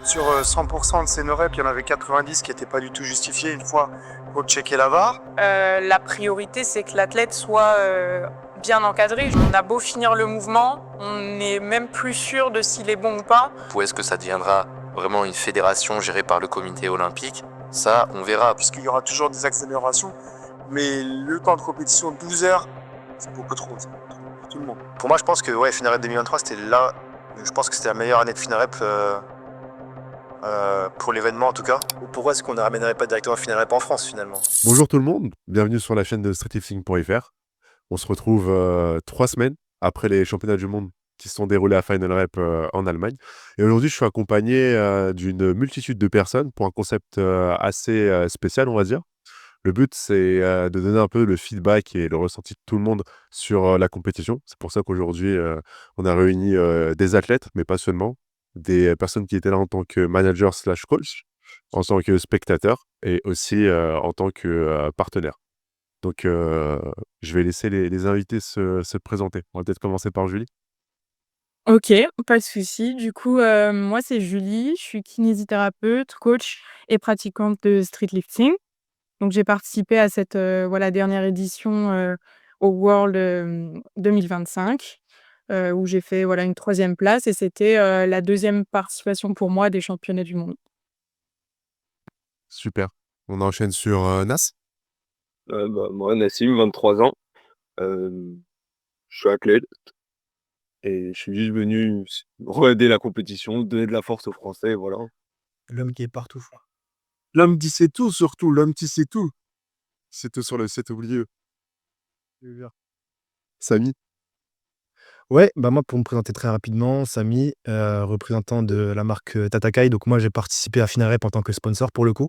Sur 100% de ces no-reps, il y en avait 90 qui n'étaient pas du tout justifiés une fois pour checker la VAR. La priorité, c'est que l'athlète soit bien encadré. On a beau finir le mouvement, on n'est même plus sûr de s'il est bon ou pas. Ou est-ce que ça deviendra vraiment une fédération gérée par le comité olympique? Ça, on verra. Puisqu'il y aura toujours des accélérations. Mais le temps de compétition, 12 heures, c'est beaucoup trop. C'est beaucoup trop pour tout le monde. Pour moi, je pense que Finarep 2023, c'était là. Je pense que c'était la meilleure année de Finarep pour l'événement en tout cas. Pourquoi est-ce qu'on ne ramènerait pas directement Finarep en France finalement? Bonjour tout le monde, bienvenue sur la chaîne de streetlifting.fr. On se retrouve 3 semaines après les championnats du monde qui se sont déroulés à Final Rep en Allemagne. Et aujourd'hui, je suis accompagné d'une multitude de personnes pour un concept assez spécial, on va dire. Le but, c'est de donner un peu le feedback et le ressenti de tout le monde sur la compétition. C'est pour ça qu'aujourd'hui, on a réuni des athlètes, mais pas seulement, des personnes qui étaient là en tant que manager slash coach, en tant que spectateur et aussi en tant que partenaire. Donc, je vais laisser les invités se présenter. On va peut-être commencer par Julie. Ok, pas de souci. Du coup, moi, c'est Julie. Je suis kinésithérapeute, coach et pratiquante de streetlifting. Donc, j'ai participé à cette dernière édition au World 2025 où j'ai fait une troisième place et c'était la deuxième participation pour moi des championnats du monde. Super. On enchaîne sur Nas. Moi, Nassim, 23 ans. Je suis athlète et je suis juste venu regarder la compétition, donner de la force aux Français, voilà. L'homme qui est partout. L'homme qui sait tout, surtout. L'homme qui sait tout. C'est tout sur le set oublieux. Samy. Ouais, bah moi, pour me présenter très rapidement, Samy, représentant de la marque Tatakai. Donc moi, j'ai participé à Finarep en tant que sponsor pour le coup.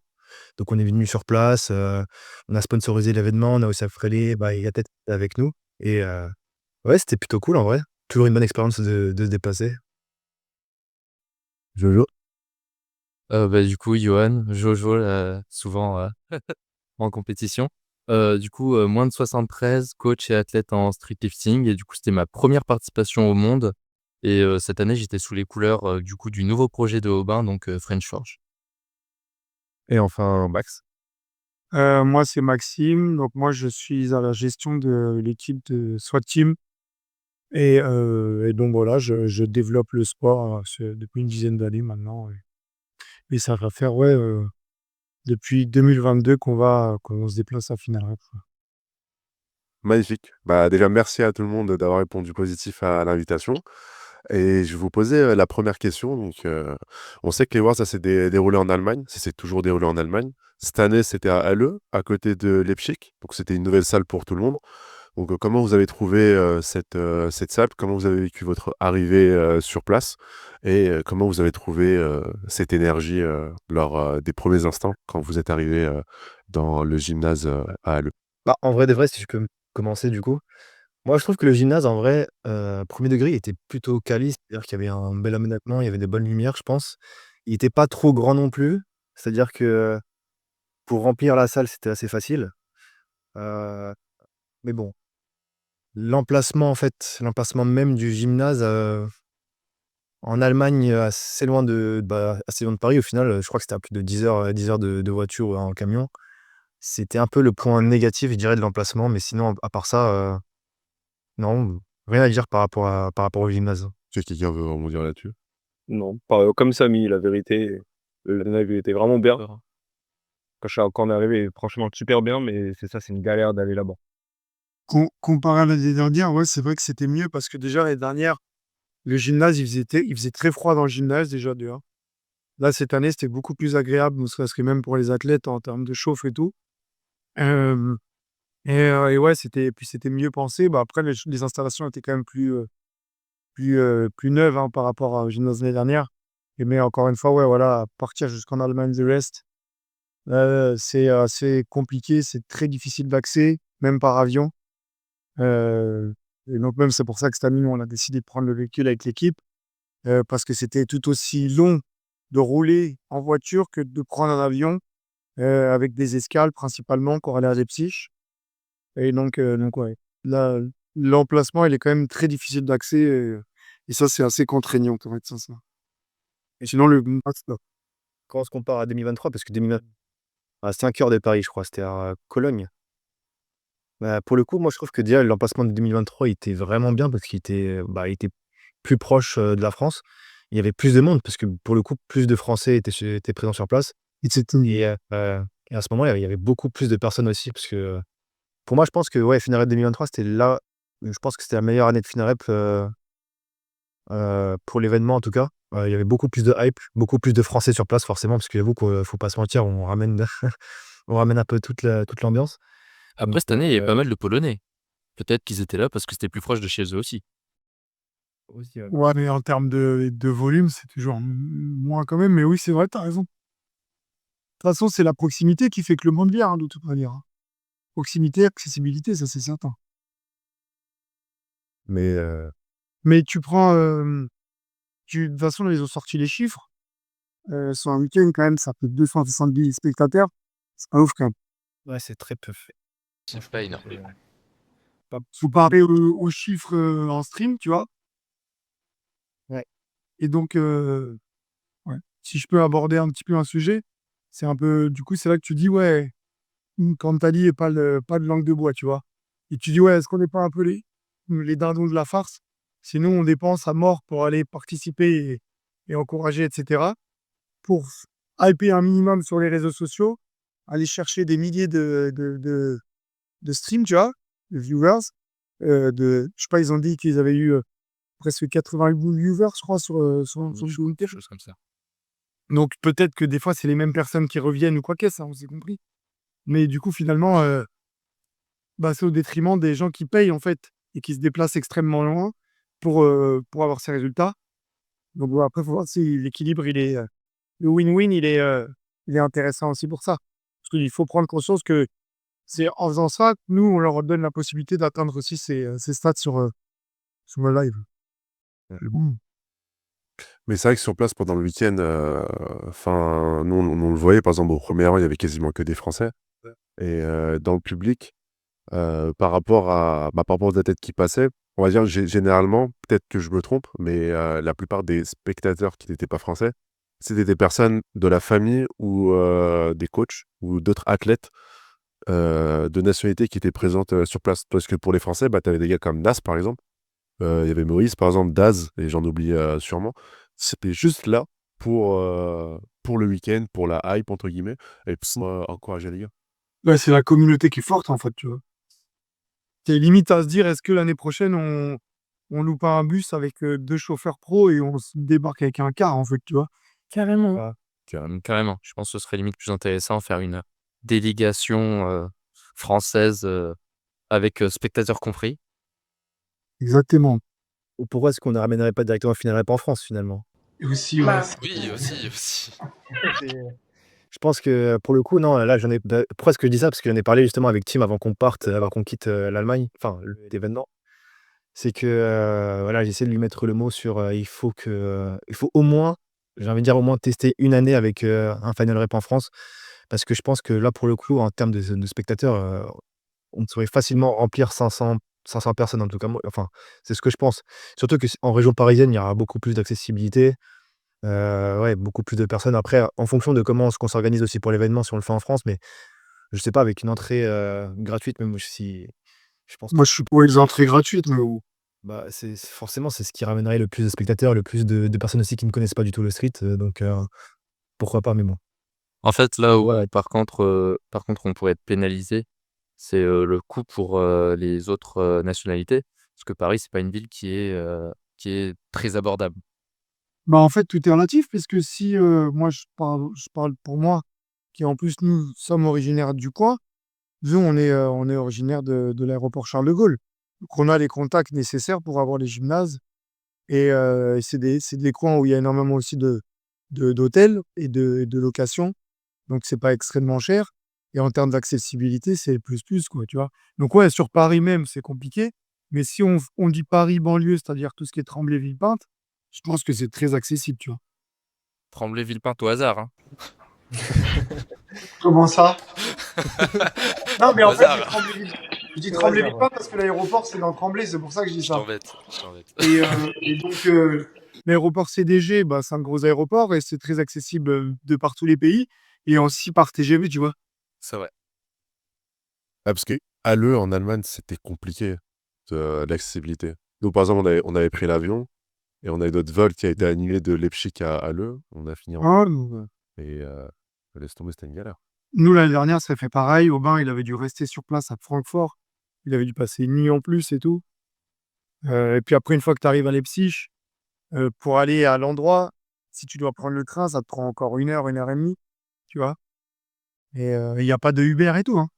Donc on est venu sur place, on a sponsorisé l'événement, on a aussi affrélé, et Yatet avec nous. Et ouais, c'était plutôt cool en vrai. Toujours une bonne expérience de se déplacer. Jojo. Du coup, Johan, Jojo, souvent en compétition. Moins de 73, coach et athlète en streetlifting. Et du coup, c'était ma première participation au monde. Et cette année, j'étais sous les couleurs du nouveau projet de Aubin, donc French Forge. Et enfin, Max. Moi, c'est Maxime. Donc, moi, je suis à la gestion de l'équipe de SWAT Team. Et donc, voilà, je développe le sport depuis une dizaine d'années maintenant. Et ça va faire, depuis 2022 qu'on se déplace à Finarep. Magnifique. Déjà, merci à tout le monde d'avoir répondu positif à l'invitation. Et je vais vous poser la première question. Donc, on sait que les Worlds, ça s'est déroulé en Allemagne. Ça s'est toujours déroulé en Allemagne. Cette année, c'était à Halle, à côté de Leipzig. Donc, c'était une nouvelle salle pour tout le monde. Donc, comment vous avez trouvé cette salle? Comment vous avez vécu votre arrivée sur place? Et comment vous avez trouvé cette énergie lors des premiers instants quand vous êtes arrivé dans le gymnase à Halle? Bah, en vrai de vrai, si je peux commencer du coup. Moi, je trouve que le gymnase, en vrai, 1er degré, il était plutôt quali. C'est-à-dire qu'il y avait un bel aménagement, il y avait des bonnes lumières, je pense. Il était pas trop grand non plus. C'est-à-dire que pour remplir la salle, c'était assez facile. Heu, mais bon, l'emplacement, en fait, l'emplacement même du gymnase, en Allemagne, assez loin de Paris, au final, je crois que c'était à plus de 10 heures de voiture ou en camion. C'était un peu le point négatif, je dirais, de l'emplacement, mais sinon, à part ça, non, rien à dire par rapport au gymnase. Est-ce que quelqu'un veut rebondir là-dessus? Non, pas comme Samy, la vérité. La nave était vraiment bien. Quand on est arrivé, franchement, super bien, mais c'est ça, c'est une galère d'aller là-bas. Comparé à l'année dernière, ouais, c'est vrai que c'était mieux parce que déjà, l'année dernière, le gymnase, il faisait très froid dans le gymnase déjà, de un. Là, cette année, c'était beaucoup plus agréable, ne serait-ce que même pour les athlètes en termes de chauffe et tout. Hem et ouais, c'était mieux pensé. Après les installations étaient quand même plus neuves, hein, par rapport au gymnase l'année dernière. Mais encore une fois, ouais, voilà, partir jusqu'en Allemagne de l'Est, c'est assez compliqué, c'est très difficile d'accès, même par avion. Heu et donc même, c'est pour ça que cette année, nous, on a décidé de prendre le véhicule avec l'équipe, parce que c'était tout aussi long de rouler en voiture que de prendre un avion, avec des escales principalement pour aller à Leipzig. Et donc ouais, là, l'emplacement, il est quand même très difficile d'accès et ça, c'est assez contraignant pour être sincère. Et sinon, le Quand on se compare à 2023, parce que 2020 à 5 heures de Paris, je crois, c'était à Cologne. Bah, pour le coup, moi, je trouve que déjà l'emplacement de 2023, il était vraiment bien parce il était plus proche, de la France. Il y avait plus de monde parce que, pour le coup, plus de Français étaient présents sur place et c'est tout. et à ce moment, il y avait beaucoup plus de personnes aussi parce que, pour moi, je pense que, ouais, Finarep 2023, c'était là je pense que c'était la meilleure année de Finarep, pour l'événement en tout cas. Il y avait beaucoup plus de hype, beaucoup plus de Français sur place forcément parce que j'avoue qu'il faut pas se mentir, on ramène on ramène un peu toute l'ambiance. Après, Donc cette année, il y avait pas mal de Polonais. Peut-être qu'ils étaient là parce que c'était plus proche de chez eux aussi. aussi, Ouais, mais en termes de volume, c'est toujours moins quand même. Mais oui, c'est vrai, t'as raison. De toute façon, c'est la proximité qui fait que le monde vient, hein, de toute manière. Hein. Proximité, accessibilité, ça c'est certain. Mais Mais tu prends. De toute façon, ils ont sorti les chiffres. Sur un week-end, quand même, ça fait 270 spectateurs. C'est pas ouf quand même. ouais, c'est très peu fait. C'est pas énorme. Faut parler aux chiffres en stream, tu vois. Ouais. Et donc, ouais. Si je peux aborder un petit peu un sujet, c'est un peu. Du coup, c'est là que tu dis, ouais, quand t'as dit pas de langue de bois, tu vois. Et tu dis, ouais, est-ce qu'on n'est pas un peu les dindons de la farce? Sinon, on dépense à mort pour aller participer et encourager, etc. Pour hyper un minimum sur les réseaux sociaux, aller chercher des milliers de streams, tu vois, de viewers. Je sais pas, ils ont dit qu'ils avaient eu presque 80 viewers, je crois, sur le Quelque Twitter. chose comme ça. Donc peut-être que des fois, c'est les mêmes personnes qui reviennent ou quoi qu'est-ce, ça, on s'est compris. Mais du coup, finalement, c'est au détriment des gens qui payent, en fait, et qui se déplacent extrêmement loin pour avoir ces résultats. Donc bon, après, il faut voir si l'équilibre, le win-win, il est intéressant aussi pour ça. Parce qu'il faut prendre conscience que c'est en faisant ça que nous, on leur donne la possibilité d'atteindre aussi ces stats sur le live. Ouais. C'est bon. Mais c'est vrai que sur place, pendant le week-end, nous, on le voyait, par exemple, au premier rang, il y avait quasiment que des Français. Ouais. Et dans le public, par rapport aux athlètes qui passaient, on va dire généralement, peut-être que je me trompe, mais la plupart des spectateurs qui n'étaient pas français, c'était des personnes de la famille ou des coachs ou d'autres athlètes de nationalité qui étaient présentes sur place. Parce que pour les Français, tu avais des gars comme Nas, par exemple. Il y avait Maurice, par exemple, Daz, et j'en oublie sûrement. C'était juste là pour le week-end, pour la hype, entre guillemets, et pour encourager les gars. Ouais, c'est la communauté qui est forte, en fait, tu vois. C'est limite à se dire, est-ce que l'année prochaine, on loue pas un bus avec 2 chauffeurs pro et on se débarque avec un car, en fait, tu vois. Carrément. Ah, Carrément. Je pense que ce serait limite plus intéressant faire une délégation française avec spectateurs compris. Exactement. ou pourquoi est-ce qu'on ne ramènerait pas directement Finarep en France, finalement? Et aussi, Bah, Oui, aussi. Je pense que, pour le coup, non, là, pourquoi est-ce que je dis ça? Parce que j'en ai parlé justement avec Tim avant qu'on quitte, l'Allemagne, enfin, l'événement. C'est que, voilà, j'essaie de lui mettre le mot sur, il faut au moins, j'ai envie de dire au moins tester une année avec, un Final Rep en France. Parce que je pense que là, pour le coup, en termes de spectateurs, on saurait facilement remplir 500 personnes, en tout cas, moi enfin, c'est ce que je pense. Surtout qu'en région parisienne, il y aura beaucoup plus d'accessibilité, ouais, beaucoup plus de personnes. Après, en fonction de comment on s'organise aussi pour l'événement, si on le fait en France, mais je sais pas, avec une entrée, gratuite, même si je pense moi, je suis pour les entrées gratuites, mais forcément, c'est ce qui ramènerait le plus de spectateurs, le plus de personnes aussi qui ne connaissent pas du tout le street, donc pourquoi pas, mais bon. En fait, là où, Ouais. par contre, on pourrait être pénalisé, c'est le coût pour les autres nationalités. Parce que Paris, c'est pas une ville qui est très abordable. en fait, tout est relatif, puisque si moi, je parle pour moi, qui en plus, nous sommes originaires du coin, nous, on est originaire de l'aéroport Charles de Gaulle. Donc, on a les contacts nécessaires pour avoir les gymnases. Et c'est des coins où il y a énormément aussi d'hôtels et de locations. Donc, c'est pas extrêmement cher. Et en termes d'accessibilité, c'est plus, quoi, tu vois. Donc, ouais, sur Paris même, c'est compliqué. Mais si on dit Paris banlieue, c'est-à-dire tout ce qui est Tremblay-Villepinte, je pense que c'est très accessible, tu vois. Tremblay-Villepinte au hasard, hein. Comment ça? Non, mais Au en fait, hasard. je dis Au Tremblay-Villepinte hasard, ouais. parce que l'aéroport, c'est dans Tremblay, c'est pour ça que je dis Je ça. t'embête. Et donc, L'aéroport CDG, bah, c'est un gros aéroport et c'est très accessible, de par tous les pays et aussi par TGV, tu vois? C'est vrai. Ah, parce que Halle, en Allemagne, c'était compliqué, l'accessibilité. Nous, par exemple, on avait pris l'avion et on a eu notre vol qui a été annulé de Leipzig à Halle. On a fini en Ah, nous, et laisse tomber, c'était une galère. nous, l'année dernière, ça fait pareil. Aubin, il avait dû rester sur place à Francfort. Il avait dû passer une nuit en plus et tout. Et puis après, une fois que tu arrives à Leipzig, pour aller à l'endroit, si tu dois prendre le train, ça te prend encore 1 heure et demie, tu vois? Et il y a pas de Uber et tout, hein.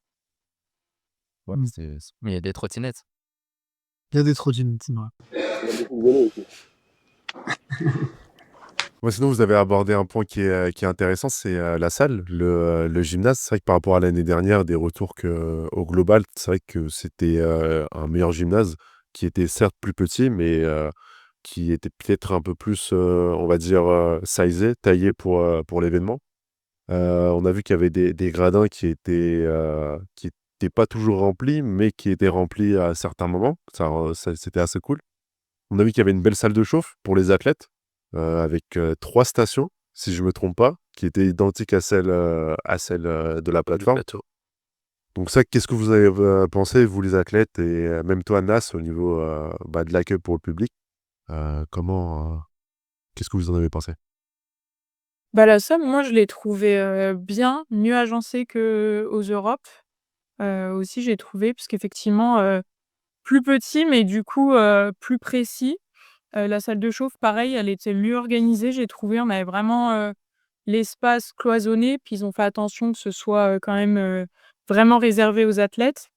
Ouais, Mmh. Mais il y a des trottinettes. Il y a des trottinettes, c'est vrai. Ouais, sinon, vous avez abordé un point qui est intéressant, c'est, la salle, le gymnase. C'est vrai que par rapport à l'année dernière, des retours au global, c'est vrai que c'était, un meilleur gymnase qui était certes plus petit, mais, qui était peut-être un peu plus, on va dire, sizé, taillé pour l'événement. On a vu qu'il y avait des gradins qui étaient pas toujours remplis, mais qui étaient remplis à certains moments. Ça c'était assez cool. On a vu qu'il y avait une belle salle de chauffe pour les athlètes, avec, 3 stations, si je me trompe pas, qui étaient identiques à celle de la Du plateforme. plateau. Donc ça, qu'est-ce que vous avez, pensé, vous les athlètes et même toi, Nas, au niveau, de l'accueil pour le public? Qu'est-ce que vous en avez pensé? Bah, la somme, moi, je l'ai trouvée, bien, mieux agencée qu'aux Europes. Aussi, j'ai trouvé, parce qu'effectivement, plus petit, mais du coup, plus précis. La salle de chauffe, pareil, elle était mieux organisée, j'ai trouvé. On avait vraiment, l'espace cloisonné, puis ils ont fait attention que ce soit, quand même, vraiment réservé aux athlètes.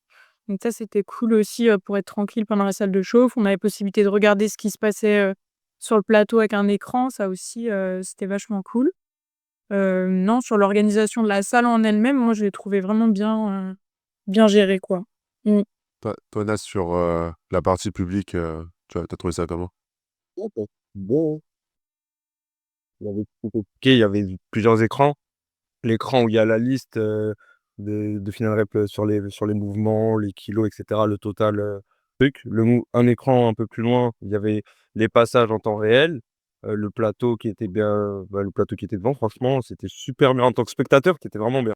Donc ça, c'était cool aussi, pour être tranquille pendant la salle de chauffe. On avait possibilité de regarder ce qui se passait, sur le plateau avec un écran. Ça aussi, c'était vachement cool. Non, sur l'organisation de la salle en elle-même, moi, je l'ai trouvée vraiment bien gérée, quoi. Mmh. Toi, Nas, sur, la partie publique, tu as trouvé ça comment? Ouais, bah, bon, il y avait plus compliqué, il y avait plusieurs écrans. L'écran où il y a la liste, de final rep, sur les mouvements, les kilos et cetera, le total, truc. Un écran un peu plus loin, il y avait les passages en temps réel, le plateau qui était bien, le plateau qui était devant, franchement, c'était super bien. En tant que spectateur, qui était vraiment bien.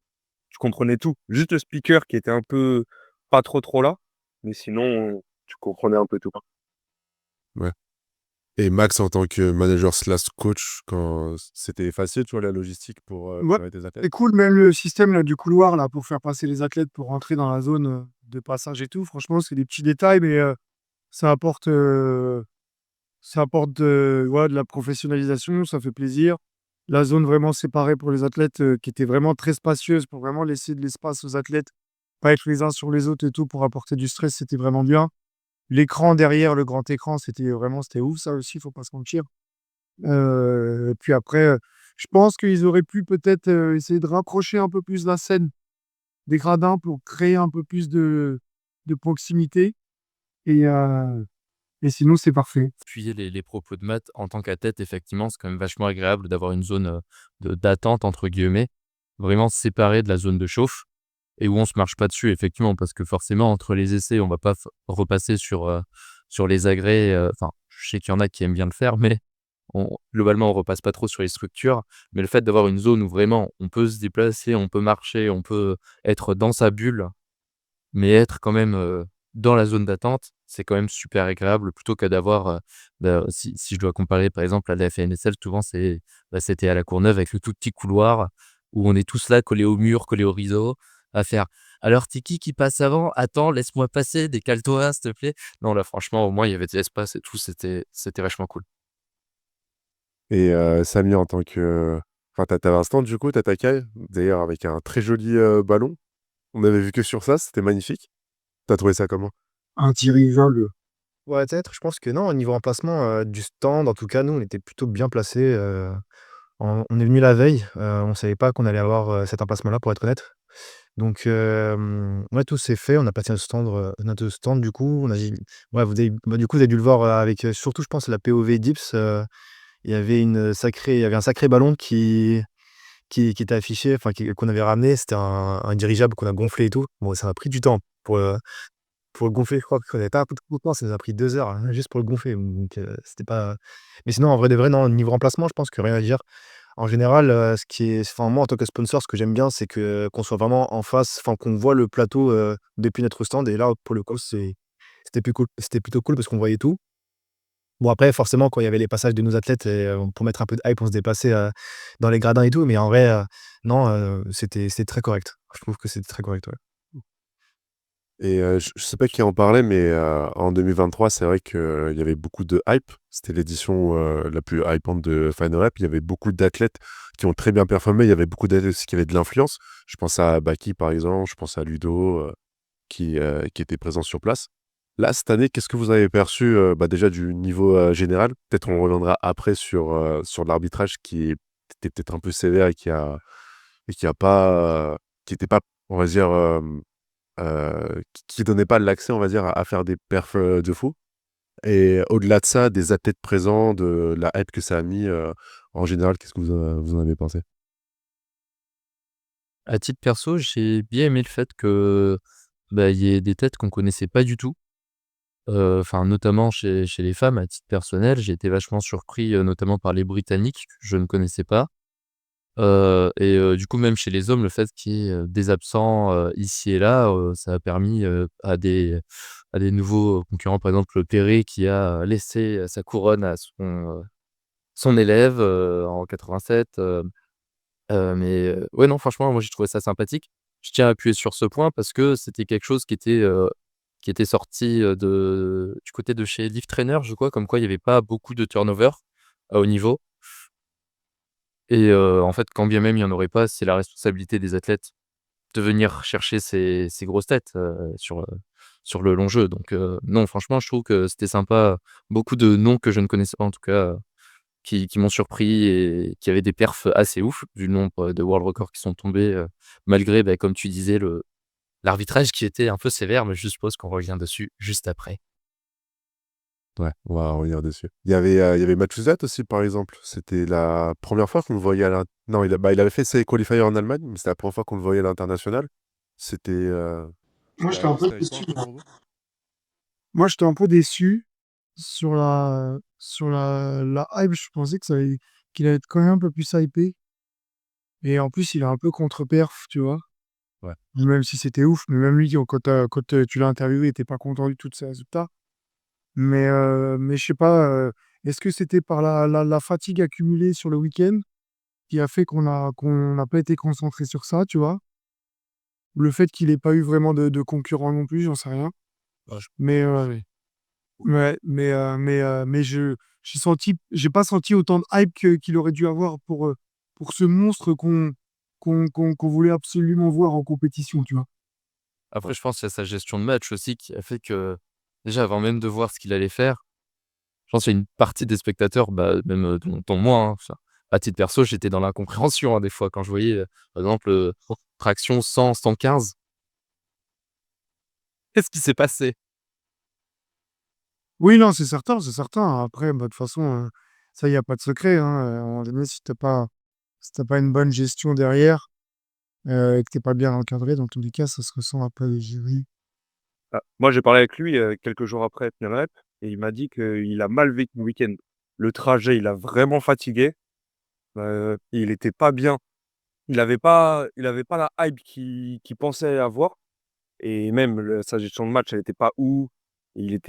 Tu comprenais tout. Juste le speaker qui était un peu pas trop là, mais sinon, tu comprenais un peu tout. Ouais. Et Max, en tant que manager/coach, quand c'était facile, tu vois, la logistique pour, Ouais, gérer tes athlètes? c'est cool, même le système là, du couloir là, pour faire passer les athlètes pour rentrer dans la zone, de passage et tout. Franchement, c'est des petits détails, mais ça apporte, ouais, de la professionnalisation, ça fait plaisir. La zone vraiment séparée pour les athlètes, qui était vraiment très spacieuse pour vraiment laisser de l'espace aux athlètes, pas être les uns sur les autres et tout pour apporter du stress, c'était vraiment bien. L'écran derrière, le grand écran, c'était ouf ça aussi, faut pas se mentir. Et puis après, je pense qu'ils auraient pu peut-être, essayer de rapprocher un peu plus la scène des gradins pour créer un peu plus de proximité et sinon c'est parfait. Appuyer les propos de Matt, en tant qu'athlète, effectivement, c'est quand même vachement agréable d'avoir une zone, «d'attente» entre guillemets, vraiment séparée de la zone de chauffe et où on se marche pas dessus effectivement. Parce que forcément entre les essais, on va pas repasser sur les agrès, enfin, je sais qu'il y en a qui aiment bien le faire, mais globalement, on repasse pas trop sur les structures. Mais le fait d'avoir une zone où vraiment on peut se déplacer, on peut marcher, on peut être dans sa bulle, mais être quand même, dans la zone d'attente, c'est quand même super agréable plutôt que d'avoir, si je dois comparer par exemple à la FNSL, souvent c'était à La Courneuve avec le tout petit couloir où on est tous là collés au mur, collés au rideau à faire: «Alors tu qui passe avant? Attends, laisse-moi passer, décale-toi s'il te plaît». Non, là franchement au moins il y avait de l'espace et tout, c'était vachement cool. Et Samy, en tant que enfin, tu avais un stand, du coup, tu Takai, d'ailleurs avec un très joli, ballon. On avait vu que sur ça, c'était magnifique. Tu as trouvé ça comment? Indirigeable. Ouais, peut-être, je pense que non, au niveau emplacement, du stand, en tout cas, nous, on était plutôt bien placés, on est venu la veille, on savait pas qu'on allait avoir, cet emplacement-là, pour être honnête. Donc ouais, tout s'est fait, on a placé notre stand du coup, on a dit ouais, du coup, vous avez dû le voir, avec, surtout, je pense, la POV Dips, il y avait un sacré ballon qui était affiché, enfin, qu'on avait ramené. C'était un dirigeable qu'on a gonflé et tout. Bon, ça a pris du temps pour le gonfler, je crois qu'on avait pas beaucoup de temps, ça nous a pris 2 heures, hein, juste pour le gonfler, donc c'était pas mais sinon, en vrai de vrai, non, niveau remplacement, je pense que rien à dire. En général, ce qui est enfin, moi, en tant que sponsor, ce que j'aime bien, c'est qu'on soit vraiment en face, enfin, qu'on voit le plateau, depuis notre stand et là, pour le coup, c'était plutôt cool parce qu'on voyait tout. Bon, après, forcément, quand il y avait les passages de nos athlètes et pour mettre un peu de hype, on se déplaçait, dans les gradins et tout, mais en vrai, non, c'était très correct. Je trouve que c'était très correct, ouais. Et je sais pas qui en parlait, mais en 2023, c'est vrai qu'il y avait beaucoup de hype. C'était l'édition la plus hypante de Final Rep. Il y avait beaucoup d'athlètes qui ont très bien performé. Il y avait beaucoup d'athlètes aussi qui avaient de l'influence. Je pense à Baki, par exemple. Je pense à Ludo, qui était présent sur place. Là, cette année, qu'est-ce que vous avez perçu déjà du niveau général? Peut-être on reviendra après sur l'arbitrage qui était peut-être un peu sévère et qui a pas, qui était pas, on va dire, qui donnait pas l'accès, on va dire, à faire des perfs, de fou. Et au-delà de ça, des athlètes présents, de la hype que ça a mis, en général, qu'est-ce que vous en avez pensé? À titre perso, j'ai bien aimé le fait que, bah, il y ait des têtes qu'on connaissait pas du tout. Enfin, notamment chez les femmes, à titre personnel, j'ai été vachement surpris, notamment par les Britanniques que je ne connaissais pas. Du coup, même chez les hommes, le fait qu'il y ait, des absents, ici et là, ça a permis, à des nouveaux concurrents, par exemple, Perret qui a laissé, sa couronne à son élève, en 87, ouais, non, franchement, moi, j'ai trouvé ça sympathique. Je tiens à appuyer sur ce point parce que c'était quelque chose qui était sorti, du côté de chez Live Trainer, je crois, comme quoi il y avait pas beaucoup de turnover à haut niveau. En fait, quand bien même il y en aurait pas, c'est la responsabilité des athlètes de venir chercher ces grosses têtes, sur le long jeu. Non, franchement, je trouve que c'était sympa. Beaucoup de noms que je ne connaissais pas, en tout cas, qui m'ont surpris et qui avaient des perfs assez ouf, vu le nombre de world records qui sont tombés, malgré, bah, comme tu disais, l'arbitrage qui était un peu sévère, mais je suppose qu'on revient dessus juste après. Ouais, on va revenir dessus. Il y avait Matuzat aussi, par exemple. C'était la première fois qu'on le voyait non, il avait fait ses qualifiers en Allemagne, mais c'était la première fois qu'on le voyait à l'international. C'était, Moi, c'était j'étais un assez peu récent déçu. un peu pour vous? Moi, j'étais un peu déçu sur la hype. Je pensais qu'il allait être quand même un peu plus hypé. Et en plus, il a un peu contre-perf, tu vois. Ouais. Même si c'était ouf, mais même lui, quand tu l'as interviewé, il était pas content du tout de ses résultats. Mais je sais pas, est-ce que c'était par la fatigue accumulée sur le week-end qui a fait qu'on n'a pas été concentré sur ça, tu vois? Le fait qu'il ait pas eu vraiment de concurrents non plus, j'en sais rien. Ouais, je Mais, oui. ouais, mais j'ai pas senti autant de hype qu'il aurait dû avoir pour ce monstre qu'on voulait absolument voir en compétition, tu vois? Après, Ouais. je pense qu'il y a sa gestion de match aussi qui a fait que, déjà, avant même de voir ce qu'il allait faire, je pense qu'il y a une partie des spectateurs, bah, même, dont moi, hein, enfin, à titre perso, j'étais dans l'incompréhension, hein, des fois, quand je voyais, par exemple, traction 100-115. Qu'est-ce qui s'est passé? Oui, non, c'est certain, c'est certain. Après, bah, de toute façon, ça, il y a pas de secret, hein, à un moment donné, si tu as pas une bonne gestion derrière, et que tu es pas bien encadré, dans tous les cas, ça se ressent après les jurys. Ah, moi, j'ai parlé avec lui, quelques jours après Tenerife et il m'a dit qu'il a mal vécu le week-end. Le trajet, il a vraiment fatigué, il était pas bien. Il avait pas la hype qu'il pensait avoir et même sa gestion de match, elle était pas ouf. Il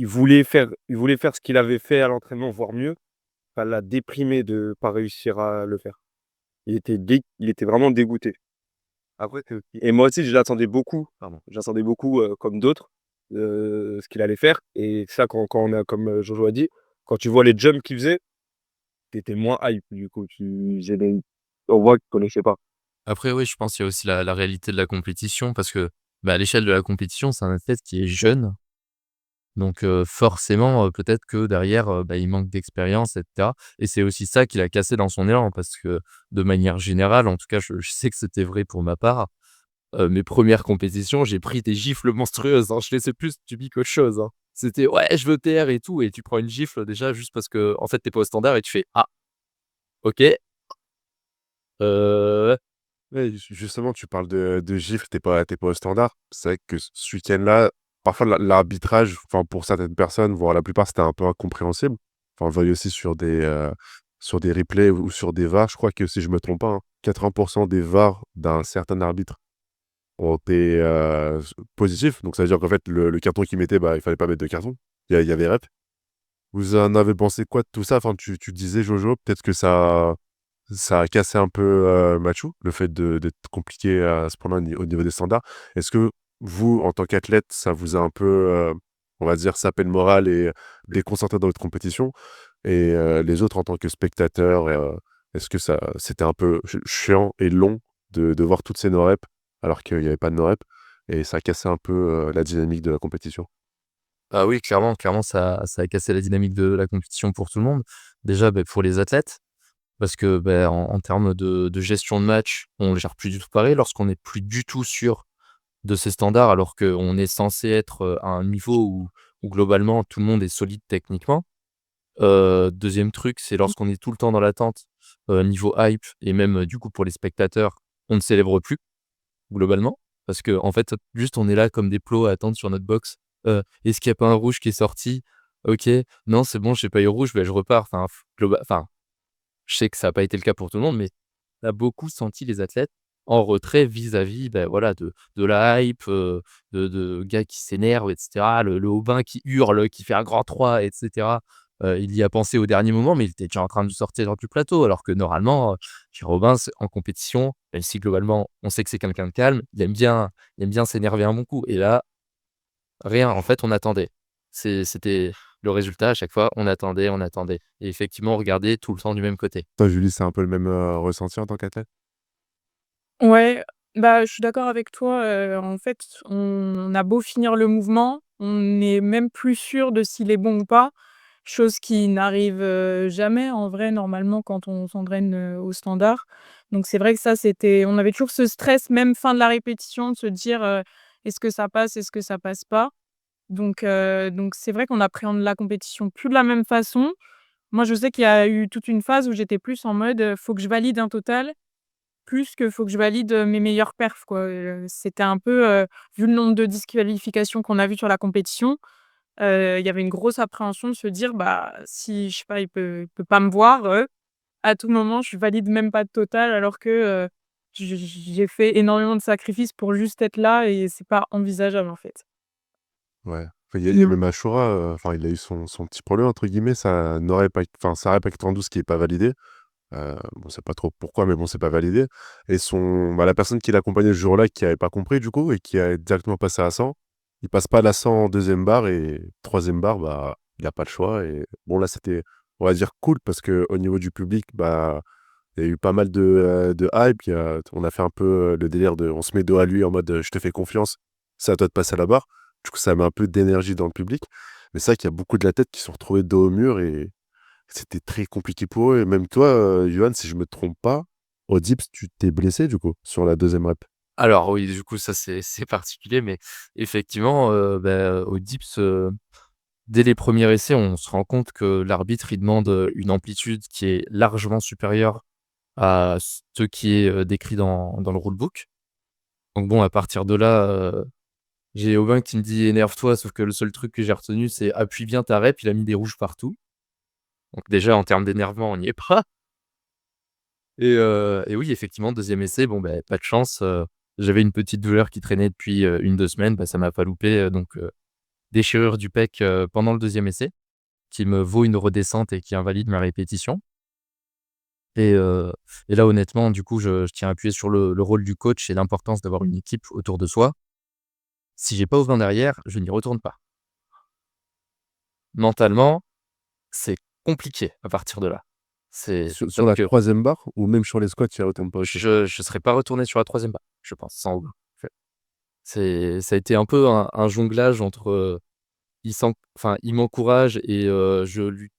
voulait faire ce qu'il avait fait à l'entraînement, voire mieux. Ça l'a déprimé de pas réussir à le faire. Il était vraiment dégoûté. Après et moi aussi, je l'attendais beaucoup, pardon, j'attendais beaucoup, comme d'autres, ce qu'il allait faire et ça quand on a comme, Jojo a dit, quand tu vois les jumps qu'il faisait, tu étais moins hype du coup, on voit qu'il connaissait pas. Après, oui, je pense qu'il y a aussi la réalité de la compétition parce que, bah, à l'échelle de la compétition, c'est un athlète qui est jeune. Donc forcément, peut-être que derrière, bah, il manque d'expérience et cetera et c'est aussi ça qui l'a cassé dans son élan parce que de manière générale, en tout cas, je sais que c'était vrai pour ma part, mes premières compétitions, j'ai pris des gifles monstrueuses, hein. Je les ai plus subies qu'autre chose, hein. C'était: «Ouais, je veux TR et tout» et tu prends une gifle déjà juste parce que en fait, tu es pas au standard et tu fais: «Ah, OK, heu, Ouais, justement, tu parles de gifles, t'es pas au standard. C'est vrai que ce week-end-là, parfois l'arbitrage, enfin, pour certaines personnes, voire la plupart, c'était un peu incompréhensible. Enfin, on le voyait aussi sur des replays ou sur des VAR. Je crois que si je me trompe pas, hein, 80% des VAR d'un certain arbitre ont été positifs. Donc ça veut dire qu'en fait, le carton qu'il mettait, bah, il fallait pas mettre de carton. Il y avait rep. Vous en avez pensé quoi de tout ça? Enfin, tu disais, Jojo, peut-être que ça a cassé un peu Mathieu, le fait d'être compliqué à ce point-là au niveau des standards. Est-ce que vous, en tant qu'athlète, ça vous a un peu, on va dire, sapé le moral et déconcentré dans votre compétition? Et les autres, en tant que spectateurs, est-ce que c'était un peu chiant et long de voir toutes ces no-reps alors qu'il n'y avait pas de no-reps et ça a cassé un peu la dynamique de la compétition? Ah oui, clairement, ça a cassé la dynamique de la compétition pour tout le monde. Déjà, pour les athlètes, parce que, en termes de gestion de match, on le gère plus du tout pareil lorsqu'on n'est plus du tout sûr de ses standards, alors qu'on est censé être, à un niveau où globalement tout le monde est solide techniquement. 2e truc, c'est lorsqu'on est tout le temps dans l'attente, niveau hype et même, du coup pour les spectateurs, on ne célèbre plus globalement. Parce qu'en fait, juste on est là comme des plots à attendre sur notre box. Est-ce qu'il y a pas un rouge qui est sorti? OK, non c'est bon, j'ai pas eu rouge, je repars. Enfin, je sais que ça a pas été le cas pour tout le monde, mais on a beaucoup senti les athlètes en retrait vis-à-vis, voilà, de la hype, de gars qui s'énervent et cetera. Le Aubin qui hurle, qui fait un grand 3 et cetera. Il y a pensé au dernier moment, mais il était déjà en train de sortir du plateau alors que normalement, Pierre Aubin, c'est en compétition, même si globalement, on sait que c'est quelqu'un de calme, il aime bien s'énerver un bon coup et là, rien, en fait, on attendait. C'était le résultat à chaque fois, on attendait et effectivement, on regardait tout le temps du même côté. Toi, Julie, c'est un peu le même ressenti en tant qu'athlète? Ouais, bah, je suis d'accord avec toi, en fait, on a beau finir le mouvement, on n'est même plus sûr de s'il est bon ou pas, chose qui n'arrive, jamais en vrai normalement quand on s'entraîne, au standard. Donc c'est vrai que ça, on avait toujours ce stress même fin de la répétition de se dire, «Est-ce que ça passe? Est-ce que ça passe pas?» Donc c'est vrai qu'on appréhende la compétition plus de la même façon. Moi, je sais qu'il y a eu toute une phase où j'étais plus en mode, «Faut que je valide un total», plus que faut que je valide, mes meilleures perfs, quoi. C'était un peu, vu le nombre de disqualifications qu'on a vu sur la compétition, il y avait une grosse appréhension de se dire: «Bah, si je sais pas, il peut pas me voir, à tout moment, je valide même pas de total alors que, j'ai fait énormément de sacrifices pour juste être là et c'est pas envisageable, en fait». Ouais. Enfin, il y a même Achoura, enfin, il a eu son petit problème entre guillemets, ça n'aurait pas enfin, Sarah Pack 92 qui est pas validé. On sait pas trop pourquoi, mais bon, c'est pas validé et la personne qui l'accompagnait ce jour-là, qui avait pas compris du coup et qui a directement passé à 100, il passe pas à la 100 en 2e barre et 3e barre, bah, il a pas le choix et bon là, c'était, on va dire cool parce qu'au niveau du public, bah, il y a eu pas mal de hype, on a fait un peu, le délire de on se met dos à lui en mode, «Je te fais confiance, c'est à toi de passer à la barre». Du coup, ça met un peu d'énergie dans le public, mais c'est vrai qu'il y a beaucoup de l'athlète qui se sont retrouvés dos au mur et c'était très compliqué pour eux et même toi, Yoann, si je me trompe pas, au dips, tu t'es blessé du coup, sur la 2e rep? Alors oui, du coup, ça c'est particulier, mais effectivement, au dips, dès les premiers essais, on se rend compte que l'arbitre, il demande, une amplitude qui est largement supérieure à ce qui est, décrit dans le rulebook. Donc bon, à partir de là, j'ai Aubin qui me dit: «Énerve-toi», sauf que le seul truc que j'ai retenu, c'est: «Appuie bien ta rep», il a mis des rouges partout. Donc déjà, en termes d'énervement, on n'y est pas et oui, effectivement, 2e essai, bon, pas de chance, j'avais une petite douleur qui traînait depuis, 1-2 semaines, ça m'a pas loupé, donc déchirure du pec, pendant le 2e essai, qui me vaut une redescente et qui invalide ma répétition et heu et là, honnêtement, du coup, je tiens à appuyer sur le rôle du coach et l'importance d'avoir une équipe autour de soi. Si j'ai pas Aubin derrière, je n'y retourne pas. Mentalement, c'est compliqué à partir de là. C'est Sur donc la 3e barre ou même sur les squats, tu y retournes pas aussi? je serais pas retourné sur la 3e barre, je pense, sans Aubin. Ça a été un peu un jonglage entre, il m'encourage et je lui,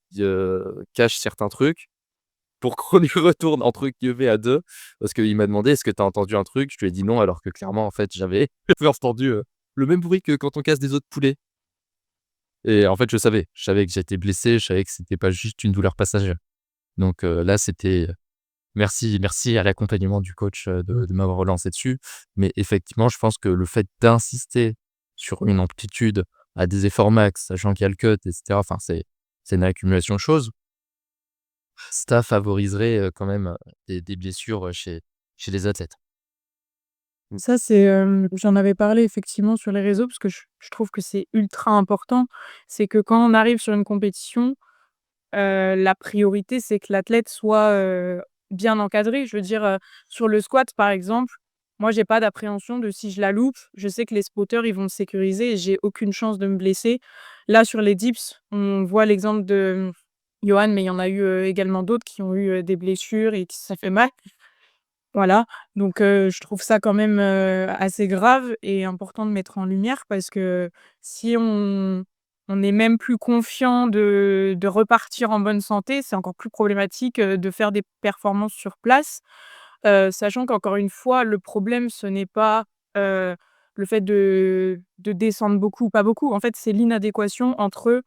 cache certains trucs pour qu'on y retourne entre guillemets «à 2» parce qu'il m'a demandé: «Est-ce que tu as entendu un truc?» Je lui ai dit: «Non», alors que clairement, en fait, j'avais entendu, le même bruit que quand on casse des os de poulet et en fait, je savais que j'étais blessé, je savais que c'était pas juste une douleur passagère. Donc là, c'était, merci à l'accompagnement du coach, de m'avoir relancé dessus. Mais effectivement, je pense que le fait d'insister sur une amplitude à des efforts max, sachant qu'il y a le cut, et cetera. Enfin, c'est une accumulation de choses. Ça favoriserait, quand même, des blessures, chez les athlètes. Ça, c'est, j'en avais parlé effectivement sur les réseaux parce que je trouve que c'est ultra important. C'est que quand on arrive sur une compétition, la priorité, c'est que l'athlète soit, bien encadré. Je veux dire, sur le squat, par exemple, moi, j'ai pas d'appréhension de si je la loupe, je sais que les spotters, ils vont me sécuriser et j'ai aucune chance de me blesser. Là, sur les dips, on voit l'exemple de, Yohan, mais il y en a eu, également d'autres qui ont eu, des blessures et qui ça fait mal. Voilà, donc je trouve ça quand même, assez grave et important de mettre en lumière parce que si on est même plus confiant de repartir en bonne santé, c'est encore plus problématique, de faire des performances sur place. Sachant qu'encore une fois, le problème, ce n'est pas, le fait de descendre beaucoup ou pas beaucoup. En fait, c'est l'inadéquation entre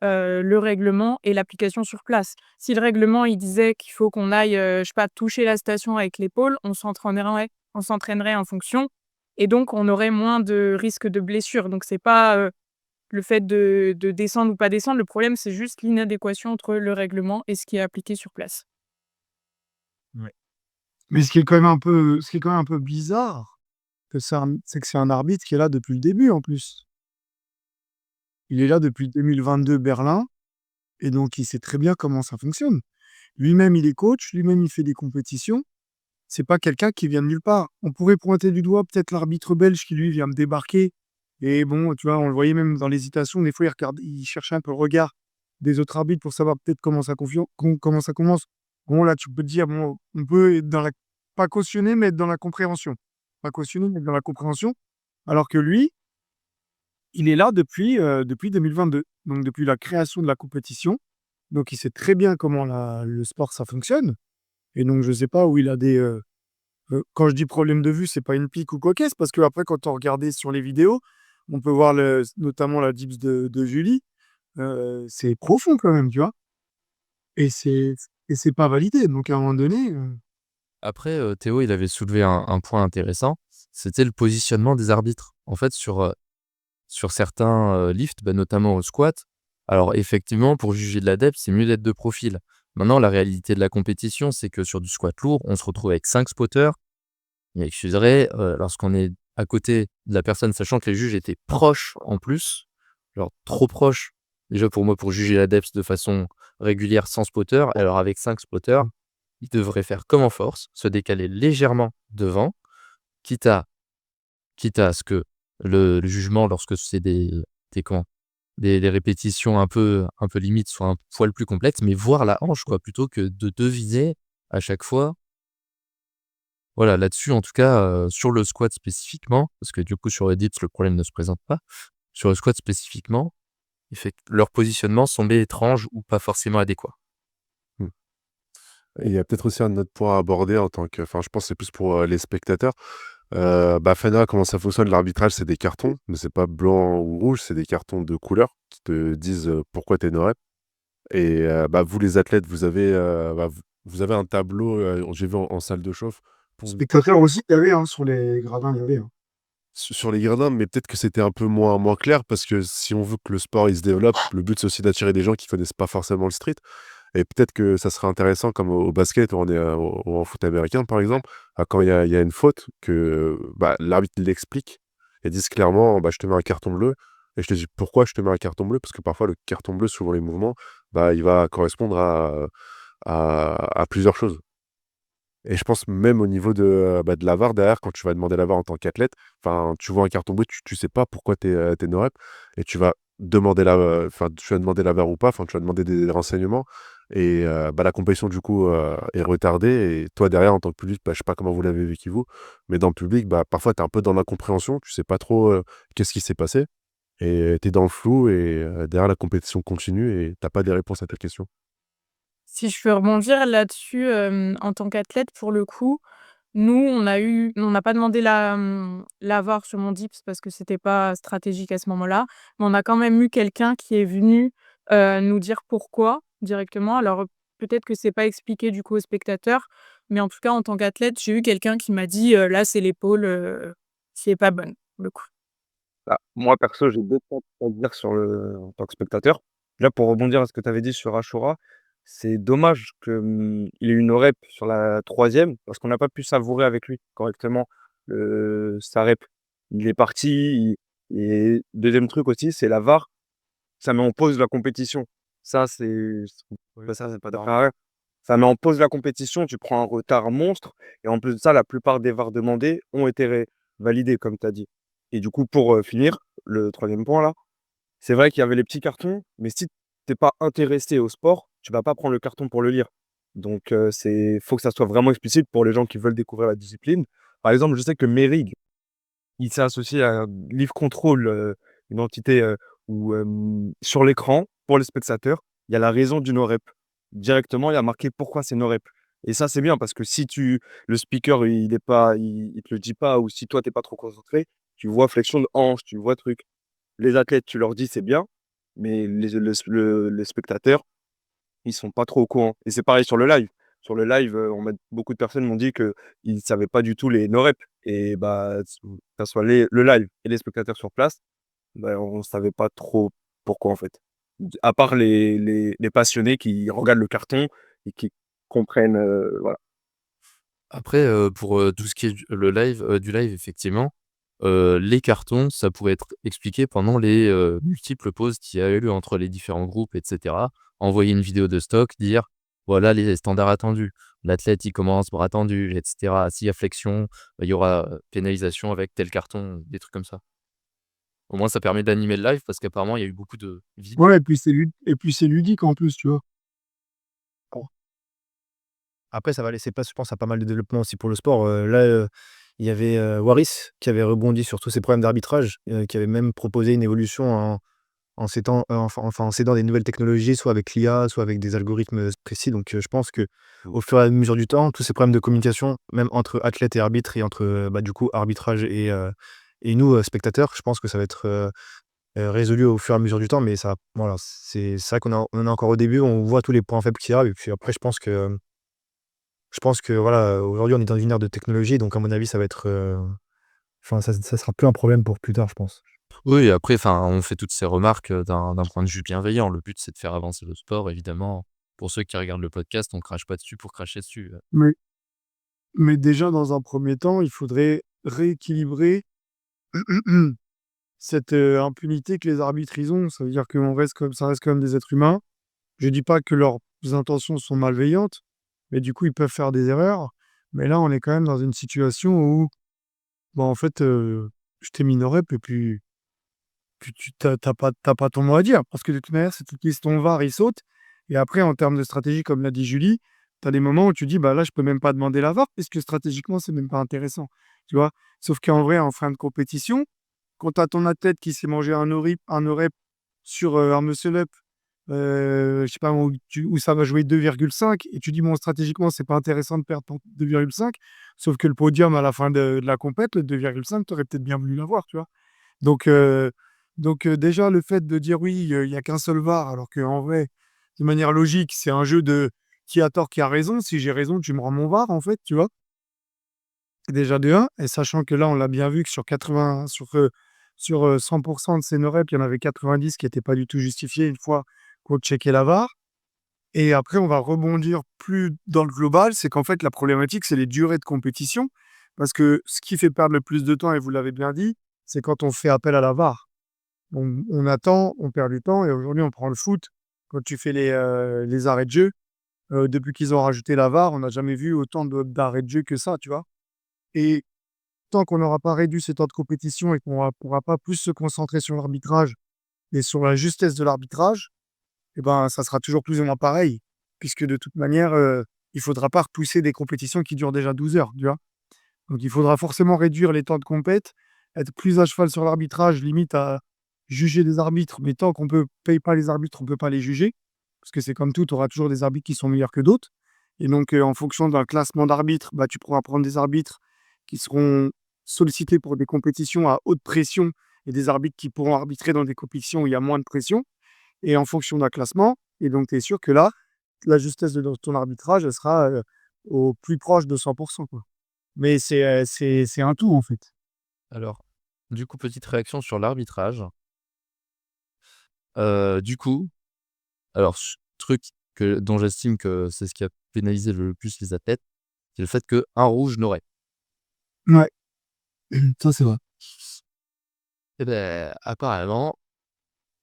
le règlement et l'application sur place. Si le règlement, il disait qu'il faut qu'on aille, je sais pas, toucher la station avec l'épaule, on s'entraînerait en fonction et donc on aurait moins de risques de blessures. Donc c'est pas, le fait de descendre ou pas descendre, le problème, c'est juste l'inadéquation entre le règlement et ce qui est appliqué sur place. Ouais. Mais ce qui est quand même un peu bizarre, c'est que c'est un arbitre qui est là depuis le début en plus. Il est là depuis 2022 Berlin et donc il sait très bien comment ça fonctionne. Lui-même, il est coach, lui-même, il fait des compétitions. C'est pas quelqu'un qui vient de nulle part. On pourrait pointer du doigt peut-être l'arbitre belge qui, lui, vient de débarquer et bon, tu vois, on le voyait même dans l'hésitation, des fois, il cherchait un peu le regard des autres arbitres pour savoir peut-être comment ça commence. Bon, là, tu peux te dire, bon, on peut être dans la pas cautionner, mais être dans la compréhension. Pas cautionner, mais être dans la compréhension. Alors que lui, il est là depuis 2022, donc depuis la création de la compétition. Donc il sait très bien comment le sport, ça fonctionne et donc je sais pas où il a quand je dis problème de vue, c'est pas une pique ou quoi qu'est-ce, parce qu'après quand on regardait sur les vidéos, on peut voir notamment la dips de Julie, c'est profond quand même, tu vois? Et c'est pas validé, donc à un moment donné, Après, Théo, il avait soulevé un point intéressant, c'était le positionnement des arbitres. En fait, sur certains, lifts, bah, notamment au squat, alors effectivement, pour juger de l'adepte, c'est mieux d'être de profil. Maintenant, la réalité de la compétition, c'est que sur du squat lourd, on se retrouve avec 5 spotters. Il m'excuserait, lorsqu'on est à côté de la personne, sachant que les juges étaient proches en plus, genre trop proches, déjà pour moi, pour juger l'adepte de façon régulière sans spotter. Alors avec 5 spotters, ils devraient faire comme en force, se décaler légèrement devant, quitte à ce que le jugement, lorsque c'est des comment? Des répétitions un peu limite, soient un poil plus complexes, mais voir la hanche quoi, plutôt que de deviner à chaque fois. Voilà, là-dessus, en tout cas, sur le squat spécifiquement, parce que du coup, sur les dips, le problème ne se présente pas. Sur le squat spécifiquement, leur positionnement semblait étrange ou pas forcément adéquat. Mmh. Et il y a peut-être aussi un autre point à aborder en tant que enfin, je pense que c'est plus pour, les spectateurs. Fana, comment ça fonctionne l'arbitrage? C'est des cartons, mais c'est pas blanc ou rouge, c'est des cartons de couleur qui te disent, pourquoi tu es no rep et vous les athlètes, vous avez un tableau, j'ai vu en salle de chauffe pour spectateurs aussi, il y avait, hein, sur les gradins, il y avait, hein. sur les gradins, mais peut-être que c'était un peu moins clair parce que si on veut que le sport, il se développe, le but, c'est aussi d'attirer des gens qui connaissent pas forcément le street. Et peut-être que ça serait intéressant comme au basket où on est, ou en foot américain par exemple, quand il y a une faute que, l'arbitre il l'explique et dise clairement: «Je te mets un carton bleu» et je te dis: «Pourquoi je te mets un carton bleu?» parce que parfois le carton bleu, suivant les mouvements, il va correspondre à plusieurs choses. Et je pense même au niveau de la VAR derrière, quand tu vas demander la VAR en tant qu'athlète, enfin, tu vois un carton bleu, tu sais pas pourquoi tu es no rep et tu vas demander tu vas demander la VAR ou pas, enfin, tu vas demander des renseignements et la compétition du coup, est retardée et toi derrière en tant que public, je sais pas comment vous l'avez vécu vous, mais dans le public, parfois tu es un peu dans l'incompréhension, tu sais pas trop, qu'est-ce qui s'est passé et tu es dans le flou et derrière la compétition continue et tu as pas des réponses à tes questions. Si je peux rebondir là-dessus, en tant qu'athlète, pour le coup, nous, on n'a pas demandé la VAR sur mon dips parce que c'était pas stratégique à ce moment-là, mais on a quand même eu quelqu'un qui est venu, nous dire pourquoi directement. Alors, peut-être que c'est pas expliqué du coup aux spectateurs, mais en tout cas, en tant qu'athlète, j'ai eu quelqu'un qui m'a dit: «Là, c'est l'épaule, qui est pas bonne», pour le coup. Bah, moi perso, j'ai 2 points à dire en tant que spectateur. Là, pour rebondir à ce que tu avais dit sur Achoura, c'est dommage que, il ait eu une rep sur la troisième parce qu'on n'a pas pu savourer avec lui correctement, sa rep. Il est parti, il et 2e truc aussi, c'est la VAR, ça met en pause la compétition. Ça, c'est Oui, ça, c'est pas clairement. d'accord. Ça met en pause la compétition, tu prends un retard monstre et en plus de ça, la plupart des VAR demandés ont été validés, comme tu as dit. Et du coup, pour finir, le troisième point là, c'est vrai qu'il y avait les petits cartons, mais si t'es pas intéressé au sport, tu vas pas prendre le carton pour le lire. Donc, faut que ça soit vraiment explicite pour les gens qui veulent découvrir la discipline. Par exemple, je sais que Merig, il s'est associé à Live Control, une entité où sur l'écran, pour les spectateurs, il y a la raison du no-rep. Directement, il y a marqué pourquoi c'est no-rep. Et ça, c'est bien parce que si le speaker, il te le dit pas, ou si toi, t'es pas trop concentré, tu vois flexion de hanche, tu vois truc. Les athlètes, tu leur dis c'est bien, mais les spectateurs, ils sont pas trop au courant. Et c'est pareil sur le live. Sur le live, beaucoup de personnes m'ont dit qu'ils ne savaient pas du tout les no reps. Et bah, que ça soit le live et les spectateurs sur place, bah, on ne savait pas trop pourquoi en fait. À part les passionnés qui regardent le carton et qui comprennent, voilà. Après, pour, tout ce qui est du live effectivement, les cartons, ça pourrait être expliqué pendant les, multiples pauses qu'il y a eu entre les différents groupes et cetera. Envoyer une vidéo de stock, dire: «Voilà les standards attendus. L'athlète, il commence bras tendus et cetera. S'il y a flexion, il y aura, pénalisation avec tel carton», des trucs comme ça. Au moins ça permet d'animer le live parce qu'apparemment il y a eu beaucoup de vide. Ouais, et puis c'est ludique en plus, tu vois? Après, ça va laisser place, je pense, à pas mal de développement aussi pour le sport. Là, il y avait, Waris qui avait rebondi sur tous ces problèmes d'arbitrage, qui avait même proposé une évolution en s'aidant des nouvelles technologies, soit avec l'IA, soit avec des algorithmes précis. Donc, je pense que au fur et à mesure du temps, tous ces problèmes de communication, même entre athlètes et arbitres et entre, du coup, arbitrage et nous, spectateurs, je pense que ça va être, résolu au fur et à mesure du temps. Mais ça voilà, c'est vrai qu'on est encore au début, on voit tous les points faibles qu'il y a et puis après je pense que voilà, aujourd'hui, on est dans une ère de technologie, donc à mon avis, ça va être, enfin, ça sera plus un problème pour plus tard, je pense. Oui, après, enfin, on fait toutes ces remarques, d'un point de vue bienveillant. Le but, c'est de faire avancer le sport, évidemment. Pour ceux qui regardent le podcast, on crache pas dessus pour cracher dessus. Mais mais déjà, dans un premier temps, il faudrait rééquilibrer cette, impunité que les arbitres, ils ont. Ça veut dire qu'on reste comme ça reste quand même des êtres humains. Je dis pas que leurs intentions sont malveillantes, mais du coup, ils peuvent faire des erreurs. Mais là, on est quand même dans une situation où, bah, en fait, je t'ai mis une rep et puis tu pas ton mot à dire. Parce que de toute manière, si tu utilises ton VAR, il saute et après en termes de stratégie, comme l'a dit Julie, tu as des moments où tu dis: «Bah, là, je peux même pas demander la VAR puisque stratégiquement, c'est même pas intéressant». Tu vois? Sauf qu'en vrai, en fin de compétition, quand tu as ton athlète qui s'est mangé un no-rep sur, un muscle up, je sais pas où ça va jouer 2,5 et tu dis: «Bon, stratégiquement, c'est pas intéressant de perdre ton 2,5». Sauf que le podium à la fin de la compète, le 2,5, tu aurais peut-être bien voulu l'avoir, tu vois? Donc heu déjà le fait de dire: «Oui, il y a qu'un seul VAR», alors qu'en vrai, de manière logique, c'est un jeu de qui a tort, qui a raison. Si j'ai raison, tu me rends mon VAR, en fait, tu vois? Déjà de 1 et sachant que là, on l'a bien vu que sur 100 de ces no reps, il y en avait 90 qui étaient pas du tout justifiés une fois qu'on checkait la VAR et après on va rebondir plus dans le global, c'est qu'en fait la problématique, c'est les durées de compétition parce que ce qui fait perdre le plus de temps et vous l'avez bien dit, c'est quand on fait appel à la VAR. On attend, on perd du temps et aujourd'hui on prend le foot, quand tu fais les arrêts de jeu, depuis qu'ils ont rajouté la VAR, on n'a jamais vu autant d'arrêts de jeu que ça, tu vois? Et tant qu'on n'aura pas réduit ces temps de compétition et qu'on pourra pas plus se concentrer sur l'arbitrage et sur la justesse de l'arbitrage, et ben, ça sera toujours plus ou moins pareil. Puisque de toute manière, il faudra pas repousser des compétitions qui durent déjà 12 heures, tu vois? Donc il faudra forcément réduire les temps de compète, être plus à cheval sur l'arbitrage, limite à juger des arbitres, mais tant qu'on paye pas les arbitres, on peut pas les juger. Parce que c'est comme tout, tu auras toujours des arbitres qui sont meilleurs que d'autres. Et donc, en fonction d'un classement d'arbitres, bah, tu pourras prendre des arbitres qui seront sollicités pour des compétitions à haute pression et des arbitres qui pourront arbitrer dans des compétitions où il y a moins de pression et en fonction d'un classement. Et donc, tu es sûr que là, la justesse de ton arbitrage, elle sera, au plus proche de 100 quoi. Mais c'est un tout, en fait. Alors, Du coup, petite réaction sur l'arbitrage. Du coup, alors truc dont j'estime que c'est ce qui a pénalisé le plus les athlètes, c'est le fait qu'un rouge n'aurait. Ouais, ça c'est vrai. Et beh, apparemment,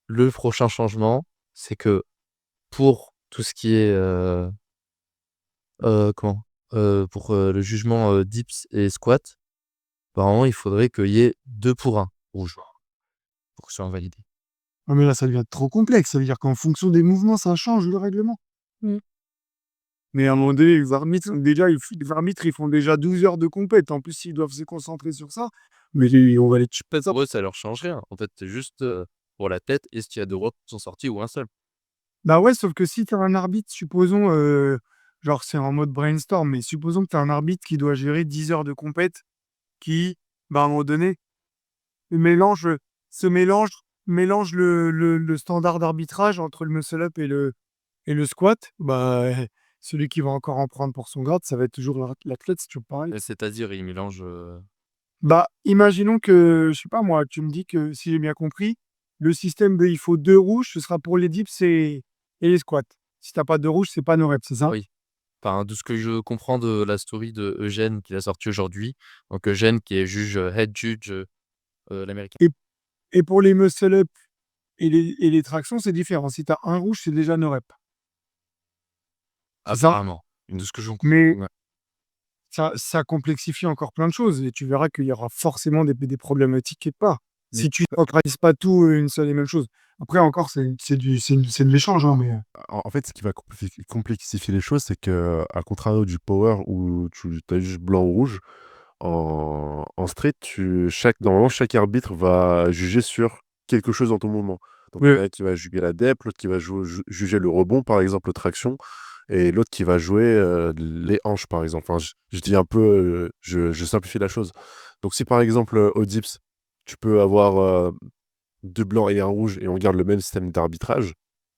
le prochain changement, c'est que pour tout ce qui est, comment? Pour, le jugement, dips et squat, apparemment, il faudrait qu'il y ait 2 pour 1 rouge pour que ce soit invalidé. Ah mais là, ça devient trop complexe. Ça veut dire qu'en fonction des mouvements, ça change le règlement. Mmh. Mais à un moment donné, les arbitres, déjà, ils font déjà 12 heures de compète. En plus, s'ils doivent se concentrer sur ça, mais on va les tuer. Pour eux, ça leur change rien. En fait, c'est juste, pour la tête, est-ce qu'il y a 2 roues qui sont sortis ou un seul? Bah ouais, sauf que si tu as un arbitre, supposons, genre c'est en mode brainstorm, mais supposons que tu as un arbitre qui doit gérer 10 heures de compète, qui, bah, à un moment donné, mélange, mélange le standard d'arbitrage entre le muscle-up et le squat, bah, celui qui va encore en prendre pour son grade, ça va être toujours l'athlète, c'est toujours pareil. C'est-à-dire, ils mélangent, Bah, imaginons que, je sais pas moi, tu me dis que, si j'ai bien compris, le système de il faut 2 rouges, ce sera pour les dips et les squats. Si t'as pas de rouge, c'est pas no reps, c'est ça? oui. Enfin, de ce que je comprends de la story de Eugène qu'il a sorti aujourd'hui, donc Eugène qui est juge, head judge, l'américain. Et et pour les muscle up et les tractions, c'est différent. Si tu as un rouge, c'est déjà no rep. C'est ça? Apparemment, de ce que j'en comprends, Mais ouais. ça complexifie encore plein de choses et tu verras qu'il y aura forcément des problématiques quelque part. Mais Si tu ne centralises pas tout, une seule et même chose. Après encore, c'est de l'échange, hein, mais En fait, ce qui va complexifier les choses, c'est qu'à contrario du power où tu as juste blanc ou rouge, en street, normalement, chaque arbitre va juger sur quelque chose dans ton mouvement. Donc, il y en ouais. a un qui va juger la dep, l'autre qui va juger le rebond, par exemple, traction, et l'autre qui va jouer les hanches, par exemple. Enfin, je dis un peu, je simplifie la chose. Donc, si par exemple, au dips, tu peux avoir 2 blancs et un rouge et on garde le même système d'arbitrage,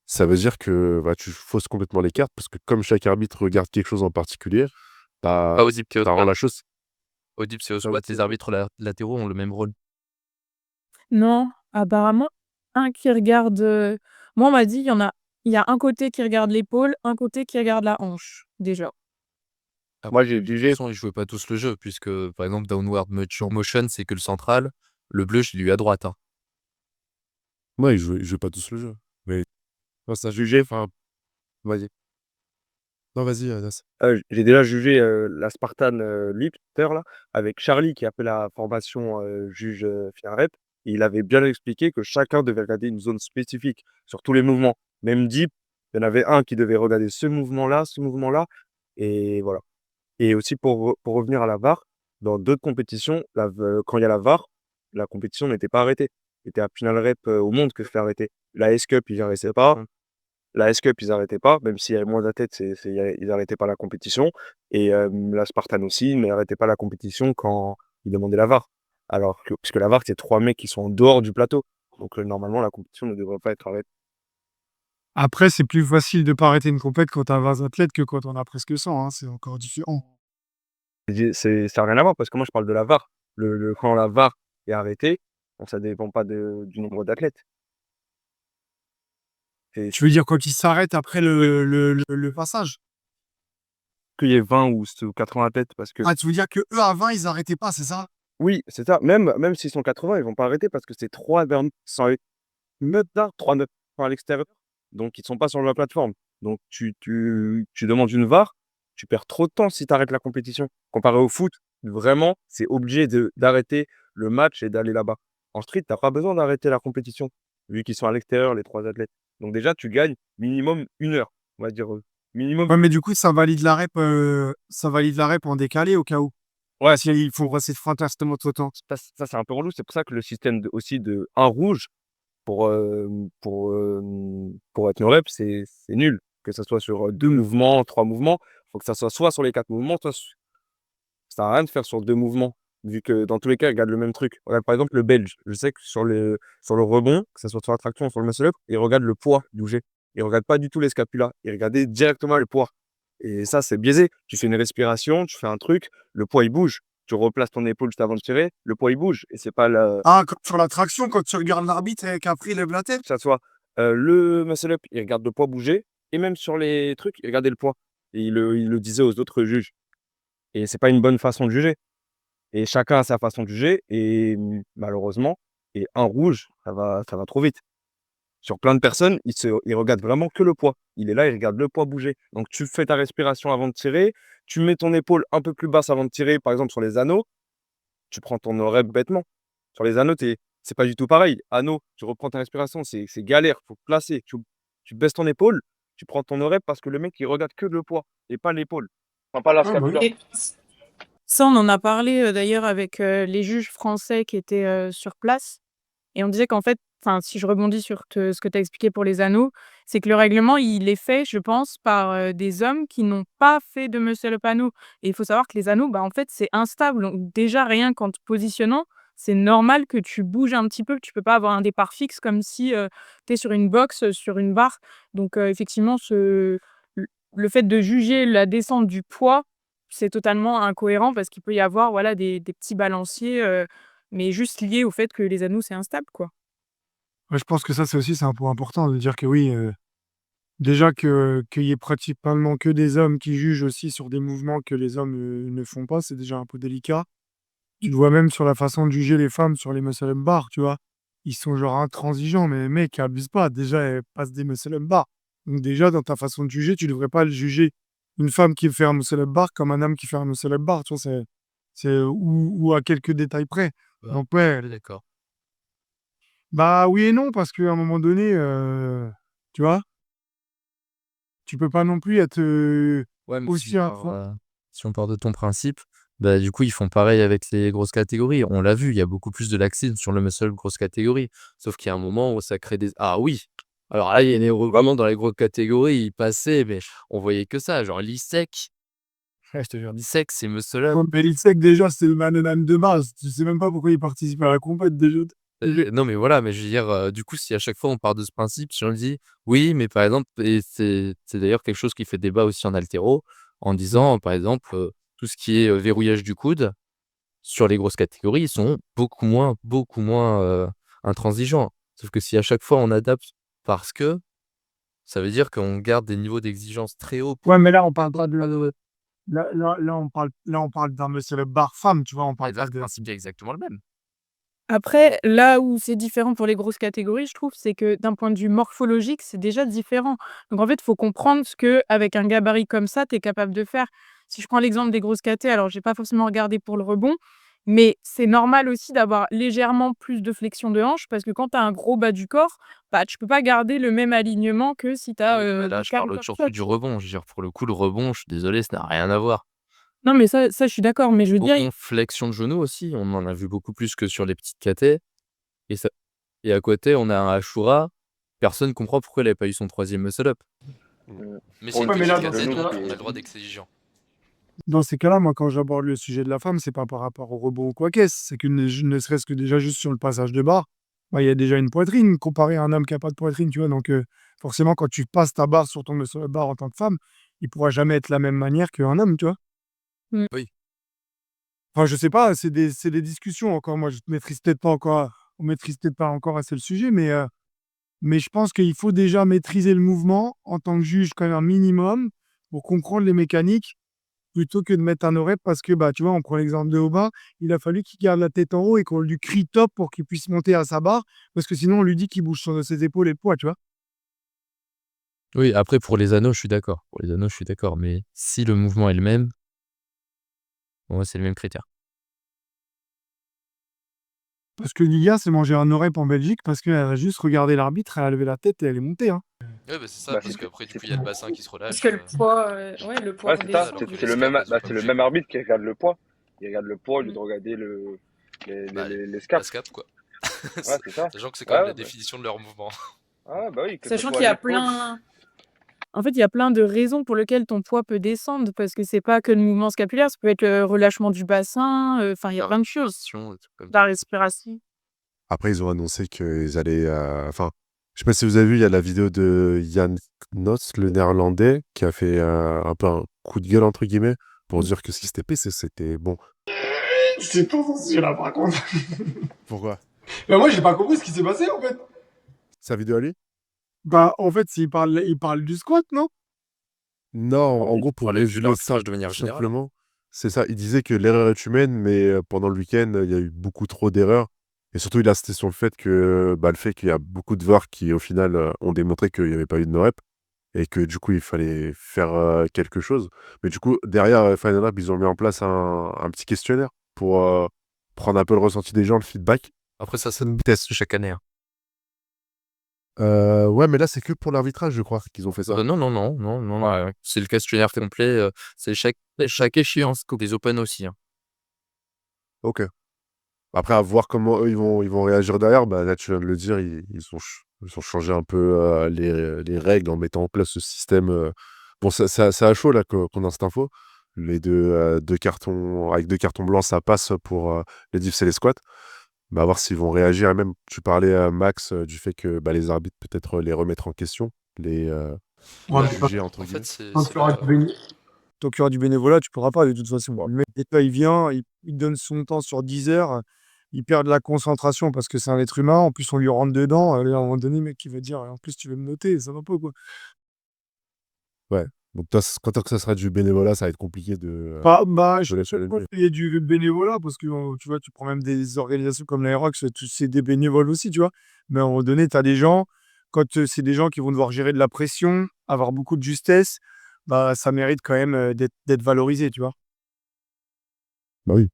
ça veut dire que bah, tu fausses complètement les cartes parce que comme chaque arbitre regarde quelque chose en particulier, Pas bah, aux dips et au ça rend squat. la chose. Aux dips et au Ça aussi, squat, les arbitres latéraux ont le même rôle. Non, apparemment, un qui regarde, moi, on m'a dit, il y a un côté qui regarde l'épaule, un côté qui regarde la hanche, déjà. Moi, Après, j'ai de toute jugé. façon, ils jouaient pas tous le jeu puisque, par exemple, Downward Motion, c'est que le central. Le bleu, je l'ai eu à droite, hein. ouais, ils jouaient pas tous le jeu. Mais non, ça, Jugé. enfin, vas-y. Non, vas-y, Nas. J'ai déjà jugé, la Spartan, Lifter là, avec Charlie qui a fait la formation, juge, final rep. Et il avait bien expliqué que chacun devait regarder une zone spécifique sur tous les mouvements. Même dip, il y en avait un qui devait regarder ce mouvement-là et voilà. Et aussi pour revenir à la VAR, dans d'autres compétitions, quand il y a la VAR, la compétition n'était pas arrêtée. C'était à final rep, au monde que c'était arrêté. La S-Cup, ils arrêtaient pas. La S-Cup, ils arrêtaient pas, même s'il y avait moins d'athlètes, ils arrêtaient pas la compétition et la Spartan aussi n'arrêtait pas la compétition quand ils demandaient la VAR. Alors que puisque la VAR, c'est 3 mecs qui sont en dehors du plateau. Donc normalement, la compétition ne devrait pas être arrêtée. Après, c'est plus facile de pas arrêter une compète quand tu as 20 athlètes que quand on a presque 100, hein, c'est encore différent. Ça a rien à voir parce que moi, je parle de la VAR. Quand la VAR est arrêtée, bon, ça dépend pas du nombre d'athlètes. C'est Tu veux dire quand ils s'arrêtent après le passage? qu'il y ait 20 ou 80 athlètes parce que Ah, tu veux dire qu'eux, à 20, ils arrêtaient pas, c'est ça? oui, c'est ça. Même s'ils sont 80, ils vont pas arrêter parce que c'est 3 sans 9 d'art, 3 9 à l'extérieur, donc ils sont pas sur la plateforme. Donc tu demandes une VAR, tu perds trop de temps si tu arrêtes la compétition. Comparé au foot, vraiment, c'est obligé d'arrêter le match et d'aller là-bas. En street, tu as pas besoin d'arrêter la compétition, vu qu'ils sont à l'extérieur, les 3 athlètes. Donc déjà, tu gagnes minimum 1 heure, on va dire, minimum. Ouais, mais du coup, ça valide la rep en décalé au cas où. Ouais, Si il faut rester fantastement trop de temps. ça c'est un peu relou. C'est pour ça que le système aussi de un rouge pour être no rep, c'est nul. Que ça soit sur, 2 mouvements, 3 mouvements, faut que ça soit sur les 4 mouvements, soit s ça sert à rien de faire sur 2 mouvements, vu que dans tous les cas, ils regardent le même truc. Regarde, par exemple, le belge, je sais que sur le rebond, que ça soit sur la traction ou sur le muscle up, il regarde le poids bougé. Il regarde pas du tout les scapulas, il regardait directement le poids et ça, c'est biaisé. Tu fais une respiration, tu fais un truc, le poids, il bouge. tu replaces ton épaule juste avant de tirer, le poids il bouge et c'est pas la Ah, sur la traction, quand tu regardes l'arbitre et qu'après il lève la tête. que ça soit, le muscle up, il regarde le poids bouger et même sur les trucs, il regardait le poids et il le disait aux autres juges et c'est pas une bonne façon de juger et chacun a sa façon de juger et malheureusement et un rouge, ça va trop vite. Sur plein de personnes, il regarde vraiment que le poids. Il est là, il regarde le poids bouger. Donc tu fais ta respiration avant de tirer, tu mets ton épaule un peu plus basse avant de tirer, par exemple sur les anneaux, tu prends ton rep bêtement. Sur les anneaux, c'est pas du tout pareil. Anneau, tu reprends ta respiration, c'est galère, faut placer. Tu baisses ton épaule, tu prends ton rep parce que le mec, il regarde que le poids et pas l'épaule. Enfin, pas la Ah, bah oui. scapula. Et ça, on en a parlé d'ailleurs avec les juges français qui étaient sur place. Et on disait qu'en fait, enfin, si je rebondis sur ce que tu as expliqué pour les anneaux, c'est que le règlement, il est fait, je pense, par des hommes qui n'ont pas fait de muscle-up anneau. Et il faut savoir que les anneaux, bah, en fait, c'est instable. Donc, déjà, rien qu'en te positionnant, c'est normal que tu bouges un petit peu. Tu peux pas avoir un départ fixe comme si tu es sur une box, sur une barre. Donc, effectivement, le fait de juger la descente du poids, c'est totalement incohérent parce qu'il peut y avoir voilà, des petits balanciers, mais juste liés au fait que les anneaux, c'est instable, quoi. Ouais, je pense que ça, c'est un point important de dire que oui, déjà qu'il y ait principalement que des hommes qui jugent aussi sur des mouvements que les hommes ne font pas, c'est déjà un peu délicat. Tu le vois même sur la façon de juger les femmes sur les muscle-up bars, tu vois. Ils sont genre intransigeants, mais mec, abuse pas. Déjà, elles passent des muscle-up bars. Donc déjà, dans ta façon de juger, tu devrais pas le juger une femme qui fait un muscle-up bar comme un homme qui fait un muscle-up bar, tu vois. Ou à quelques détails près. Bah, Donc ouais, d'accord. bah oui et non, parce qu'à un moment donné, tu vois, tu peux pas non plus être Ouais, mais aussi si on part de ton principe, bah, du coup, ils font pareil avec les grosses catégories. On l'a vu, il y a beaucoup plus de laxisme sur le muscle grosse catégorie. Sauf qu'il y a un moment où ça crée des ah oui! Alors là, il y a des vraiment dans les grosses catégories, ils passaient, mais on voyait que ça, genre l'ISEC. je te jure. L'ISEC, c'est muscle up. Ouais, mais Lisek, déjà, c'est le man de base. Tu sais même pas pourquoi il participe à la compète déjà. Non, mais voilà, mais je veux dire, du coup, si à chaque fois on part de ce principe, si on dit: «Oui, mais par exemple» et c'est d'ailleurs quelque chose qui fait débat aussi en haltéro, en disant, par exemple, tout ce qui est, verrouillage du coude, sur les grosses catégories, ils sont beaucoup moins, intransigeants. Sauf que si à chaque fois on adapte parce que, ça veut dire qu'on garde des niveaux d'exigence très hauts pour Ouais, mais là, on parle pas de là, on parle d'un muscle bar femme, tu vois, on parle pas le de. principe est exactement le même. Après, là où c'est différent pour les grosses catégories, je trouve, c'est que d'un point de vue morphologique, c'est déjà différent. Donc en fait, il faut comprendre ce qu'avec un gabarit comme ça, tu es capable de faire. Si je prends l'exemple des grosses catés, alors j'ai pas forcément regardé pour le rebond, mais c'est normal aussi d'avoir légèrement plus de flexion de hanche parce que quand tu as un gros bas du corps, bah, tu peux pas garder le même alignement que si tu Ah as oui, bah, là, du je calme parle comme ça, surtout du tu vois? rebond. Je veux dire, pour le coup, le rebond, je suis désolé, ça n'a rien à voir. Non, mais ça, je suis d'accord, mais je veux dire, Rebond, flexion de genou aussi, on en a vu beaucoup plus que sur les petites catés et ça et à côté, on a un Ashura, personne comprend pourquoi il avait pas eu son 3e muscle up. Mais c'est Pour une le Ouais, mais là, petite dans caté, ces donc cas-là, on a le droit d'être exigeant. moi, quand j'aborde le sujet de la femme, c'est pas par rapport au rebond ou quoi qu'est-ce. C'est que ne serait-ce que déjà juste sur le passage de barre, bah, il y a déjà une poitrine comparé à un homme qui a pas de poitrine, tu vois. Donc forcément, quand tu passes ta barre sur ton muscle bar en tant que femme, il pourra jamais être la même manière qu'un homme, tu vois. mmh. Oui. Enfin, je sais pas, c'est des discussions encore. Moi, je maîtrise peut-être pas encore on maîtrise peut-être pas encore assez le sujet, mais je pense qu'il faut déjà maîtriser le mouvement en tant que juge quand même un minimum pour comprendre les mécaniques plutôt que de mettre un oreille parce que, bah, tu vois, on prend l'exemple de Aubin, il a fallu qu'il garde la tête en haut et qu'on lui crie top pour qu'il puisse monter à sa barre parce que sinon on lui dit qu'il bouge ses épaules et le poids, tu vois. Oui, après pour les anneaux, je suis d'accord. Pour les anneaux, je suis d'accord, mais si le mouvement est le même, pour moi, c'est le même critère. Parce que Lilia s'est mangé un oreille en Belgique parce qu'elle a juste regardé l'arbitre, elle a levé la tête et elle est montée, hein. Ouais, bah, c'est ça, Bah, parce c'est qu'après, du coup, il y a le bassin qui se Parce relâche, que le poids, ouais, le poids ouais, c'est ça. redescend, alors que C'est les le scapes, même, elles ont pas c'est le bougé, même quoi. arbitre qui regarde le poids. Il regarde le poids au lieu Mmh. de regarder Bah, les la scapes. scape, quoi. Ouais, c'est ça. Sachant que c'est quand Ouais, même la ouais, bah, définition de leur mouvement. ah, bah oui, que ce Sachant soit qu'il y a l'épaule. en fait, il y a plein de raisons pour lesquelles ton poids peut descendre parce que c'est pas que le mouvement scapulaire, ça peut être le relâchement du bassin, enfin, il y a La plein de choses. respiration, des trucs comme La respiration. Après, ils ont annoncé qu'ils allaient. Enfin, je sais pas si vous avez vu, il y a la vidéo de Jan Knots, le néerlandais, qui a fait un peu un coup de gueule, entre guillemets, pour dire que ce qui s'était passé, c'était bon. C'est pas son sujet là par contre. Pourquoi? Mais moi j'ai pas compris ce qui s'est passé en fait. Sa vidéo à lui? Bah en fait il parle du squat, non? Non, en gros, pour les résumer l'arbitrage ça, de manière tout générale. simplement, c'est ça. Il disait que l'erreur est humaine, mais pendant le week-end, il y a eu beaucoup trop d'erreurs. Et surtout, il a insisté sur le fait que le fait qu'il y a beaucoup de VAR qui, au final, ont démontré qu'il n'y avait pas eu de no-rep et que du coup, il fallait faire quelque chose. Mais du coup, derrière Final Rep, ils ont mis en place un petit questionnaire pour prendre un peu le ressenti des gens, le feedback. Après ça se teste chaque année, hein. Ouais, mais là, c'est que pour l'arbitrage, je crois, qu'ils ont fait ça. Non, non, non, non, non, c'est le questionnaire complet, c'est chaque échéance, comme les open aussi, hein. Ok. Après, à voir comment eux, ils vont réagir derrière. Bah, là, tu viens de le dire, ils ont changé un peu les règles en mettant en place ce système. Bon, c'est à chaud là qu'on a cette info. Les deux cartons, avec 2 cartons blancs, ça passe pour les diffs et les squats. Bah, à voir s'ils vont réagir. Et même, tu parlais, Max, du fait que bah, les arbitres, peut-être les remettre en question, les Ouais, mais juger, entre En guillemets. fait, c'est tant qu'il y aura tant qu'il y aura du bénévolat, tu pourras pas de toute façon. Le mec, déjà, il vient, il donne son temps sur 10 heures, il perd de la concentration parce que c'est un être humain. En plus, on lui rentre dedans. À un moment donné, le mec, il va dire, en plus, tu veux me noter, ça va pas quoi. Ouais. Donc, toi, quand que ça sera du bénévolat, ça va être compliqué de Je les sais pas challenger. s'il y a du bénévolat parce que tu vois, tu prends même des organisations comme l'Aerox, c'est des bénévoles aussi, tu vois. Mais à un moment donné, tu as des gens, quand c'est des gens qui vont devoir gérer de la pression, avoir beaucoup de justesse, bah, ça mérite quand même d'être valorisé, tu vois. Bah oui.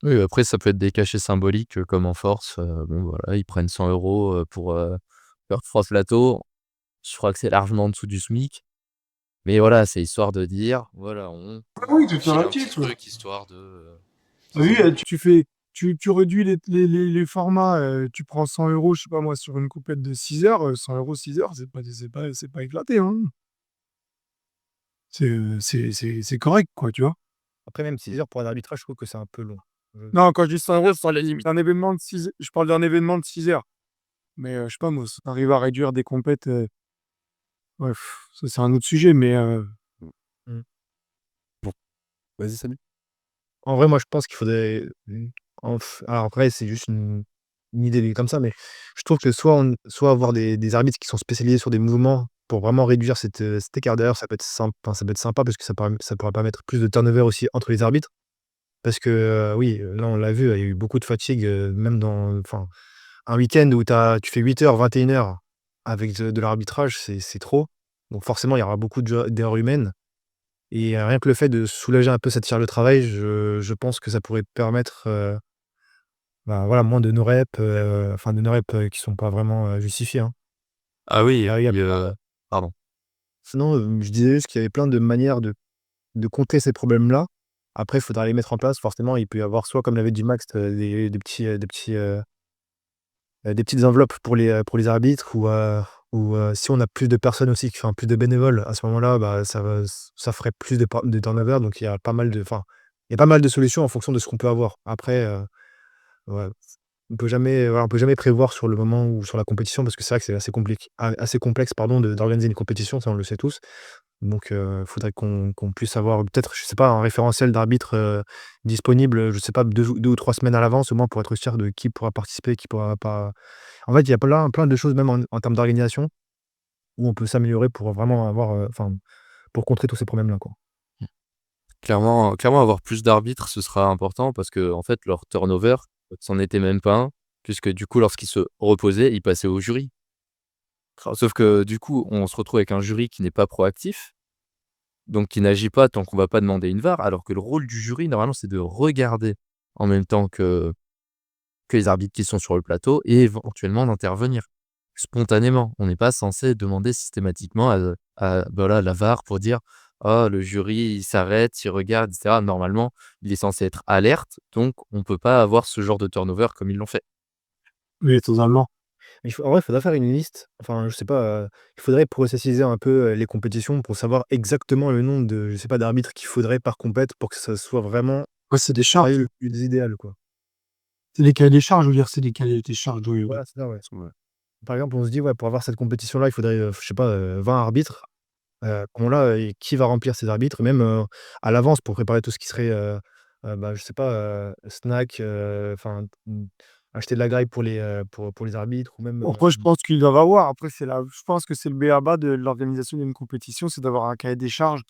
Oui, après ça peut être des cachets symboliques, comme en force, bon voilà, ils prennent 100 € pour, faire 3 plateaux. Je crois que c'est largement en dessous du SMIC, mais voilà, c'est histoire de dire, voilà, on Ah oui, tout est file un petit relatif. truc histoire de, Ah oui, tu réduis les formats, tu prends 100 € je sais pas moi, sur une compète de 6 heures, 100 € 6 heures, c'est pas éclaté, hein. C'est correct, quoi, tu vois. Après, même 6 heures pour un arbitrage, je trouve que c'est un peu long. Non, quand je dis 100 €, c'est la limite. Un événement de 6 je parle d'un événement de 6 heures. Mais, je sais pas moi, si tu arrives à réduire des compètes, ouais, ça c'est un autre sujet, mais, Mmh. Bon. Vas-y, Samy. En vrai, moi, je pense qu'il faudrait, alors après, c'est juste une idée comme ça, mais je trouve que soit avoir des arbitres qui sont spécialisés sur des mouvements pour vraiment réduire cet écart d'erreur, ça peut être ça peut être sympa parce que ça pourra permettre plus de turnover aussi entre les arbitres. Parce que, oui, là, on l'a vu, il y a eu beaucoup de fatigue, même un week-end où tu fais 8 heures, 21 heures avec de l'arbitrage, c'est trop. Donc forcément, il y aura beaucoup d'erreurs humaines. Et rien que le fait de soulager un peu cette charge de travail, je pense que ça pourrait permettre, bah, voilà, moins de no-reps, enfin de no-reps, qui sont pas vraiment, justifiés, hein. ah oui, Il y a pardon. Sinon, je disais juste qu'il y avait plein de manières de contrer ces problèmes-là. Après, il faudra les mettre en place. Forcément, il peut y avoir soit, comme l'avait dit Max, des petites enveloppes pour les arbitres ou si on a plus de personnes aussi, plus de bénévoles, à ce moment-là, bah, ça ferait plus de turnover. Donc il y a pas mal il y a pas mal de solutions en fonction de ce qu'on peut avoir. Après, ouais, on peut jamais prévoir sur le moment ou sur la compétition parce que c'est vrai que c'est assez complexe, pardon, d'organiser une compétition, ça on le sait tous. Donc faudrait qu'on puisse avoir peut-être, je sais pas, un référentiel d'arbitre, disponible, je sais pas, 2 ou 3 semaines à l'avance, au moins pour être sûr de qui pourra participer, qui pourra pas. En fait, il y a plein de choses même en termes d'organisation où on peut s'améliorer pour vraiment avoir, pour contrer tous ces problèmes-là, quoi. Clairement avoir plus d'arbitres, ce sera important parce que en fait, leur turnover, c'en était même pas un, puisque du coup, lorsqu'ils se reposaient, ils passaient au jury. Sauf que du coup, on se retrouve avec un jury qui n'est pas proactif, donc qui n'agit pas tant qu'on va pas demander une VAR, alors que le rôle du jury, normalement, c'est de regarder en même temps que les arbitres qui sont sur le plateau et éventuellement d'intervenir spontanément. On n'est pas censé demander systématiquement voilà, la VAR pour dire: «Ah, le jury, il s'arrête, il regarde» et cetera. Normalement, il est censé être alerte, donc on peut pas avoir ce genre de turnover comme ils l'ont fait. oui, totalement. Mais en vrai, il faudrait faire une liste, enfin, je sais pas, il faudrait processiser un peu, les compétitions pour savoir exactement le nombre de, je sais pas, d'arbitres qu'il faudrait par compète pour que ça soit vraiment Ouais, c'est des charges. pareil, le plus idéal, quoi. C'est des cahiers des charges, je veux dire, c'est des cahiers des charges, oui, oui. Voilà, c'est ça, ouais. Ouais. Par exemple, on se dit, ouais, pour avoir cette compétition-là, il faudrait, je sais pas, 20 arbitres. Bon là, et qui va remplir ces arbitres? Même, à l'avance pour préparer tout ce qui serait, je sais pas, snack, enfin, acheter de la graille pour les arbitres ou même, Après, je pense qu'ils doivent avoir. Après, je pense que c'est le b.a-ba de l'organisation d'une compétition, c'est d'avoir un cahier des charges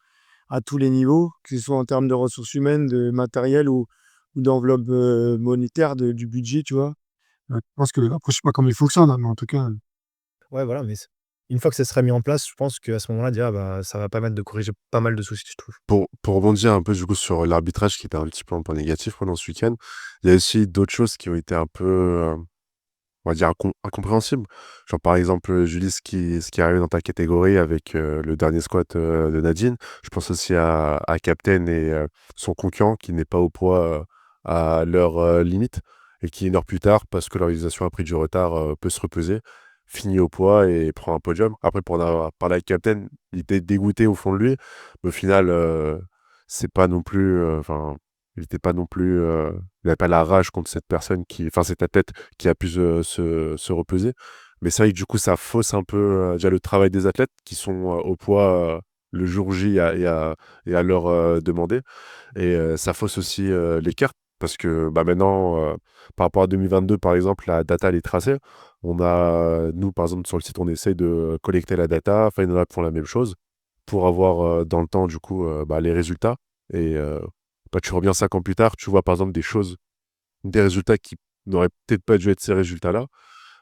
à tous les niveaux, que ce soit en termes de ressources humaines, de matériel ou d'enveloppe monétaire, du budget, tu vois. Je pense que, après, je sais pas comment il fonctionne, hein, mais en tout cas. ouais, voilà, mais une fois que ça sera mis en place, je pense qu'à ce moment-là, déjà, bah, ça va permettre de corriger pas mal de soucis, je trouve. Pour rebondir un peu du coup sur l'arbitrage qui était un petit peu un point négatif pendant ce week-end, il y a aussi d'autres choses qui ont été un peu, on va dire incompréhensibles. Genre par exemple, Julie, ce qui est arrivé dans ta catégorie avec, le dernier squat, de Nadine. Je pense aussi à Captain et son concurrent qui n'est pas au poids, à leur, limite et qui 1 heure plus tard, parce que l'organisation a pris du retard, peut se repeser, finit au poids et prend un podium. Après pour en avoir parlé avec Captain, il était dégoûté au fond de lui, mais au final, c'est pas non plus, enfin, il était pas non plus, il avait pas la rage contre cette personne enfin cet athlète qui a pu se repeser. Mais c'est vrai que du coup, ça fausse un peu, déjà le travail des athlètes qui sont, au poids, le jour J et à l'heure, demandée et ça fausse aussi, les cartes parce que, bah, maintenant, par rapport à 2022, par exemple, la data, elle est tracée. On a, nous, par exemple, sur le site, on essaye de collecter la data. Final Rep font la même chose pour avoir, dans le temps, du coup, bah, les résultats et bah, tu reviens 5 ans plus tard, tu vois, par exemple, des résultats qui n'auraient peut-être pas dû être ces résultats-là.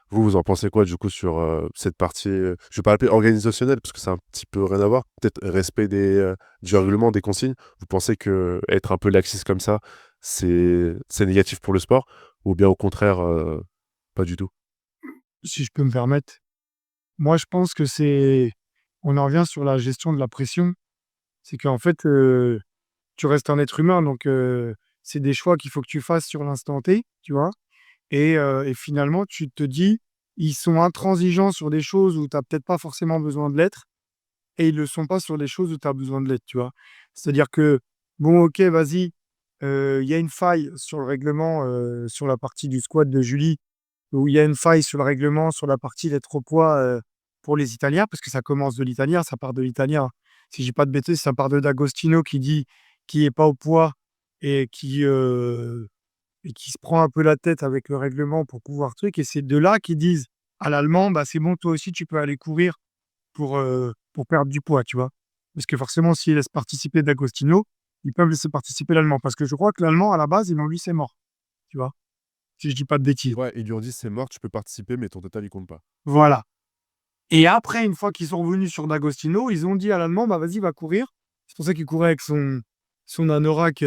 Vous en pensez quoi, du coup, sur, cette partie, je vais pas l'appeler organisationnelle parce que c'est un petit peu rien à voir. Peut-être respect du règlement, des consignes. Vous pensez que être un peu laxiste comme ça, c'est négatif pour le sport ou bien au contraire, pas du tout? Si je peux me permettre, moi, je pense que on en revient sur la gestion de la pression. C'est qu'en fait, tu restes un être humain, donc c'est des choix qu'il faut que tu fasses sur l'instant T, tu vois? Et finalement, tu te dis: «Ils sont intransigeants sur des choses où tu as peut-être pas forcément besoin de l'être et ils le sont pas sur des choses où tu as besoin de l'être», tu vois? C'est-à-dire que, bon, OK, vas-y, il y a une faille sur le règlement, sur la partie du squat de Julie, où il y a une faille sur le règlement, sur la partie d'être au poids, pour les Italiens, parce que ça commence de l'italien, ça part de l'italien. Si je dis pas de bêtises, ça part de D'Agostino qui est pas au poids et qui se prend un peu la tête avec le règlement pour pouvoir truc et c'est de là qu'ils disent à l'Allemand: «Bah, c'est bon, toi aussi tu peux aller courir pour perdre du poids», tu vois? Parce que forcément s'ils laissent participer D'Agostino, ils peuvent laisser participer l'Allemand. Parce que je crois que l'Allemand à la base, ils l'ont lui, c'est mort, tu vois? Si je dis pas de bêtises. Ouais, ils lui ont dit: «C'est mort, tu peux participer, mais ton total, il compte pas». Voilà. Et après, une fois qu'ils sont revenus sur D'Agostino, ils ont dit à l'Allemand: «Bah, vas-y, va courir». C'est pour ça qu'il courait avec son anorak,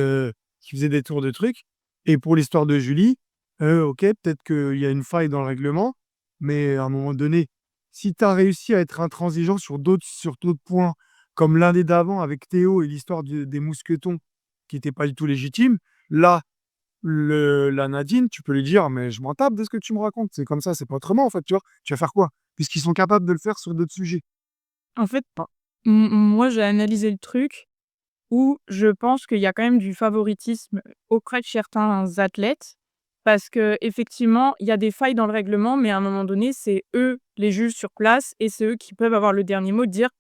qui faisait des tours de trucs. Et pour l'histoire de Julie, OK, peut-être qu'il y a une faille dans le règlement, mais à un moment donné, si tu as réussi à être intransigeant sur d'autres points, comme l'année d'avant avec Théo et l'histoire des mousquetons qui était pas du tout légitime, là, la Nadine, tu peux lui dire: «Mais je m'en tape de ce que tu me racontes, c'est comme ça, c'est pas autrement, en fait», tu vois? Tu vas faire quoi? Puisqu'ils sont capables de le faire sur d'autres sujets. En fait, moi, j'ai analysé le truc où je pense qu'il y a quand même du favoritisme auprès de certains athlètes parce que effectivement il y a des failles dans le règlement, mais à un moment donné, c'est eux les juges sur place et c'est eux qui peuvent avoir le dernier mot, de dire,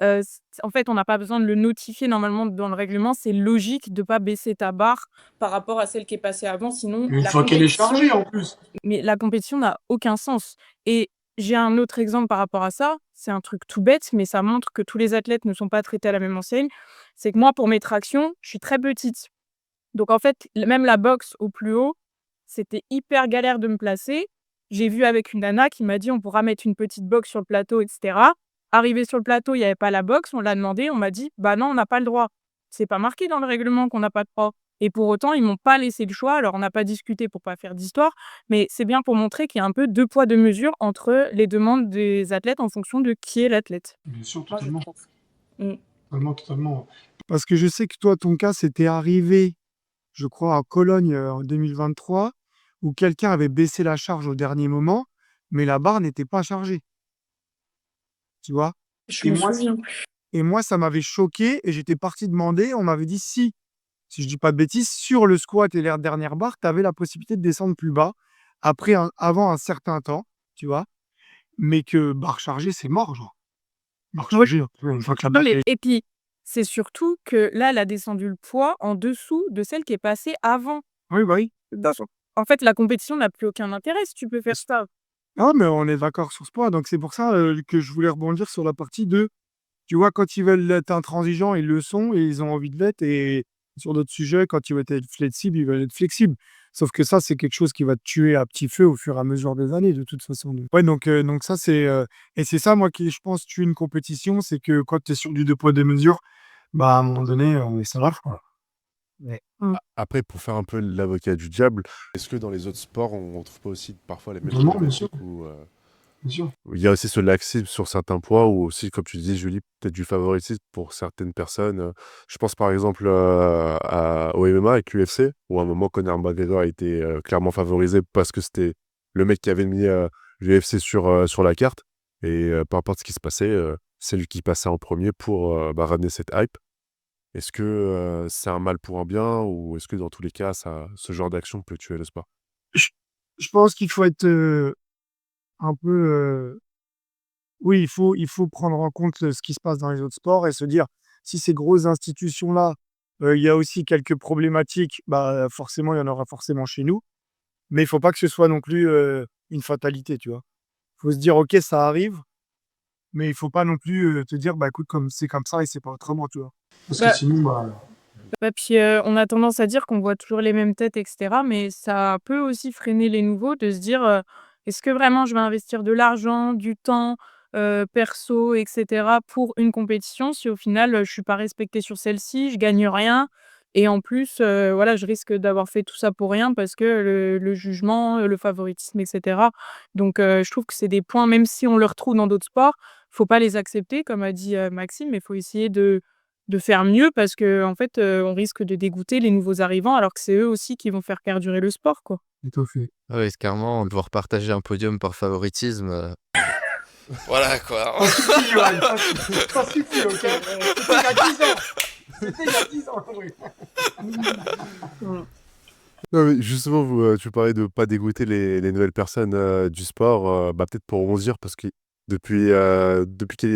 c en fait, on n'a pas besoin de le notifier normalement dans le règlement, c'est logique de pas baisser ta barre par rapport à celle qui est passée avant, sinon Une la fois qu'elle est compétition chargée en plus. mais la compétition n'a aucun sens et j'ai un autre exemple par rapport à ça, c'est un truc tout bête, mais ça montre que tous les athlètes ne sont pas traités à la même enseigne. C'est que moi, pour mes tractions, je suis très petite. Donc en fait, même la boxe au plus haut, c'était hyper galère de me placer. J'ai vu avec une nana qui m'a dit: «On pourra mettre une petite box sur le plateau et cetera». Arrivée sur le plateau, il y avait pas la box, on l'a demandé, on m'a dit: «Bah non, on n'a pas le droit. C'est pas marqué dans le règlement qu'on n'a pas le droit» et pour autant, ils m'ont pas laissé le choix. Alors on n'a pas discuté pour pas faire d'histoire, mais c'est bien pour montrer qu'il y a un peu 2 poids 2 mesures entre les demandes des athlètes en fonction de qui est l'athlète. Bien sûr, Moi, je totalement. trouve. Mmh. Totalement, totalement. Parce que je sais que toi, ton cas, c'était arrivé, je crois, à Cologne, en 2023, où quelqu'un avait baissé la charge au dernier moment, mais la barre n'était pas chargée, tu vois? Je Et me moi souviens. et moi, ça m'avait choqué et j'étais parti demander, on m'avait dit: si je dis pas de bêtises, sur le squat et les dernières barres, tu avais la possibilité de descendre plus bas avant un certain temps, tu vois? Mais que barre chargée, c'est mort, genre. Barre Oui. chargée, une fois que la Non barre mais est et puis c'est surtout que là, elle a descendu le poids en dessous de celle qui est passée avant. Oui, bah oui, bien sûr. En fait, la compétition n'a plus aucun intérêt si tu peux faire ça. Ah, mais on est d'accord sur ce point. Donc, c'est pour ça que je voulais rebondir sur la partie de, tu vois, quand ils veulent être intransigeants, ils le sont et ils ont envie de l'être. Et sur d'autres sujets, quand ils veulent être flexibles, ils veulent être flexibles. Sauf que ça, c'est quelque chose qui va te tuer à petit feu au fur et à mesure des années, de toute façon. Ouais, donc ça, et c'est ça, moi, qui, je pense, tue une compétition, c'est que quand tu es sur du deux poids, deux mesures, bah, à un moment donné, ça lâche, quoi. Ouais. Après, pour faire un peu l'avocat du diable, est-ce que dans les autres sports, on ne trouve pas aussi parfois les mêmes Vraiment, bien sûr. problématiques où Bien sûr. il y a aussi ce laxisme sur certains poids ou aussi, comme tu disais, Julie, peut-être du favoritisme pour certaines personnes. Je pense par exemple au MMA avec l'UFC, où à un moment, Conor McGregor a été clairement favorisé parce que c'était le mec qui avait mis l'UFC sur la carte. Et peu importe ce qui se passait, c'est lui qui passait en premier pour ramener cette hype. Est-ce que c'est un mal pour un bien ou est-ce que dans tous les cas, ce genre d'action peut tuer le sport? Je, je pense qu'il faut être un peu. Oui, il faut prendre en compte ce qui se passe dans les autres sports et se dire, si ces grosses institutions-là, il y a aussi quelques problématiques, bah, forcément, il y en aura forcément chez nous. Mais il faut pas que ce soit non plus une fatalité, tu vois. Il faut se dire, ok, ça arrive, mais il faut pas non plus te dire, bah écoute, comme c'est comme ça et c'est pas autrement, tu vois. Parce que Bah, sinon, bah. puis on a tendance à dire qu'on voit toujours les mêmes têtes, etc. Mais ça peut aussi freiner les nouveaux de se dire est-ce que vraiment je vais investir de l'argent, du temps, perso, etc. pour une compétition si au final je suis pas respectée sur celle-ci, je gagne rien. Et en plus, voilà, je risque d'avoir fait tout ça pour rien parce que le jugement, le favoritisme, etc. Donc, je trouve que c'est des points, même si on le retrouve dans d'autres sports, faut pas les accepter, comme a dit Maxime, mais il faut essayer de faire mieux parce que en fait, on risque de dégoûter les nouveaux arrivants alors que c'est eux aussi qui vont faire perdurer le sport, quoi. Tout à fait. Ah oui, clairement, devoir partager un podium par favoritisme. Voilà quoi. Ça suffit, Johan, ça suffit, ok? C'était il y a 10 ans. C'était il y a 10 ans, oui. Non, mais justement, tu parlais de pas dégoûter les nouvelles personnes du sport. Peut-être pour rebondir, parce que depuis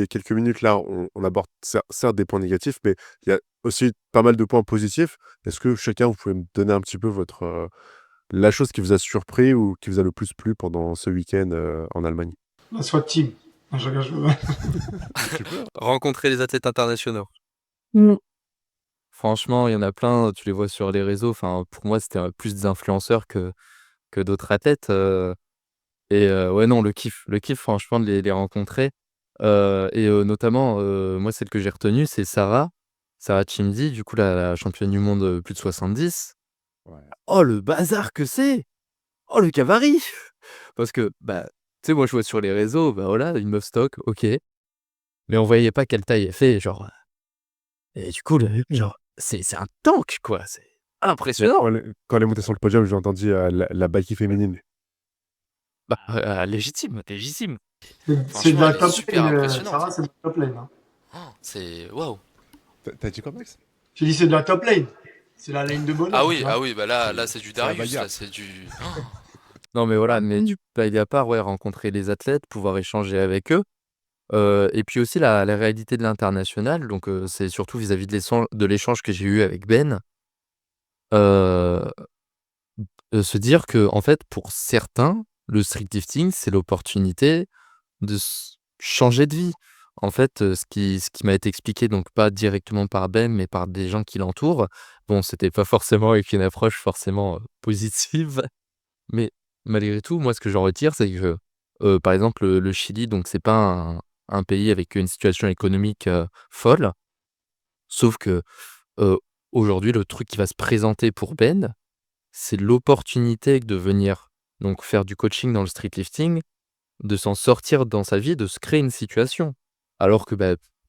quelques minutes, là, on aborde certes des points négatifs, mais il y a aussi pas mal de points positifs. Est-ce que chacun, vous pouvez me donner un petit peu la chose qui vous a surpris ou qui vous a le plus plu pendant ce week-end en Allemagne? La SWAT team. Non, je regarde. Tu peux, hein. Rencontrer les athlètes internationaux. Mmh. Franchement, il y en a plein, tu les vois sur les réseaux. Enfin, pour moi, c'était plus des influenceurs que d'autres athlètes. Ouais, non, le kiff, franchement, de les rencontrer. Notamment, moi, celle que j'ai retenue, c'est Sarah Chimdi, du coup, la championne du monde plus de 70. Ouais. Oh, le bazar que c'est! Oh, le gabarit! Parce que, tu sais, moi, je vois sur les réseaux, voilà, une meuf stock, OK. Mais on voyait pas quelle taille elle fait, genre. Et du coup, genre, c'est un tank, quoi. C'est Mais impressionnant. quand elle est montée sur le podium, j'ai entendu la baki féminine. Légitime. C'est de Franchement, la elle est top super lane, impressionnante. Sarah, c'est de la top lane. Hein. Oh, c'est waouh. T'as dit quoi, Max? J'ai dit c'est de la top lane. C'est la lane de bonheur. Ah tu oui, vois. bah là, c'est du C'est la Darius, bagarre. là, c'est du. Oh. Non, mais voilà, mais du blague à part, ouais, rencontrer les athlètes, pouvoir échanger avec eux. Et puis aussi la réalité de l'international, donc c'est surtout vis-à-vis de l'échange que j'ai eu avec Ben. Heu, Se dire que en fait, pour certains, le street lifting, c'est l'opportunité de changer de vie. En fait, ce qui m'a été expliqué, donc pas directement par Ben, mais par des gens qui l'entourent. Bon, c'était pas forcément avec une approche forcément positive, mais malgré tout, moi, ce que j'en retire, c'est que, par exemple, le Chili, donc c'est pas un pays avec une situation économique folle, sauf que euh, aujourd'hui, le truc qui va se présenter pour Ben, c'est l'opportunité de venir donc faire du coaching dans le street lifting, de s'en sortir dans sa vie, de se créer une situation. Alors que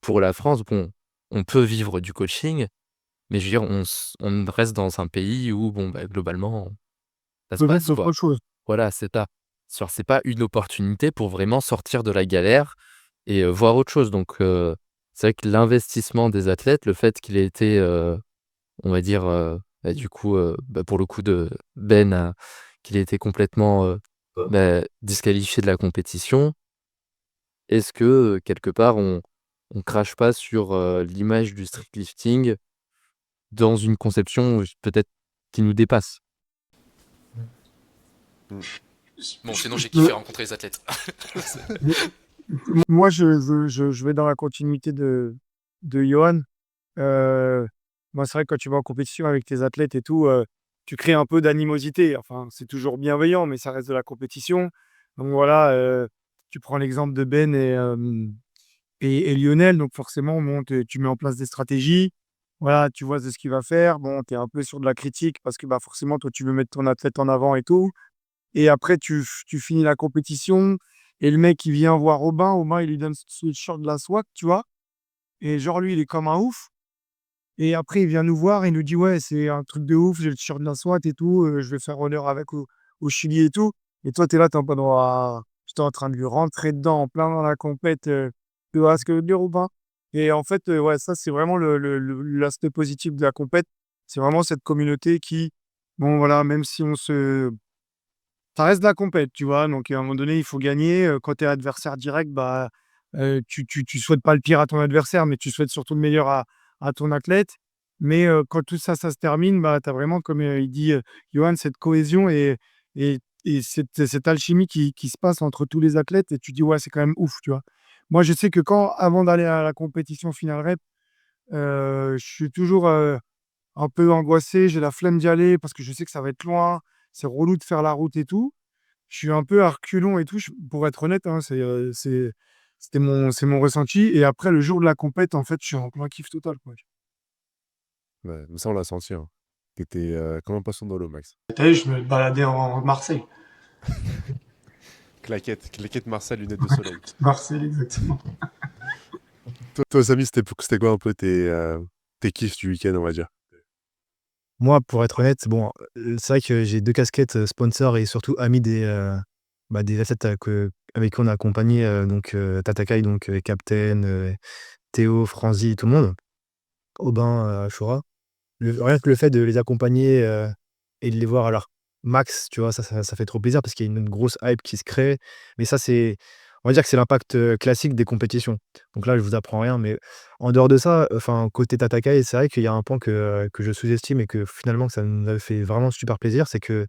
pour la France, bon, on peut vivre du coaching, mais je veux dire, on reste dans un pays où, bon, globalement, ça se Peut vivre passe, d'autres quoi. choses. Voilà, c'est ça. Genre, c'est pas une opportunité pour vraiment sortir de la galère et voir autre chose. Donc, c'est vrai que l'investissement des athlètes, le fait qu'il ait été, on va dire, du coup, pour le coup de Ben, qu'il ait été complètement disqualifié de la compétition. Est-ce que quelque part, on crache pas sur l'image du street lifting dans une conception peut-être qui nous dépasse. Bon, sinon j'ai kiffé rencontrer les athlètes. Moi, je vais dans la continuité de Johan. Moi, c'est vrai que quand tu vas en compétition avec tes athlètes et tout, tu crées un peu d'animosité. Enfin, c'est toujours bienveillant, mais ça reste de la compétition. Donc voilà, tu prends l'exemple de Ben et Lionel. Donc forcément, bon, tu mets en place des stratégies. Voilà, tu vois de ce qu'il va faire. Bon, tu es un peu sur de la critique parce que bah, forcément, toi, tu veux mettre ton athlète en avant et tout. Et après, tu finis la compétition. Et le mec, il vient voir Robin. Robin, il lui donne le short de la SWAT, tu vois. Et genre, lui, il est comme un ouf. Et après, il vient nous voir. Il nous dit, ouais, c'est un truc de ouf. J'ai le t-shirt de la SWAT et tout. Je vais faire honneur avec au Chili et tout. Et toi, tu es là, t'es en mode, ouah, j'étais en train de lui rentrer dedans, en plein dans la compète. Tu vois ce que je veux dire ou pas? Et en fait, ouais, ça, c'est vraiment l'aspect positif de la compète. C'est vraiment cette communauté qui, bon, voilà, même si ça reste de la compète, tu vois? Donc, à un moment donné, il faut gagner. Quand tu es adversaire direct, bah, tu souhaites pas le pire à ton adversaire, mais tu souhaites surtout le meilleur à ton athlète. Mais, quand tout ça, ça se termine, bah, tu as vraiment, comme, il dit, Johan, cette cohésion et cette alchimie qui se passe entre tous les athlètes et tu dis: «Ouais, c'est quand même ouf», tu vois? Moi, je sais que avant d'aller à la compétition finale rep, je suis toujours, un peu angoissé, j'ai la flemme d'y aller parce que je sais que ça va être loin, c'est relou de faire la route et tout. Je suis un peu à reculons et tout, pour être honnête, hein, c'est mon ressenti. Et après, le jour de la compète, en fait, je suis en plein kiff total, quoi. Ouais, mais ça, on l'a senti. Hein. T'étais comme un poisson dans l'eau, Max. T'as vu, je me baladais en Marseille. Claquette Marseille, lunettes de soleil. Marseille, exactement. Toi, Samy, c'était quoi un peu tes kiffs du week-end, on va dire? Moi, pour être honnête, bon, c'est vrai que j'ai 2 casquettes, sponsor et surtout ami des athlètes, avec qui on a accompagné, donc Tatakai, donc Captain, Théo, Franzi, tout le monde. Aubin, Ashura. Rien que le fait de les accompagner, et de les voir à leur max, tu vois? Ça fait trop plaisir parce qu'il y a une grosse hype qui se crée. Mais ça, on va dire que c'est l'impact, classique des compétitions. Donc là, je vous apprends rien, mais en dehors de ça, enfin, côté Tatakai, c'est vrai qu'il y a un point que je sous-estime et que finalement, que ça nous avait fait vraiment super plaisir, c'est que,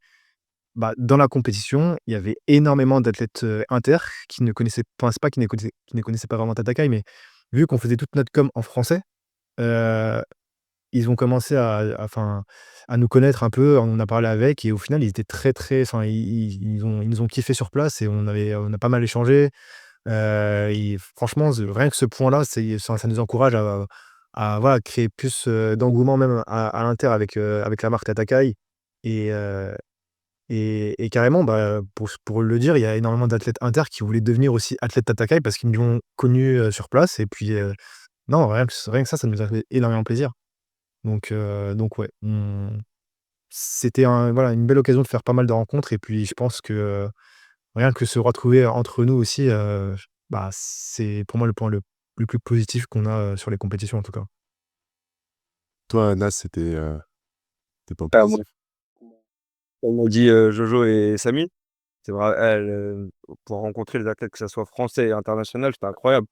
bah, dans la compétition, il y avait énormément d'athlètes, inter qui ne connaissaient enfin, c'est pas qui ne connaissaient pas vraiment Tatakai, mais vu qu'on faisait toute notre com en français, heu ils ont commencé enfin, à nous connaître un peu, on en a parlé avec et au final, ils étaient très, très enfin, ils nous ont kiffé sur place et on a pas mal échangé, et franchement, rien que ce point-là, ça nous encourage à voilà, créer plus, d'engouement même à l'Inter avec la marque Tatakai et carrément, bah, pour le dire, il y a énormément d'athlètes Inter qui voulaient devenir aussi athlètes Tatakai parce qu'ils nous ont connus, sur place et puis, non, rien que ça nous a fait énormément plaisir. Donc ouais, c'était voilà, une belle occasion de faire pas mal de rencontres et puis je pense que, rien que se retrouver entre nous aussi, bah, c'est pour moi le point le plus positif qu'on a, sur les compétitions en tout cas. Toi, Nas, c'était pas Ah, moi, positif? comme on dit Jojo et Samy, c'est vrai, pour rencontrer les athlètes, que ça soit français et international, c'était incroyable.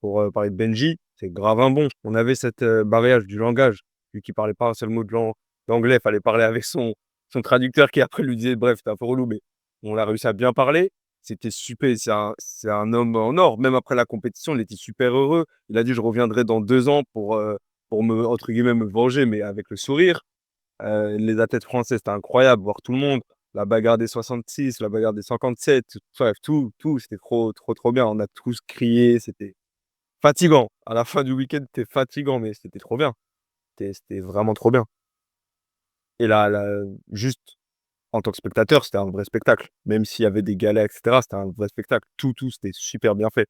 Pour parler de Benji, c'est grave un bon. On avait cette barrière du langage, vu qu'il parlait pas un seul mot d'anglais, il fallait parler avec son traducteur qui après lui disait, bref, c'était un peu relou, mais on a réussi à bien parler. C'était super, c'est un homme en or. Même après la compétition, il était super heureux. Il a dit, je reviendrai dans 2 ans pour entre guillemets, me venger, mais avec le sourire. Les athlètes français, c'était incroyable, voir tout le monde. La bagarre des 66, la bagarre des 57, bref, tout, c'était trop, trop, trop bien. On a tous crié, c'était fatigant. À la fin du week-end, c'était fatigant, mais c'était trop bien. C'était vraiment trop bien. Et là, juste en tant que spectateur, c'était un vrai spectacle. Même s'il y avait des galères, et cetera, c'était un vrai spectacle. Tout, c'était super bien fait.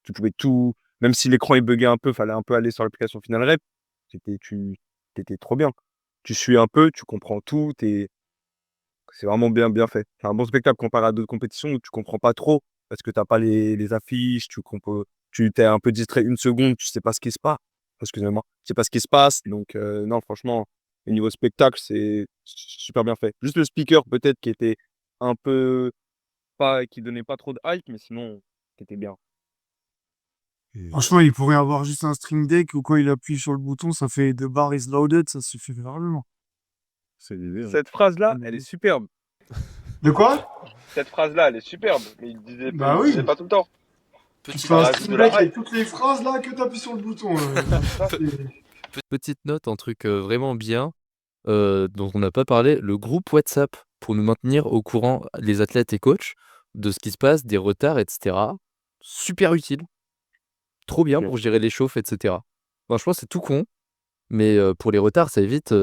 Tu pouvais tout même si l'écran, il buggait un peu, fallait un peu aller sur l'application Final Rep, tu trop bien. Tu suis un peu, tu comprends tout, c'est vraiment bien, bien fait. C'est un bon spectacle comparé à d'autres compétitions où tu comprends pas trop parce que tu as pas les affiches, tu t'es un peu distrait une seconde, tu sais pas ce qui se passe. Excusez-moi, tu sais pas ce qui se passe. Donc, non, franchement, au niveau spectacle, c'est super bien fait. Juste le speaker, peut-être, qui était un peu qui donnait pas trop de hype, mais sinon, qui était bien. Et Franchement, il pourrait avoir juste un string deck où quand il appuie sur le bouton, ça fait "The bar is loaded", ça suffit largement. c'est l'idée, hein. Cette phrase-là, elle est superbe. De quoi? Cette phrase-là, elle est superbe. Mais il disait Bah il disait oui. pas tout le temps. Tu Petite fais un Ça note, rajoute string de la deck avec hype. toutes les phrases là que t'appuies sur le bouton. Ça, c'est- Petite note, un truc vraiment bien, dont on n'a pas parlé, le groupe WhatsApp pour nous maintenir au courant, les athlètes et coachs, de ce qui se passe, des retards, etc. Super utile, trop bien Ok. pour gérer les chauffes, etc. Franchement, c'est tout con, mais pour les retards, ça évite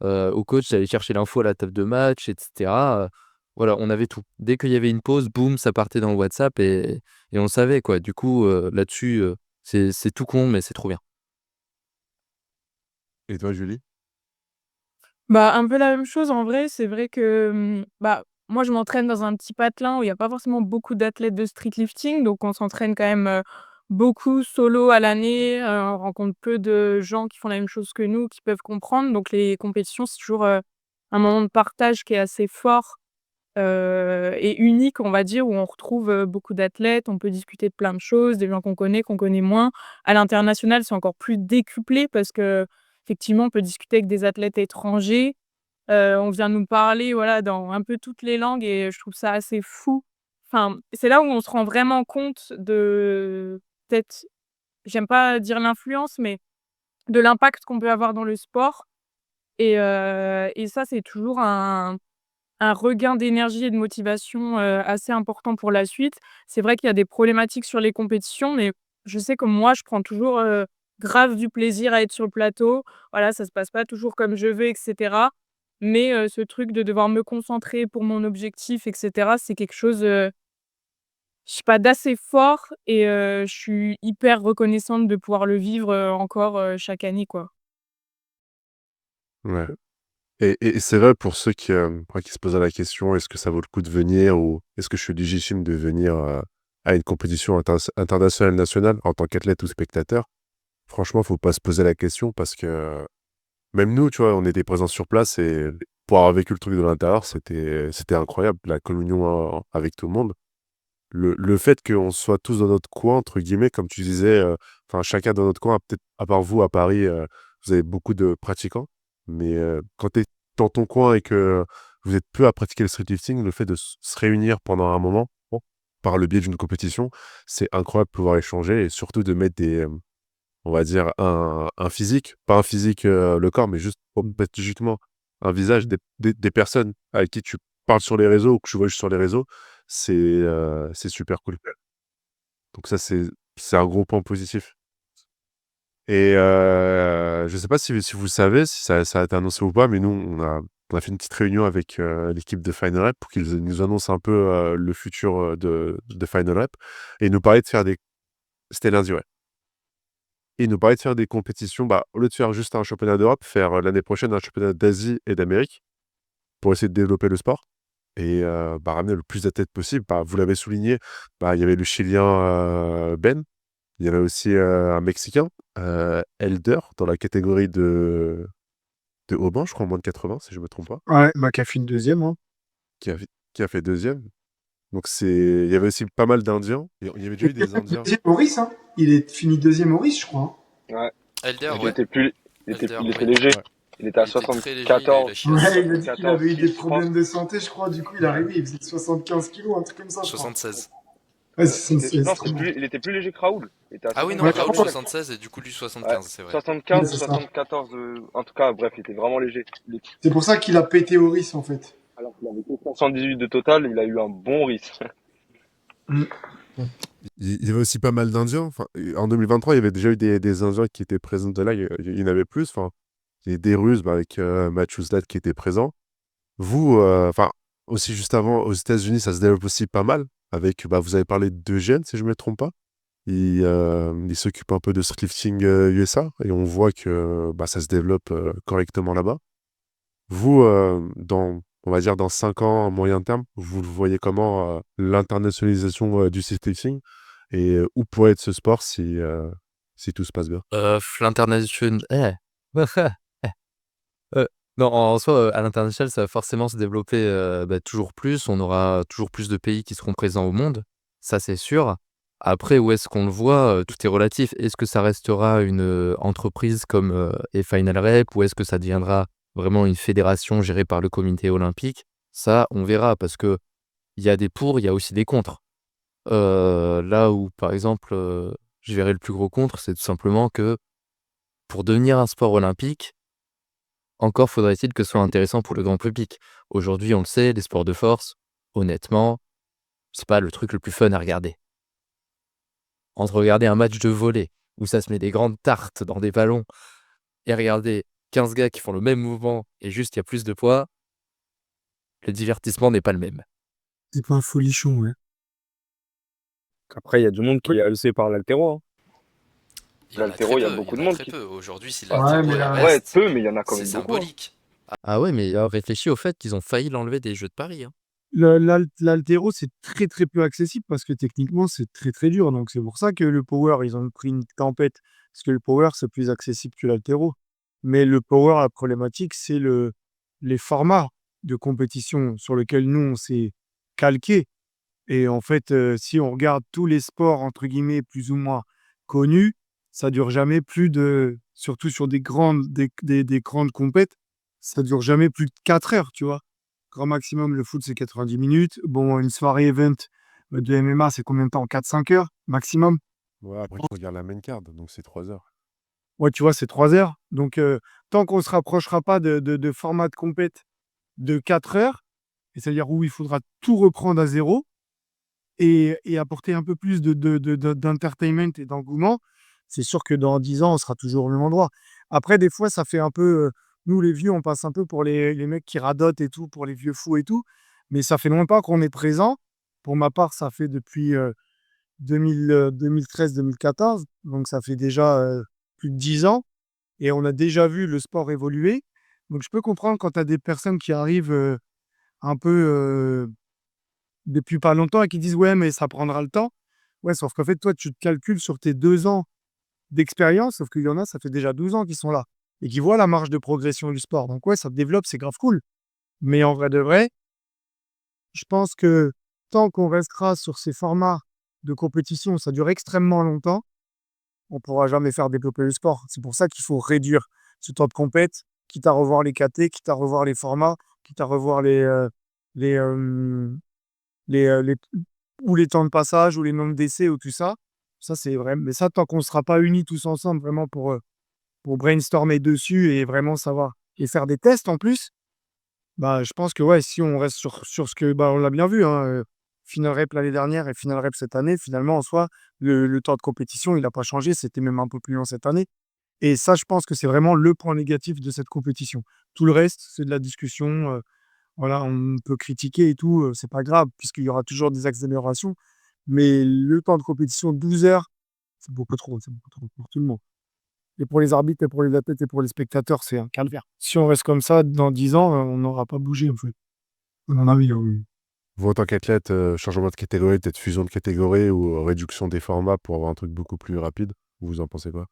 au coach d'aller chercher l'info à la table de match, etc. Voilà, on avait tout. Dès qu'il y avait une pause, boum, ça partait dans le WhatsApp et on le savait, quoi. Du coup, là-dessus, c'est tout con, mais c'est trop bien. Et toi, Julie? Bah, un peu la même chose en vrai. C'est vrai que, bah, moi je m'entraîne dans un petit patelin où il y a pas forcément beaucoup d'athlètes de street lifting, donc on s'entraîne quand même, beaucoup solo à l'année, on rencontre peu de gens qui font la même chose que nous, qui peuvent comprendre. Donc les compétitions, c'est toujours, un moment de partage qui est assez fort, et unique, on va dire, où on retrouve, beaucoup d'athlètes, on peut discuter de plein de choses, des gens qu'on connaît moins. À l'international, c'est encore plus décuplé parce qu'effectivement, on peut discuter avec des athlètes étrangers. On vient nous parler, voilà, dans un peu toutes les langues et je trouve ça assez fou. Enfin, c'est là où on se rend vraiment compte de peut-être, j'aime pas dire l'influence, mais de l'impact qu'on peut avoir dans le sport et ça, c'est toujours un regain d'énergie et de motivation, assez important pour la suite. C'est vrai qu'il y a des problématiques sur les compétitions, mais je sais que moi, je prends toujours, grave du plaisir à être sur le plateau. Voilà, ça se passe pas toujours comme je veux et cetera, mais ce truc de devoir me concentrer pour mon objectif et cetera, c'est quelque chose, je sais pas, d'assez fort et je suis hyper reconnaissante de pouvoir le vivre, encore, chaque année, quoi. Ouais. Et c'est vrai pour ceux qui se posaient la question, est-ce que ça vaut le coup de venir ou est-ce que je suis légitime de venir à une compétition internationale, nationale en tant qu'athlète ou spectateur? Franchement, faut pas se poser la question parce que même nous, tu vois, on était présents sur place et pour avoir vécu le truc de l'intérieur, c'était incroyable, la communion avec tout le monde. Le fait qu'on soit tous dans notre coin, entre guillemets, comme tu disais, enfin, chacun dans notre coin, peut-être à part vous, à Paris, vous avez beaucoup de pratiquants. Mais quand tu es dans ton coin et que vous êtes peu à pratiquer le street lifting, le fait de se réunir pendant un moment, bon, par le biais d'une compétition, c'est incroyable de pouvoir échanger et surtout de mettre on va dire, un physique, pas un physique, le corps, mais juste pour mettre logiquement un visage des personnes avec qui tu parles sur les réseaux ou que tu vois juste sur les réseaux, c'est super cool. Donc ça, c'est un gros point positif et je sais pas si vous le savez, si ça a été annoncé ou pas, mais nous, on a fait une petite réunion avec, l'équipe de Final Rep pour qu'ils nous annoncent un peu, le futur, de Final Rep et ils nous parlaient de faire des c'était lundi, ouais. Et il nous parlait de faire des compétitions, bah, au lieu de faire juste un championnat d'Europe, faire, l'année prochaine un championnat d'Asie et d'Amérique pour essayer de développer le sport et bah, ramener le plus d'athlètes possible. Bah, vous l'avez souligné, bah, il y avait le Chilien, Ben, il y avait aussi, un Mexicain, Elder dans la catégorie de haut je crois, en moins de 80 si je me trompe pas, Ouais, bah, qui a fini 2e, hein. qui a fait qui a fait 2e. Donc il y avait aussi pas mal d'Indiens. Il y avait déjà eu des Indiens. 2e au RIS, hein. Il est fini 2e au RIS, je crois, hein. Ouais. Elder, Il ouais. était plus, Elder, il était ouais. léger. Ouais. Il était à Il était très léger, il a eu la 74, chiasse. Ouais, il a dit qu'il avait eu 74, des 6, je pense. problèmes de santé, je crois. Du coup, il est arrivé, il faisait 75 kilos, un truc comme ça, je crois. 76. Ouais, c'est Non, 76. il était plus léger que Raoul. Il était à Ah oui, non, Ouais, 75, Raoul je crois. 76 et du coup lui Ouais, 75, c'est vrai. 75 Ouais, ou c'est ça. 74, en tout cas, bref, il était vraiment léger. C'est pour ça qu'il a pété au RIS, en fait. Alors qu'il avait que 78 de total, il a eu un bon risque. Mm. Il y avait aussi pas mal d'Indiens. Enfin, en 2023, il y avait déjà eu des Indiens qui étaient présents de là. Il y en avait plus. Enfin, il y a des Russes bah, avec Matthew Zlat qui était présent. Vous, enfin, aussi juste avant, aux États-Unis, ça se développe aussi pas mal. Avec, bah, vous avez parlé d'Eugène, si je ne me trompe pas. Il s'occupe un peu de streetlifting USA et on voit que bah, ça se développe correctement là-bas. Vous, on va dire, dans 5 ans, à moyen terme, vous le voyez comment l'internationalisation du streetlifting et où pourrait être ce sport si tout se passe bien? L'international non, en soi, à l'international, ça va forcément se développer, toujours plus. On aura toujours plus de pays qui seront présents au monde, ça, c'est sûr. Après, où est-ce qu'on le voit? Tout est relatif. Est-ce que ça restera une, entreprise comme, Final Rep ou est-ce que ça deviendra vraiment une fédération gérée par le comité olympique? Ça, on verra parce qu'il y a des pour, il y a aussi des contre. Là où, par exemple, je verrais le plus gros contre, c'est tout simplement que pour devenir un sport olympique, encore faudrait-il que ce soit intéressant pour le grand public. Aujourd'hui, on le sait, les sports de force, honnêtement, c'est pas le truc le plus fun à regarder. Entre regarder un match de volley où ça se met des grandes tartes dans des ballons et regarder 15 gars qui font le même mouvement et juste il y a plus de poids, le divertissement n'est pas le même. C'est pas un folichon, ouais. Après, il y a du monde qui est hallucé par l'haltéro, hein. Il y en a L'haltéro, très il y a peu, beaucoup il y de en a monde très qui. peu. Aujourd'hui, si Ouais, l'haltéro mais elle là, Ouais, reste, peu, mais il y en a quand c'est même beaucoup, hein. symbolique. Ah ouais, mais réfléchis au fait qu'ils ont failli l'enlever des Jeux de Paris, hein. l'haltéro, c'est très très peu accessible parce que techniquement, c'est très très dur. Donc, c'est pour ça que le power, ils ont pris une tempête. Parce que le power, c'est plus accessible que l'haltéro. Mais le power, la problématique, c'est les formats de compétition sur lesquels nous, on s'est calqué. Et en fait, si on regarde tous les sports, entre guillemets, plus ou moins connus, ça dure jamais plus de, surtout sur des grandes compètes, ça dure jamais plus de 4 heures, tu vois. Grand maximum, le foot, c'est 90 minutes. Bon, une soirée event de MMA, c'est combien de temps? 4-5 heures maximum. Ouais, après, tu regardes la main card, donc c'est 3 heures. Ouais, tu vois, c'est 3 heures. Donc, tant qu'on se rapprochera pas de format de compète de 4 heures, et c'est-à-dire où il faudra tout reprendre à zéro, et apporter un peu plus d'entertainment et d'engouement, c'est sûr que dans 10 ans, on sera toujours au même endroit. Après, des fois, ça fait un peu, nous les vieux, on passe un peu pour les mecs qui radotent et tout, pour les vieux fous et tout, mais ça fait longtemps qu'on est présent. Pour ma part, ça fait depuis 2013-2014, donc ça fait déjà plus de 10 ans, et on a déjà vu le sport évoluer. Donc je peux comprendre quand tu as des personnes qui arrivent un peu depuis pas longtemps et qui disent: «Ouais, mais ça prendra le temps». Ouais, sauf qu'en fait, toi, tu te calcules sur tes 2 ans d'expérience, sauf qu'il y en a, ça fait déjà 12 ans qu'ils sont là et qui voient la marge de progression du sport. Donc ouais, ça te développe, c'est grave cool. Mais en vrai de vrai, je pense que tant qu'on restera sur ces formats de compétition, ça dure extrêmement longtemps, on pourra jamais faire développer le sport. C'est pour ça qu'il faut réduire ce temps de compète, quitte à revoir les KT, quitte à revoir les formats, quitte à revoir les, les ou les temps de passage ou les nombres d'essais ou tout ça. Ça, c'est vrai. Mais ça, tant qu'on ne sera pas unis tous ensemble vraiment pour brainstormer dessus et vraiment savoir et faire des tests en plus, bah, je pense que ouais, si on reste sur ce que bah, on l'a bien vu, hein, Final Rep l'année dernière et Final Rep cette année, finalement, en soi, le temps de compétition, il n'a pas changé. C'était même un peu plus long cette année. Et ça, je pense que c'est vraiment le point négatif de cette compétition. Tout le reste, c'est de la discussion. Voilà, on peut critiquer et tout, c'est pas grave puisqu'il y aura toujours des axes d'amélioration. Mais le temps de compétition, 12 heures, c'est beaucoup trop pour tout le monde. Et pour les arbitres et pour les athlètes et pour les spectateurs, c'est un calvaire. Si on reste comme ça, dans 10 ans, on n'aura pas bougé, en fait. À mon avis, oui. Vous, en tant qu'athlète, changement de catégorie, peut-être fusion de catégorie ou réduction des formats pour avoir un truc beaucoup plus rapide, vous en pensez quoi?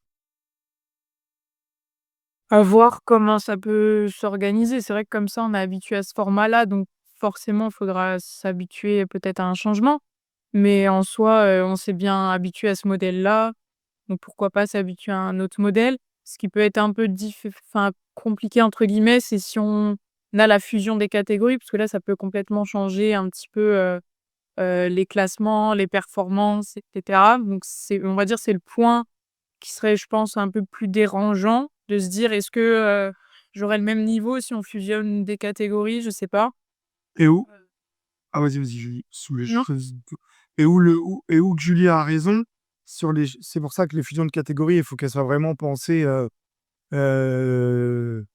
À voir comment ça peut s'organiser. C'est vrai que comme ça, on est habitué à ce format-là, donc forcément, il faudra s'habituer peut-être à un changement. Mais en soi, on s'est bien habitué à ce modèle-là, donc pourquoi pas s'habituer à un autre modèle? Ce qui peut être un peu enfin «compliqué» entre guillemets, c'est si on a la fusion des catégories, parce que là, ça peut complètement changer un petit peu, les classements, les performances et cetera. Donc c'est on va dire, c'est le point qui serait, je pense, un peu plus dérangeant de se dire: «Est-ce que, j'aurai le même niveau si on fusionne des catégories?» Je sais pas. Et où Ah, vas-y, vas-y, Julie, sous les Non? cheveux. Et où que Julie a raison, c'est pour ça que les fusions de catégories, il faut qu'elles soient vraiment pensées, heu,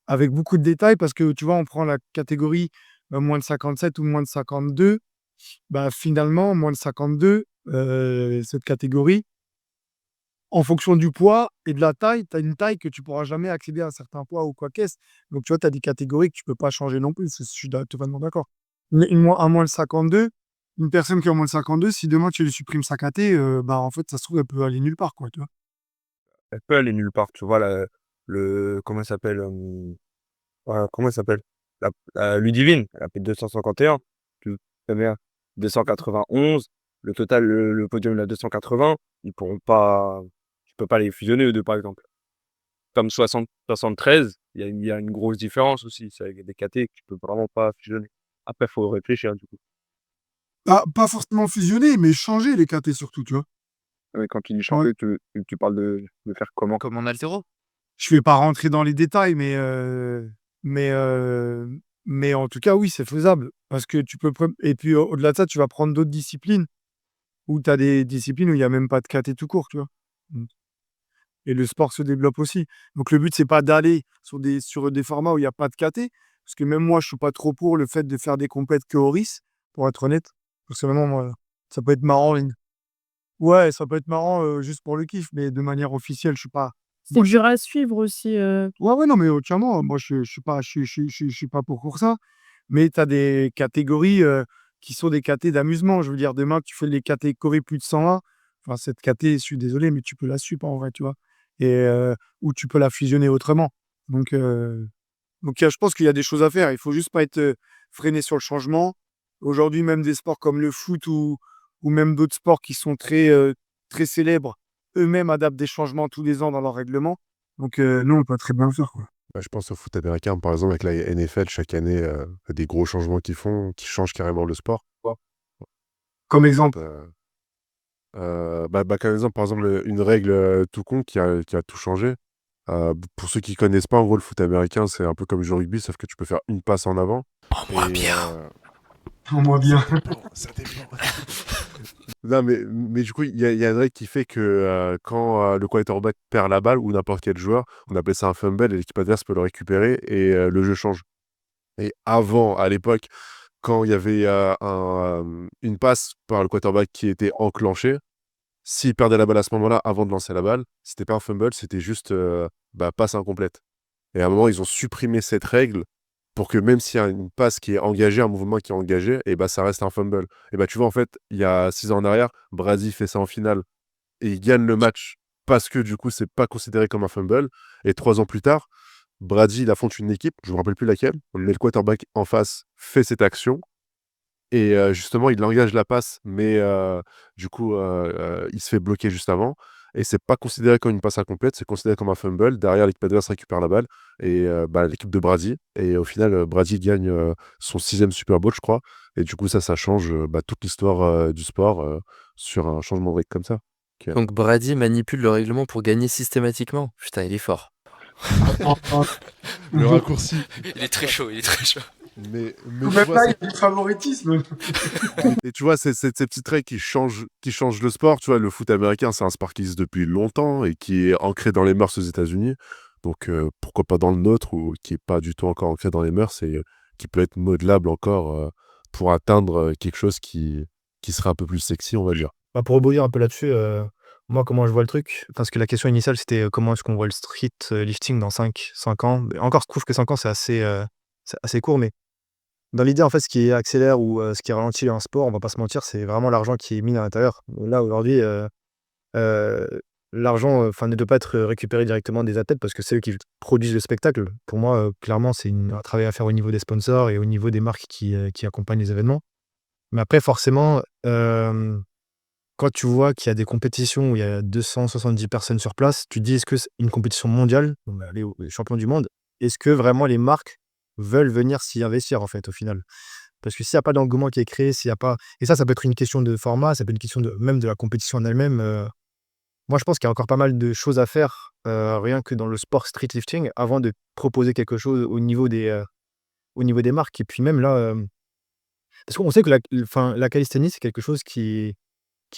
avec beaucoup de détails parce que, tu vois, on prend la catégorie, moins de 57 ou moins de 52, bah, finalement, moins de 52, cette catégorie, en fonction du poids et de la taille, tu as une taille que tu pourras jamais accéder à un certain poids ou quoi qu'est-ce. Donc, tu vois, tu as des catégories que tu peux pas changer non plus, je suis totalement d'accord. Mais un moins de 52, une personne qui est en moins de 52, si demain tu lui supprimes sa caté, bah, en fait, ça se trouve, elle peut aller nulle part, quoi, tu vois? Elle peut aller nulle part, tu vois? Comment elle s'appelle? Comment elle s'appelle? La Ludivine, elle a fait 251. Tu très bien. 291. le total, le podium, il a 280, ils pourront pas tu peux pas les fusionner eux 2, par exemple. Comme 73, il y a une grosse différence aussi. C'est avec des KT que tu peux vraiment pas fusionner. Après, faut réfléchir, du coup. Ah, pas forcément fusionner, mais changer les KT surtout, tu vois. Ouais, quand tu dis Ouais. changer, tu parles de faire comment? Comme en altéro. Je vais pas rentrer dans les détails, mais, mais en tout cas, oui, c'est faisable. Parce que tu peux. Et puis, au-delà de ça, tu vas prendre d'autres disciplines où tu as des disciplines où il n'y a même pas de KT tout court, tu vois. Mm. Et le sport se développe aussi. Donc, le but, c'est pas d'aller sur des formats où il n'y a pas de KT. Parce que même moi, je suis pas trop pour le fait de faire des compètes que au RIS, pour être honnête. Parce que vraiment, moi, ça peut être marrant. Ouais, ça peut être marrant juste pour le kiff, mais de manière officielle, je suis pas. C'est Moi, je dur à suivre aussi. Ouais, ouais, non, mais clairement, moi, je suis pas pour ça. Mais tu as des catégories qui sont des catés d'amusement. Je veux dire, demain, tu fais les catégories plus de 101. Enfin, cette caté, je suis désolé, mais tu peux la suivre en vrai, tu vois. Et, ou tu peux la fusionner autrement. Donc, je pense qu'il y a des choses à faire. Il faut juste pas être freiné sur le changement. Aujourd'hui, même des sports comme le foot ou même d'autres sports qui sont très célèbres, eux-mêmes adaptent des changements tous les ans dans leur règlement. Donc, nous, on peut très bien le faire, quoi. Bah, je pense au foot américain, par exemple, avec la NFL, chaque année, il y a des gros changements qu'ils font, qui changent carrément le sport. Comme exemple. Comme exemple, par exemple, une règle tout con qui a tout changé. Pour ceux qui connaissent pas, en gros, le foot américain, c'est un peu comme jouer au rugby, sauf que tu peux faire une passe en avant. En moins Et, bien. Moins bien. ça dépend. Non, mais du coup, il y a une règle qui fait que quand le quarterback perd la balle, ou n'importe quel joueur, on appelle ça un fumble, et l'équipe adverse peut le récupérer, et le jeu change. Et avant, à l'époque, quand il y avait une passe par le quarterback qui était enclenchée, s'il perdait la balle à ce moment-là, avant de lancer la balle, c'était pas un fumble, c'était juste passe incomplète. Et à un moment, ils ont supprimé cette règle pour que même s'il y a une passe qui est engagée, un mouvement qui est engagé, et ça reste un fumble. Et tu vois, en fait, il y a 6 ans en arrière, Brady fait ça en finale et il gagne le match parce que du coup, c'est pas considéré comme un fumble. Et 3 ans plus tard, Brady, il affronte une équipe, je me rappelle plus laquelle, mais le quarterback en face fait cette action et justement, il engage la passe, mais du coup, il se fait bloquer juste avant et c'est pas considéré comme une passe incomplète, c'est considéré comme un fumble. Derrière, l'équipe adverse récupère la balle et l'équipe de Brady et au final, Brady gagne son 6e Super Bowl, je crois et du coup, ça change, toute l'histoire du sport sur un changement de règle comme ça. OK. Donc Brady manipule le règlement pour gagner systématiquement. Putain, il est fort. Le raccourci. Il est très chaud, il est très chaud. Mais Ou tu même vois, là, il y a du favoritisme. et tu vois, c'est ces petites règles qui changent le sport. Tu vois, le foot américain, c'est un sport qui existe depuis longtemps et qui est ancré dans les mœurs aux États-Unis. Donc, pourquoi pas dans le nôtre, ou qui est pas du tout encore ancré dans les mœurs et qui peut être modelable encore pour atteindre quelque chose qui serait un peu plus sexy, on va dire. Bah, pour rebondir un peu là-dessus, moi, comment je vois le truc, parce que la question initiale, c'était comment est-ce qu'on voit le street lifting dans 5 ans. Mais encore, je trouve que 5 ans, c'est assez court, mais dans l'idée, en fait, ce qui accélère ou ce qui ralentit un sport, on va pas se mentir, c'est vraiment l'argent qui est mis à l'intérieur. Là, aujourd'hui, heu, l'argent, ne doit pas être récupéré directement des athlètes parce que c'est eux qui produisent le spectacle. Pour moi, clairement, c'est un travail à faire au niveau des sponsors et au niveau des marques qui accompagnent les événements. Mais après, forcément, quand tu vois qu'il y a des compétitions où il y a 270 personnes sur place, tu te dis: «Est-ce que c'est une compétition mondiale?» On va aller aux champions du monde. Est-ce que vraiment les marques veulent venir s'y investir, en fait, au final? Parce que s'il y a pas d'engouement qui est créé, s'il y a pas et ça peut être une question de format, ça peut être une question de même de la compétition en elle-même, moi, je pense qu'il y a encore pas mal de choses à faire, rien que dans le sport street lifting avant de proposer quelque chose au niveau des marques et puis même là, parce qu'on sait que la calisthénie, c'est quelque chose qui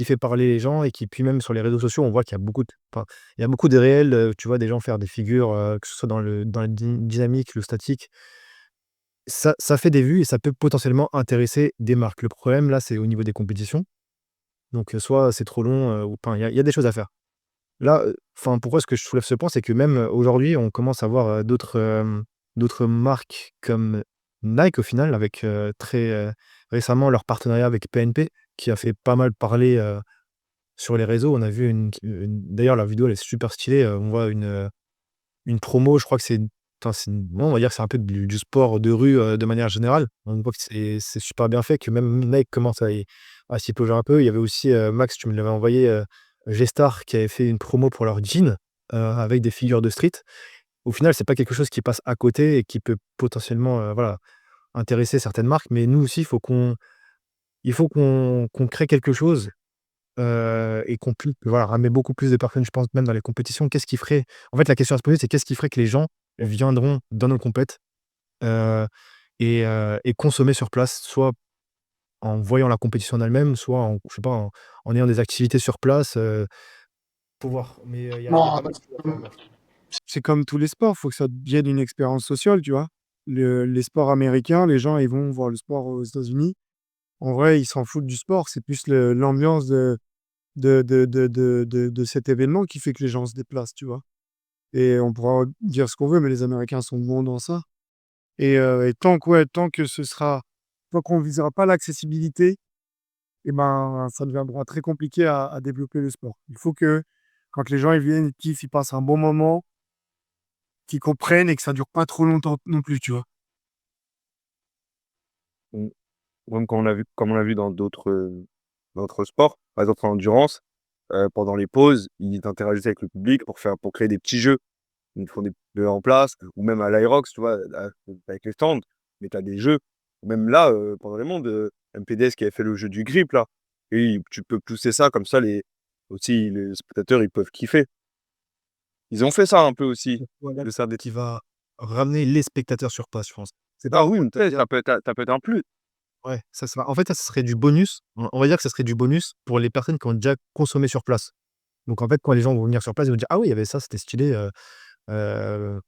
fait parler les gens et qui puis même sur les réseaux sociaux, on voit qu'il y a beaucoup il y a beaucoup de réels, tu vois des gens faire des figures, que ce soit dans le dynamique, le statique. Ça fait des vues et ça peut potentiellement intéresser des marques. Le problème là, c'est au niveau des compétitions. Donc, soit c'est trop long, ou il y a des choses à faire. Là, pourquoi est-ce que je soulève ce point? C'est que même, aujourd'hui, on commence à voir, d'autres marques comme Nike au final avec, très, récemment leur partenariat avec PNP qui a fait pas mal parler, sur les réseaux. On a vu d'ailleurs la vidéo elle est super stylée, on voit une promo, je crois que c'est putain, on va dire que c'est un peu du sport de rue de manière générale. On voit que c'est super bien fait, que même Nike commence à s'y plonger un peu. Il y avait aussi, Max, tu me l'avais envoyé, G-Star qui avait fait une promo pour leur jean avec des figures de street. Au final, c'est pas quelque chose qui passe à côté et qui peut potentiellement voilà, intéresser certaines marques. Mais nous aussi, il faut qu'on crée quelque chose et qu'on puisse voilà, ramener beaucoup plus de personnes, je pense, même dans les compétitions. Qu'est-ce qui ferait En fait, la question à se poser, c'est qu'est-ce qui ferait que les gens viendront dans nos compètes euh, et consommer sur place, soit en voyant la compétition en elle-même, soit je sais pas, en ayant des activités sur place pour voir. Mais il y a pas mal de choses à faire encore. C'est comme tous les sports, faut que ça devienne une expérience sociale, tu vois. Les sports américains, les gens, ils vont voir le sport aux États-Unis. En vrai, ils s'en foutent du sport. C'est plus l'ambiance de cet événement qui fait que les gens se déplacent, tu vois. Et on pourra dire ce qu'on veut, mais les Américains sont bons dans ça. Et tant que ce sera, tant qu'on visera pas l'accessibilité, et ben, ça deviendra très compliqué à développer le sport. Il faut que, quand les gens ils viennent, ils kiffent, ils passent un bon moment, qu'ils comprennent et que ça dure pas trop longtemps non plus, tu vois. Mmh. Même comme on l'a vu dans d'autres sports, par exemple en endurance, pendant les pauses, ils interagissent avec le public pour créer des petits jeux. Ils font des jeux en place ou même à l'Aerox, tu vois? Avec les stands, mais tu as des jeux. Même là, pendant les mondes, MPDS qui avait fait le jeu du grip là et tu peux pousser ça comme ça les spectateurs, ils peuvent kiffer. Ils ont fait ça un peu aussi, Voilà, de ça des qui va ramener les spectateurs sur place, je pense. C'est pas ah oui, vraiment peut-être, ça peut être un plus. ouais, en fait, ça serait du bonus. On va dire que ça serait du bonus pour les personnes qui ont déjà consommé sur place. Donc en fait, quand les gens vont venir sur place, ils vont dire: «Ah oui, il y avait ça, c'était stylé, heu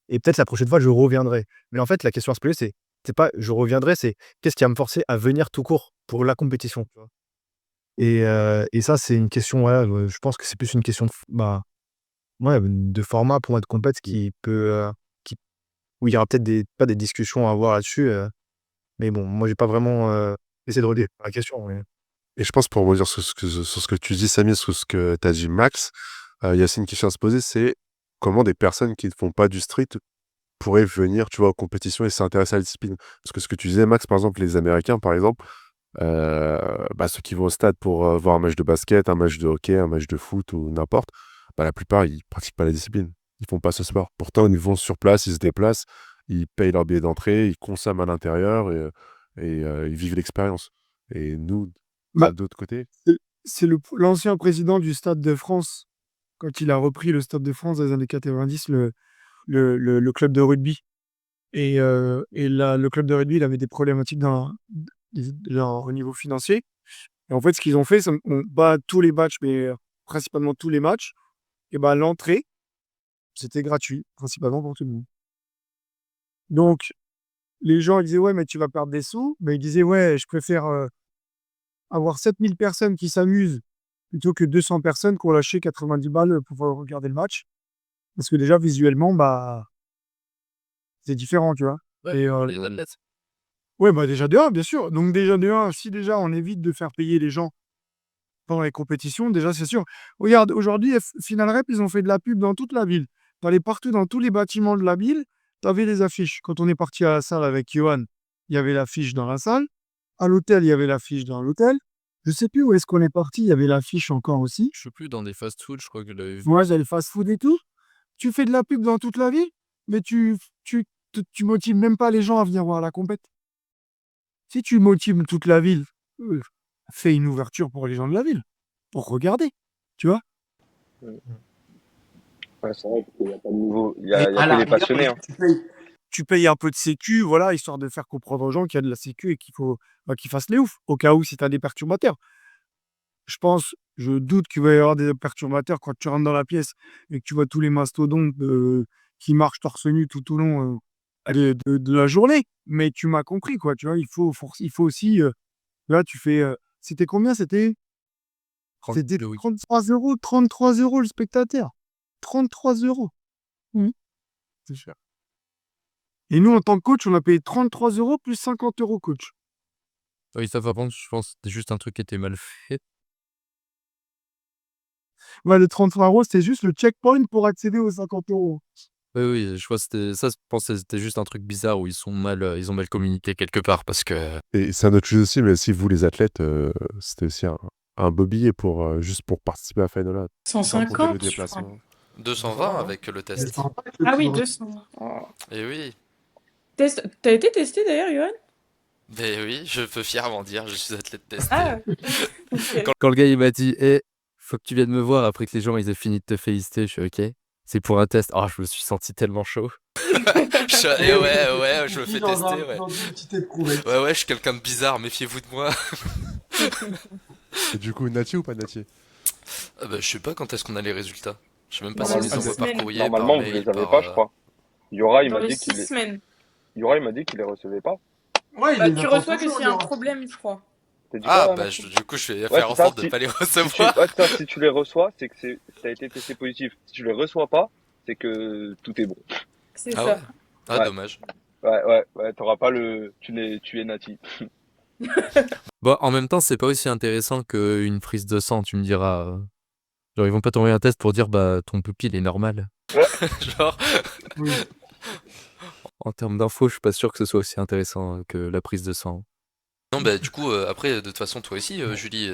et peut-être la prochaine fois, je reviendrai». Mais en fait, la question à se poser, c'est pas: «Je reviendrai», c'est: «Qu'est-ce qui va me forcer à venir tout court pour la compétition?» Tu vois? Et ça, c'est une question, voilà, je pense que c'est plus une question ouais, de format pour moi de compète qui peut, qui où il y aura peut-être pas des discussions à avoir là-dessus, mais bon, moi, j'ai pas vraiment, essayé de relever la question, mais Et je pense pour rebondir sur ce que tu dis, Samy, sur ce que tu as dit, Max, il y a aussi une question à se poser, c'est comment des personnes qui ne font pas du street pourraient venir, tu vois, aux compétitions et s'intéresser à la discipline? Parce que ce que tu disais, Max, par exemple, les Américains, par exemple, bah, ceux qui vont au stade pour voir un match de basket, un match de hockey, un match de foot ou n'importe, bah, la plupart, ils pratiquent pas la discipline. Ils font pas ce sport. Pourtant, ils vont sur place, ils se déplacent, ils payent leur billet d'entrée, ils consomment à l'intérieur et ils vivent l'expérience. Et nous, Bah, de l'autre côté, c'est c'est l'ancien président du Stade de France, quand il a repris le Stade de France dans les années 90, le club de rugby. Et là, le club de rugby, il avait des problématiques genre au niveau financier. Et en fait, ce qu'ils ont fait, c'est pas tous les matchs, mais principalement tous les matchs, et ben l'entrée, c'était gratuit, principalement pour tout le monde. Donc, les gens ils disaient: «Ouais, mais tu vas perdre des sous». Mais ils disaient: «Ouais, je préfère avoir 7 000 personnes qui s'amusent plutôt que 200 personnes qui ont lâché 90 balles pour regarder le match». Parce que déjà, visuellement, bah, c'est différent, tu vois. Ouais, Et pour les athlètes. ouais, bah déjà de 1, bien sûr. Donc, déjà de 1, si déjà on évite de faire payer les gens pendant les compétitions, déjà, c'est sûr. Regarde, aujourd'hui, Final Rep, ils ont fait de la pub dans toute la ville. T'allais partout dans tous les bâtiments de la ville, tu avais les affiches. Quand on est parti à la salle avec Johan, il y avait l'affiche dans la salle. À l'hôtel, il y avait l'affiche dans l'hôtel. Je sais plus où est-ce qu'on est parti, il y avait l'affiche encore aussi. Je sais plus, dans des fast-food, je crois que je l'avais vu. Moi, j'avais le fast-food et tout. Tu fais de la pub dans toute la ville, mais tu motives même pas les gens à venir voir la compète. Si tu motives toute la ville, euh, fais une ouverture pour les gens de la ville, pour regarder, tu vois. Ouais, c'est vrai, parce qu'il y a pas de nouveau il y Et a il y a à que la les rigueur, passionnés, hein. tu payes un peu de sécu, voilà, histoire de faire comprendre aux gens qu'il y a de la sécu et qu'il faut qu'ils fassent les oufs, au cas où si tu as des perturbateurs. Je doute qu'il va y avoir des perturbateurs quand tu rentres dans la pièce et que tu vois tous les mastodontes qui marchent torse nu tout au long de la journée. Mais tu m'as compris, quoi, tu vois, il faut aussi, là, tu fais, c'était combien? C'était Le week 33 € le spectateur. 33 €. Mmh. C'est cher. Et nous, en tant que coach, on a payé 33 € plus 50 € coach. Oui, ça, par contre, je pense que c'était juste un truc qui était mal fait. Ouais, le 33 €, c'était juste le checkpoint pour accéder aux 50 €. Oui, oui, je vois, je pensais que c'était juste un truc bizarre où ils ont mal communiqué quelque part parce que Et c'est un autre chose aussi, mais si vous, les athlètes, c'était aussi un beau billet pour, juste pour participer à Final Eight. Sans compter le 150, je crois. déplacement. 220 avec le test. Ah oui, 200. Oh. Et oui, T'as été testé d'ailleurs, Johan? ben oui, je peux fièrement dire, je suis athlète testé. Ah, ok. quand le gars il m'a dit, faut que tu viennes me voir après que les gens ils aient fini de te féliciter, je suis ok. C'est pour un test. Ah, je me suis senti tellement chaud. Et ouais, je me fais Dans tester, ouais. dans une petite éprouvette. Ouais, je suis quelqu'un de bizarre, méfiez-vous de moi. Et du coup, Nati ou pas Nati? Ah bah, je sais pas quand est-ce qu'on a les résultats. Je sais même pas Dans si on les les envoie 6 par semaines. courrier, par Normalement, vous mail, les avez par... pas, je crois. Yora, il Dans m'a les dit qu'il 6 semaines. Yora, il m'a dit qu'il les recevait pas. Ouais, il Bah, les tu attend reçois que toujours, s'il y a un Yora. problème, je crois. T'as dit Ah quoi, bah, Maxime? du coup, je vais Ouais, faire en c'est ça. sorte de pas les recevoir. Ouais, c'est ça, si tu les reçois, c'est que t'as été testé positif. Si tu les reçois pas, c'est que tout est bon. C'est Ah ça. ouais? Ah, Ouais. dommage. Ouais, t'auras pas tu es Nati. Bon, en même temps, c'est pas aussi intéressant qu'une prise de sang, tu me diras. Genre, ils vont pas t'envoyer un test pour dire, bah, ton pupille est normal. Genre... Oui. En termes d'infos, je suis pas sûr que ce soit aussi intéressant que la prise de sang. Non, bah, du coup, après, de toute façon, toi aussi, Julie,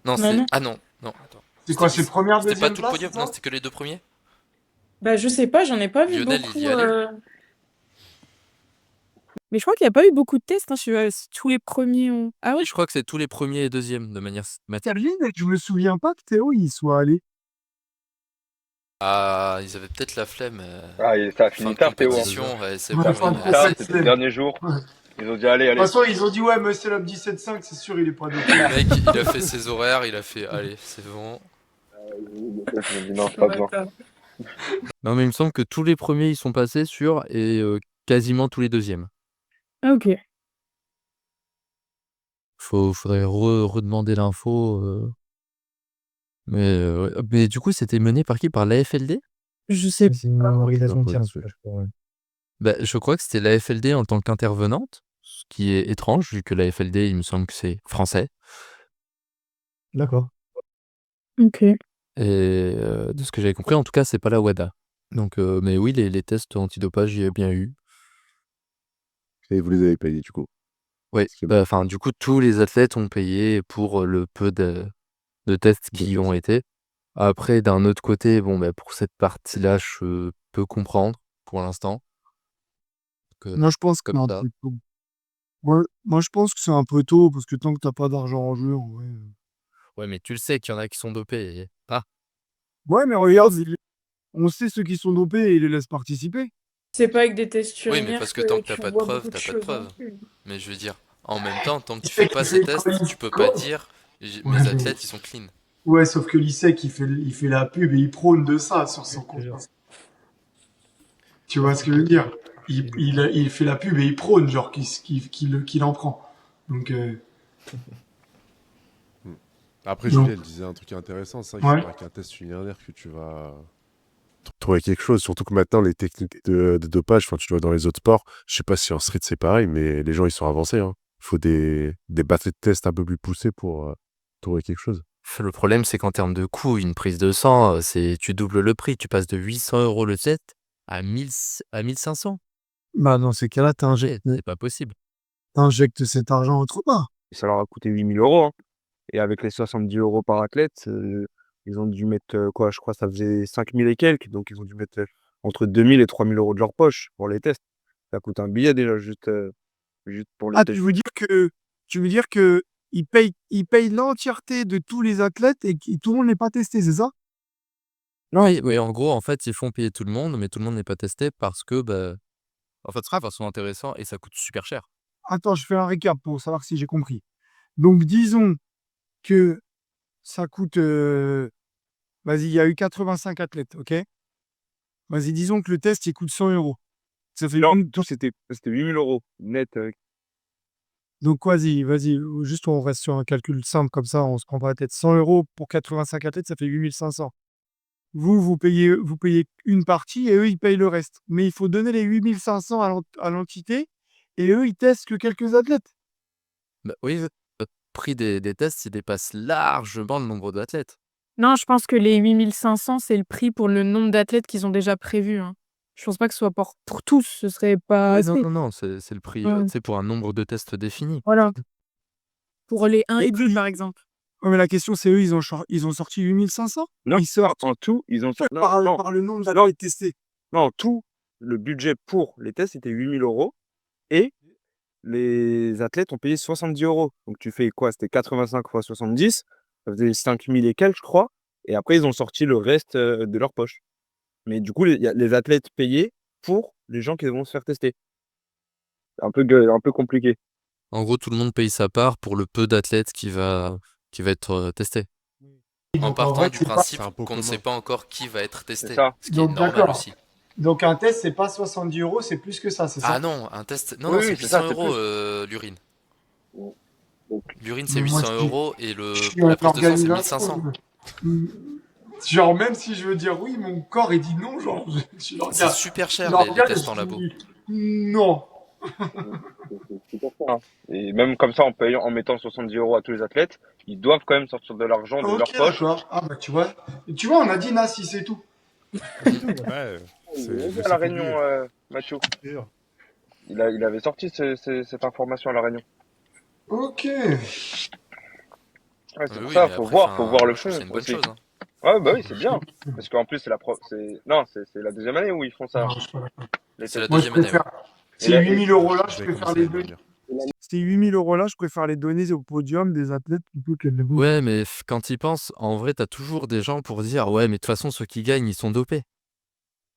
non, Non, non. Ah non, attends. C'est quoi, c'est première, C'était pas deuxième tout le place, podium? c'est Non, ça? c'était que les deux premiers? Bah, je sais pas, j'en ai pas vu Lionel, il beaucoup. y allait? Mais je crois qu'il n'y a pas eu beaucoup de tests. Hein. Tous les premiers ont. Ah oui, Je crois que c'est tous les premiers et deuxièmes de manière systématique. Caroline, je me souviens pas que Théo y soit allé. Ah, ils avaient peut-être la flemme. Ah, et ça a Fin fini de tard, Théo. Hein. compétition, ouais, c'est Ouais, bon. fin de il- Tard, assez- c'était le dernier jour. Ouais. Ils ont dit, allez, De allez. toute façon, ils ont dit, ouais, Muscle Up 17.5, c'est sûr, il est pas dopé. Le mec, il a fait ses horaires, il a fait, allez, c'est bon. Ils ont dit, non, pas besoin. Non, mais il me semble que tous les premiers ils sont passés sur et quasiment tous les deuxièmes. Ah, ok. Faudrait redemander l'info. Mais du coup, c'était mené par qui? Par l'AFLD? Je sais C'est une organisation Ouais, tierce. c'est- je crois, ouais. Bah, je crois que c'était l'AFLD en tant qu'intervenante, ce qui est étrange, vu que l'AFLD, il me semble que c'est français. D'accord. Ok. Et de ce que j'avais compris, en tout cas, c'est pas la WADA. Donc, mais oui, les tests antidopage, il y a bien eu. Et vous les avez payés, du coup. Oui, Ce qui est enfin, du coup, tous les athlètes ont payé pour le peu de tests De qui y tests. ont été. Après, d'un autre côté, bon, bah, pour cette partie-là, je peux comprendre pour l'instant. Que Moi, je pense que comme c'est un ça. peu tôt. Moi, je pense que c'est un peu tôt, parce que tant que t'as pas d'argent en jeu, en vrai. Ouais, mais tu le sais qu'il y en a qui sont dopés. Ah, Ouais, mais regarde, on sait ceux qui sont dopés et ils les laissent participer. C'est pas avec des tests Oui, mais urinaires parce que tant que tu t'as pas de vois preuves, beaucoup de t'as pas de choses non preuves. plus. Mais je veux dire, en même temps, tant que tu fait fais pas qu'il ces fait tests, quand tu peux pas dire, Ouais, mes athlètes, ils sont clean. Ouais, sauf que l'ISEC, il fait la pub et il prône de ça sur son compte. Tu vois ce que je veux dire? Il fait la pub et il prône, genre, qu'il en prend. Donc, Après, Non. Julie, elle disait un truc intéressant. C'est vrai Ouais. que c'est pas avec un test urinaire que tu vas trouver quelque chose. Surtout que maintenant, les techniques de dopage, enfin, tu vois, dans les autres sports, je sais pas si en street c'est pareil, mais les gens, ils sont avancés. Il faut des batteries de tests un peu plus poussées pour trouver quelque chose. le problème, c'est qu'en termes de coût, une prise de sang, tu doubles le prix. Tu passes de 800 € le set à 1500. Bah, dans ces cas-là, C'est pas possible. t'injectes cet argent autre part. Et ça leur a coûté 8 000 €. Hein. Et avec les 70 € par athlète, ils ont dû mettre, quoi, je crois, ça faisait 5 000 et quelques. Donc, ils ont dû mettre entre 2 000 et 3 000 € de leur poche pour les tests. Ça coûte un billet déjà, juste pour les Ah, tests. tu veux dire que ils payent l'entièreté de tous les athlètes et tout le monde n'est pas testé, c'est ça? Non, oui, en gros, en fait, ils font payer tout le monde, mais tout le monde n'est pas testé parce que, bah, en fait, c'est façon intéressant et ça coûte super cher. Attends, je fais un récap pour savoir si j'ai compris. Donc, disons que ça coûte, vas-y, il y a eu 85 athlètes, ok? Vas-y, disons que le test, il coûte 100 €. Ça fait Non, tout c'était 8 000 € net. Donc, vas-y, juste on reste sur un calcul simple comme ça, on se prend pas la tête. 100 € pour 85 athlètes, ça fait 8 500. Vous payez une partie et eux, ils payent le reste. Mais il faut donner les 8 500 à l'entité et eux, ils testent que quelques athlètes. Bah, oui, le prix des tests, il dépasse largement le nombre d'athlètes. Non, je pense que les 8 500, c'est le prix pour le nombre d'athlètes qu'ils ont déjà prévu, hein. Je pense pas que ce soit pour tous, ce serait pas Oui, non, assez. non, non, c'est le prix, Ouais. tu sais, pour un nombre de tests défini. Voilà. Pour les 1 Mais et 2, par exemple. ouais, mais la question, c'est eux, ils ont sorti 8500? Non, Ils sortent en tout, ils ont sorti. par le nombre d'athlètes testés. Non, tout le budget pour les tests, c'était 8 000 € et les athlètes ont payé 70 €. Donc tu fais quoi? C'était 85 fois 70, ça faisait 5 000 et quelques, je crois. Et après, ils ont sorti le reste de leur poche. Mais du coup, il y a les athlètes payés pour les gens qui vont se faire tester. C'est un peu compliqué. En gros, tout le monde paye sa part pour le peu d'athlètes qui va être testé. En Donc en partant vrai, du c'est pas. principe C'est un pot qu'on ne commun. sait pas encore qui va être C'est testé, ça. ce qui est Donc normal d'accord. aussi. Donc un test, c'est pas 70 €, c'est plus que ça, c'est Ah ça? non, un test. Non, Oui, non, c'est oui, c'est ça, 800 c'est euros plus. l'urine. Donc, L'urine, c'est Mais moi, 800 € et je suis la une prise de sang, c'est organisation. 1500. Genre, même si je veux dire oui, mon corps, il dit non, genre, je le C'est regarde. super Je cher le les regarde et tests je en labo. dis non. c'est pour ça, hein. Et même comme ça, en mettant 70 € à tous les athlètes, ils doivent quand même sortir de l'argent de leur Ok, poche. d'accord. Ah bah tu vois. Et tu vois, on a dit Nassi, c'est tout. Ouais, Il c'est est le à la cycle Réunion, oublié. Mathieu. Sûr. Il avait sorti cette information à la Réunion. Ok. Ouais, c'est pour Oui, ça, mais après, faut voir le moi je trouve que fond c'est une bonne aussi. chose, hein. Ouais, bah oui, c'est bien. Parce qu'en plus, c'est la deuxième année où ils font ça, Non, je suis pas d'accord. les C'est la tests. Moi, je deuxième année, ouais. préfère. Et Ces là, 8000 et, € là, je Je vais préfère commencer les l'année donner. dernière. Ces 8000 € là, je préfère les donner au podium des athlètes plutôt que les Ouais, mais quand y penses, en vrai, t'as toujours des gens pour dire ouais, mais de toute façon, ceux qui gagnent, ils sont dopés.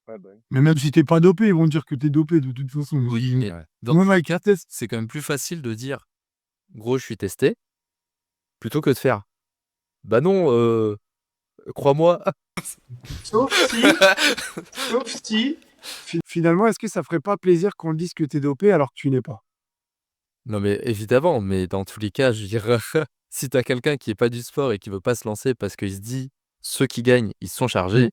ouais, bah oui. Mais même si t'es pas dopé, ils vont dire que t'es dopé de toute façon. Oui, mais Ouais. dans Moi, tous les mec, cas, qui teste. c'est quand même plus facile de dire gros, je suis testé, plutôt que de faire bah non, crois-moi. Sauf si, Finalement, est-ce que ça ferait pas plaisir qu'on dise que t'es dopé alors que tu n'es pas? Non, mais évidemment, mais dans tous les cas, je veux dire, si t'as quelqu'un qui est pas du sport et qui veut pas se lancer parce qu'il se dit ceux qui gagnent, ils sont chargés,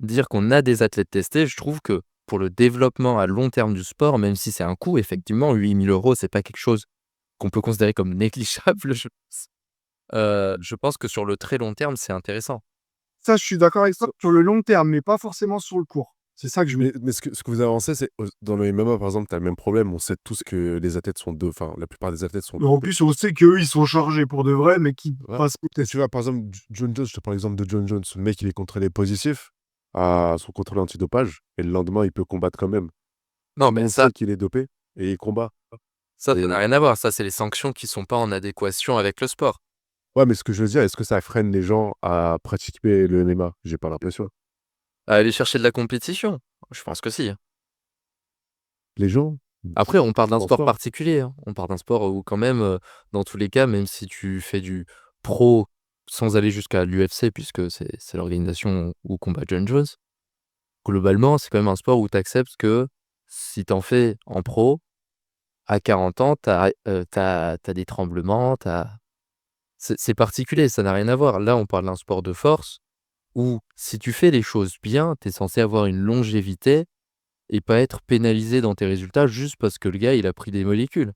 dire qu'on a des athlètes testés, je trouve que pour le développement à long terme du sport, même si c'est un coût, effectivement, 8 000 €, c'est pas quelque chose qu'on peut considérer comme négligeable, je pense. Je pense que sur le très long terme, c'est intéressant. Ça, je suis d'accord avec toi sur le long terme, mais pas forcément sur le court. C'est ça que je veux. Mais ce que vous avancez, c'est dans le MMA, par exemple, tu as le même problème. On sait tous que les athlètes sont deux. Enfin, la plupart des athlètes sont En plus, on sait qu'eux, ils sont chargés pour de vrai, mais qui Ouais. passent au test. Tu vois, par exemple, John Jones, je te prends l'exemple de John Jones. Le mec, il est contrôlé positif à son contrôle antidopage, et le lendemain, il peut combattre quand même. Non, Tout le mais monde ça, sait qu'il est dopé, et il combat. ça Et- n'a rien à voir. Ça, c'est les sanctions qui sont pas en adéquation avec le sport. Ouais, mais ce que je veux dire, est-ce que ça freine les gens à pratiquer le MMA? J'ai pas l'impression. À aller chercher de la compétition, je pense que si, hein. Les gens, Après, on parle je d'un pense sport pas. particulier, hein. On parle d'un sport où quand même, dans tous les cas, même si tu fais du pro sans aller jusqu'à l'UFC puisque c'est l'organisation où combat John Jones, globalement, c'est quand même un sport où tu acceptes que si tu en fais en pro, à 40 ans, tu as des tremblements, c'est particulier, ça n'a rien à voir. Là, on parle d'un sport de force où si tu fais les choses bien, tu es censé avoir une longévité et pas être pénalisé dans tes résultats juste parce que le gars, il a pris des molécules.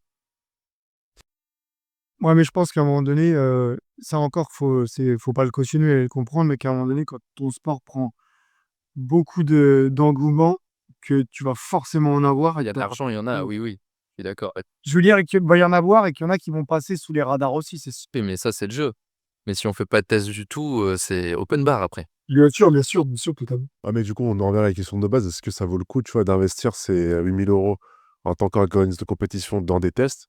Ouais, mais je pense qu'à un moment donné, ça encore, faut pas le cautionner et le comprendre, mais qu'à un moment donné, quand ton sport prend beaucoup d'engouement, que tu vas forcément en avoir Ah, et il y que a de t'auras l'argent, il y en a, oui, oui, je suis d'accord. je veux dire qu'il va y en avoir et qu'il y en a qui vont passer sous les radars aussi, c'est sûr. Oui, mais ça, c'est le jeu. Mais si on fait pas de test du tout, c'est open bar après. Bien sûr, totalement. Ah, mais du coup, on en revient à la question de base. Est-ce que ça vaut le coup, tu vois, d'investir ces 8 000 € en tant qu'organisme de compétition dans des tests?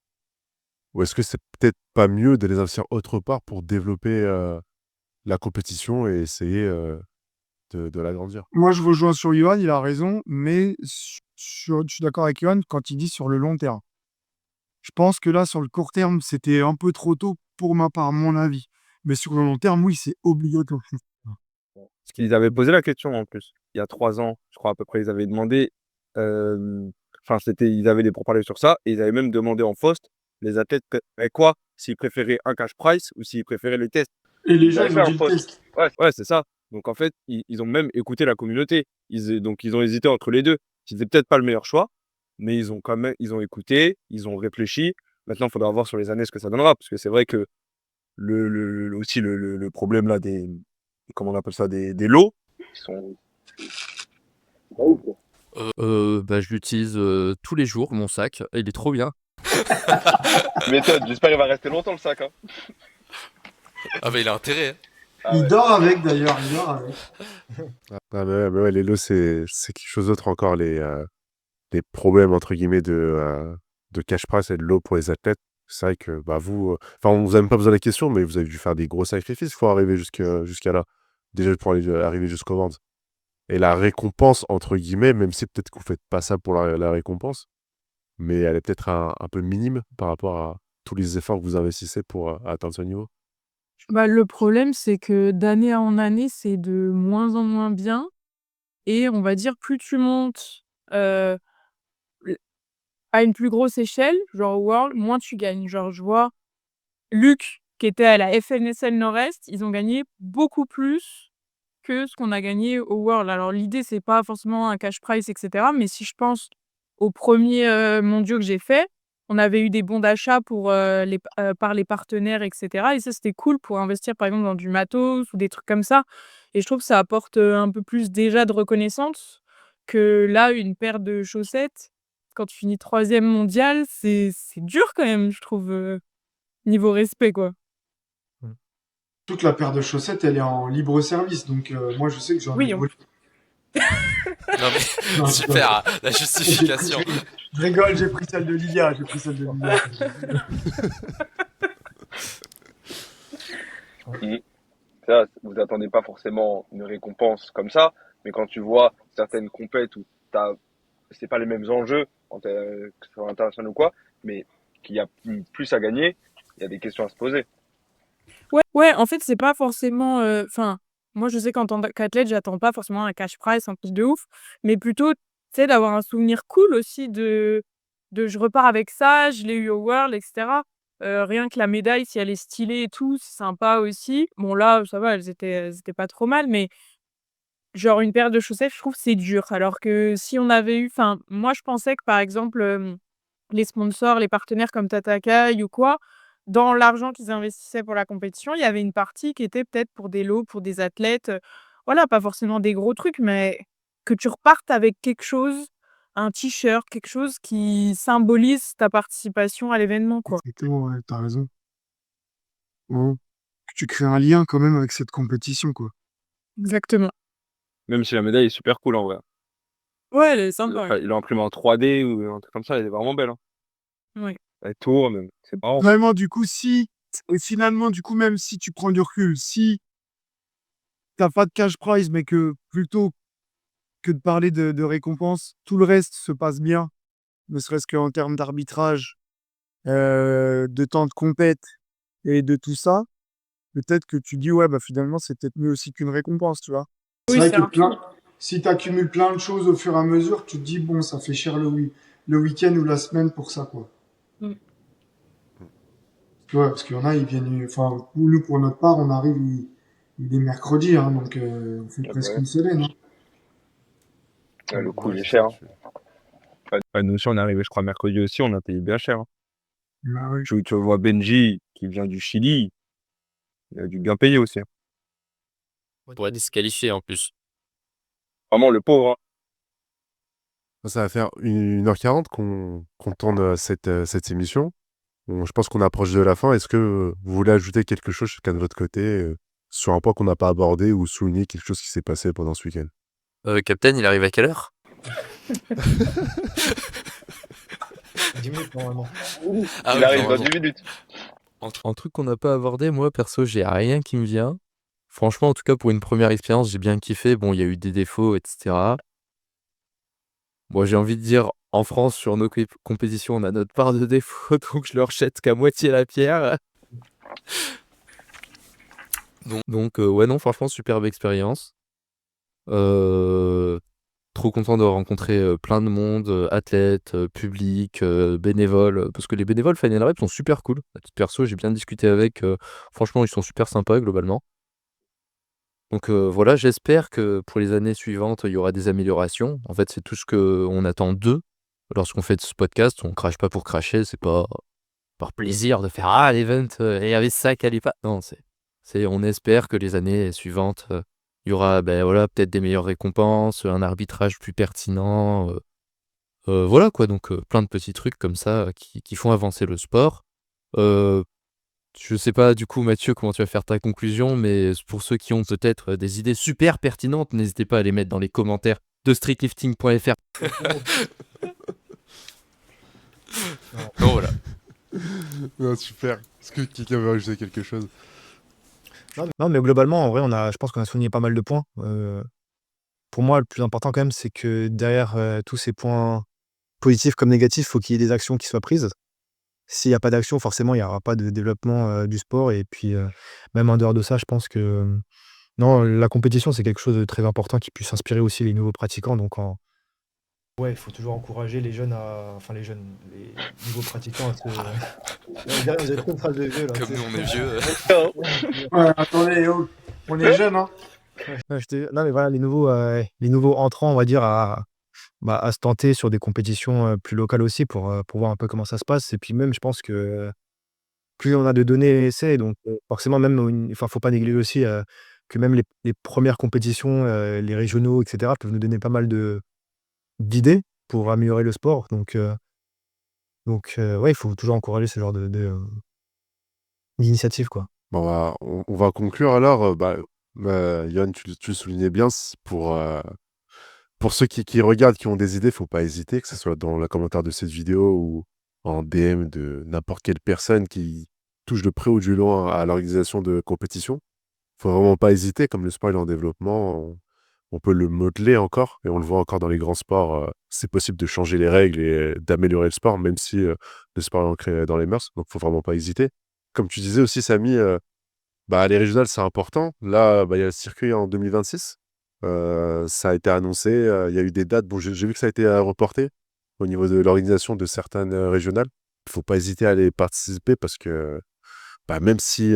Ou est-ce que c'est peut-être pas mieux de les investir autre part pour développer la compétition et essayer de l'agrandir? Moi, je rejoins sur Johan, il a raison, mais je suis d'accord avec Johan quand il dit sur le long terme. Je pense que là, sur le court terme, c'était un peu trop tôt pour ma part, mon avis. Mais sur le long terme, oui, c'est obligatoire. Parce qu'ils avaient posé la question en plus. Il y a 3 ans, je crois à peu près, ils avaient demandé, enfin ils avaient des pourparlers sur ça et ils avaient même demandé en Faust, les athlètes préféraient quoi? S'ils préféraient un cash prize ou s'ils préféraient les tests. et les Ils gens, avaient ils fait ont un dit le Faust. test. Ouais, c'est ça. Donc en fait, ils ont même écouté la communauté. Donc ils ont hésité entre les 2. C'était peut-être pas le meilleur choix, mais ils ont écouté, ils ont réfléchi. Maintenant, il faudra voir sur les années ce que ça donnera parce que c'est vrai que aussi le problème là comment on appelle ça, des lots. Ils sont. Bah, je l'utilise tous les jours, mon sac. Il est trop bien. Tu m'étonnes, j'espère qu'il va rester longtemps le sac. Hein. Ah bah il a intérêt. Hein. Ah Il ouais. dort avec d'ailleurs, il dort avec. Mais ouais, les lots, c'est quelque chose d'autre encore, les problèmes, entre guillemets, de cash price et de lots pour les athlètes. C'est vrai que bah, vous, enfin, on vous a même pas posé la question, mais vous avez dû faire des gros sacrifices pour arriver jusqu'à là. Déjà pour arriver jusqu'aux ventes. Et la récompense, entre guillemets, même si peut-être que vous faites pas ça pour la récompense, mais elle est peut-être un peu minime par rapport à tous les efforts que vous investissez pour atteindre ce niveau. Bah, le problème, c'est que d'année en année, c'est de moins en moins bien et on va dire plus tu montes, l à une plus grosse échelle, genre World, moins tu gagnes. Genre, je vois Luc, qui était à la FNSL Nord-Est, ils ont gagné beaucoup plus que ce qu'on a gagné au World. Alors l'idée, c'est pas forcément un cash prize et cetera, mais si je pense aux premiers, mondiaux que j'ai faits, on avait eu des bons d'achat pour, par les partenaires et cetera et ça, c'était cool pour investir, par exemple, dans du matos ou des trucs comme ça et je trouve que ça apporte, un peu plus déjà de reconnaissance que là, une paire de chaussettes, quand tu finis 3e mondial, c'est dur quand même, je trouve, niveau respect, quoi. Toute la paire de chaussettes, elle est en libre service, donc moi je sais que j'en ai Oui, volé. Non mais Non, super, hein, la justification. Je rigole, j'ai pris celle de Lilia, Ça, vous attendez pas forcément une récompense comme ça, mais quand tu vois certaines compètes où c'est pas les mêmes enjeux, que ce soit international ou quoi, mais qu'il y a plus à gagner, il y a des questions à se poser. Ouais, en fait, c'est pas forcément, enfin, moi, je sais qu'en tant qu'athlète, j'attends pas forcément un cash prize, un truc de ouf, mais plutôt, tu sais, d'avoir un souvenir cool aussi de je repars avec ça, je l'ai eu au World et cetera. Rien que la médaille, si elle est stylée et tout, c'est sympa aussi. Bon là, ça va, elles étaient pas trop mal, mais genre une paire de chaussettes, je trouve, c'est dur. Alors que si on avait eu enfin, moi, je pensais que, par exemple, les sponsors, les partenaires comme Tatakai ou quoi, dans l'argent qu'ils investissaient pour la compétition, il y avait une partie qui était peut-être pour des lots, pour des athlètes, voilà, pas forcément des gros trucs, mais que tu repartes avec quelque chose, un t-shirt, quelque chose qui symbolise ta participation à l'événement, quoi. Exactement, ouais, tu raison. Ouais. Que tu crées un lien quand même avec cette compétition, quoi. Exactement. Même si la médaille est super cool en vrai. Ouais, elle est sympa, Enfin, ouais. il l'a imprimée en 3D ou un truc comme ça, elle est vraiment belle. Hein. Ouais. Elle tourne, c'est marrant. Vraiment, du coup, finalement, du coup, même si tu prends du recul, si t'as pas de cash prize, mais que plutôt que de parler de récompense, tout le reste se passe bien, ne serait-ce qu'en termes d'arbitrage, de temps de compète et de tout ça, peut-être que tu dis, ouais, bah finalement, c'est peut-être mieux aussi qu'une récompense, tu vois. C'est Oui, vrai c'est que un tout. si tu accumules plein de choses au fur et à mesure, tu te dis, bon, ça fait cher le week-end ou la semaine pour ça, quoi. Mmh. Ouais, parce qu'il y en a, ils viennent, enfin, nous, pour notre part, on arrive, il est mercredi, hein, donc on fait Ah presque ouais. une semaine. Hein. Le coût, il est c'est cher. ça, Hein. Ouais, nous aussi, on est arrivé, je crois, mercredi aussi, on a payé bien cher. Hein. Bah oui. Tu vois Benji, qui vient du Chili, il a dû bien payer aussi. Hein. On pourrait disqualifier en plus. Vraiment, le pauvre. Hein. Ça va faire 1h40 qu'on tourne cette émission. Je pense qu'on approche de la fin. Est-ce que vous voulez ajouter quelque chose chacun de votre côté sur un point qu'on n'a pas abordé ou souligner quelque chose qui s'est passé pendant ce week-end? Captain, il arrive à quelle heure? 10 minutes normalement. Ah Il oui, arrive dans normalement. 10 minutes. Un truc qu'on n'a pas abordé, moi, perso, j'ai rien qui me vient. Franchement, en tout cas, pour une première expérience, j'ai bien kiffé. Bon, il y a eu des défauts, etc. Moi, j'ai envie de dire, en France, sur nos compétitions, on a notre part de défauts, donc je leur jette qu'à moitié la pierre. Donc, ouais, non, franchement, superbe expérience. Trop content de rencontrer plein de monde, athlètes, public, bénévoles, parce que les bénévoles Final Rep sont super cool. À titre perso, j'ai bien discuté avec, franchement, ils sont super sympas globalement. Donc voilà, j'espère que pour les années suivantes, il y aura des améliorations. En fait, c'est tout ce qu'on attend d'eux lorsqu'on fait ce podcast. On crache pas pour cracher, c'est pas par plaisir de faire: «Ah, l'event, il y avait ça qui allait pas». Non, c'est On espère que les années suivantes, il y aura voilà, peut-être des meilleures récompenses, un arbitrage plus pertinent. Voilà quoi, donc plein de petits trucs comme ça qui font avancer le sport. Euh, je sais pas du coup Mathieu comment tu vas faire ta conclusion, mais pour ceux qui ont peut-être des idées super pertinentes, n'hésitez pas à les mettre dans les commentaires de streetlifting.fr. Non, voilà. Non, super. Est-ce que quelqu'un veut rajouter quelque chose? Non, mais globalement, en vrai, je pense qu'on a souligné pas mal de points. Pour moi, le plus important quand même, c'est que derrière tous ces points positifs comme négatifs, il faut qu'il y ait des actions qui soient prises. S'il n'y a pas d'action, forcément, il n'y aura pas de développement du sport. Et puis, même en dehors de ça, je pense que non, la compétition, c'est quelque chose de très important qui puisse inspirer aussi les nouveaux pratiquants. Donc, ouais, il faut toujours encourager les jeunes enfin les nouveaux pratiquants à se. Vous êtes trop de phrases de vieux là. Comme nous on est vieux. Ouais, attendez, oh, on est jeunes, hein. Non, mais voilà, les nouveaux entrants, on va dire, à se tenter sur des compétitions plus locales aussi pour voir un peu comment ça se passe. Et puis même, je pense que plus on a de données à essai, donc forcément, même, enfin, faut pas négliger aussi que même les premières compétitions, les régionaux, etc., peuvent nous donner pas mal d'idées pour améliorer le sport. Donc, ouais, il faut toujours encourager ce genre d'initiative, quoi. Bon, on va conclure alors. Yann, tu le soulignais bien, pour ceux qui regardent, qui ont des idées, faut pas hésiter, que ce soit dans le commentaire de cette vidéo ou en DM de n'importe quelle personne qui touche de près ou du loin à l'organisation de compétition. Faut vraiment pas hésiter, comme le sport il est en développement, on peut le modeler encore, et on le voit encore dans les grands sports. C'est possible de changer les règles et d'améliorer le sport, même si le sport est ancré dans les mœurs, donc faut vraiment pas hésiter. Comme tu disais aussi, Samy, les régionales, c'est important. Là, il y a le circuit en 2026. Ça a été annoncé, il y a eu des dates. Bon, j'ai vu que ça a été reporté au niveau de l'organisation de certaines régionales. Il faut pas hésiter à aller participer parce que même si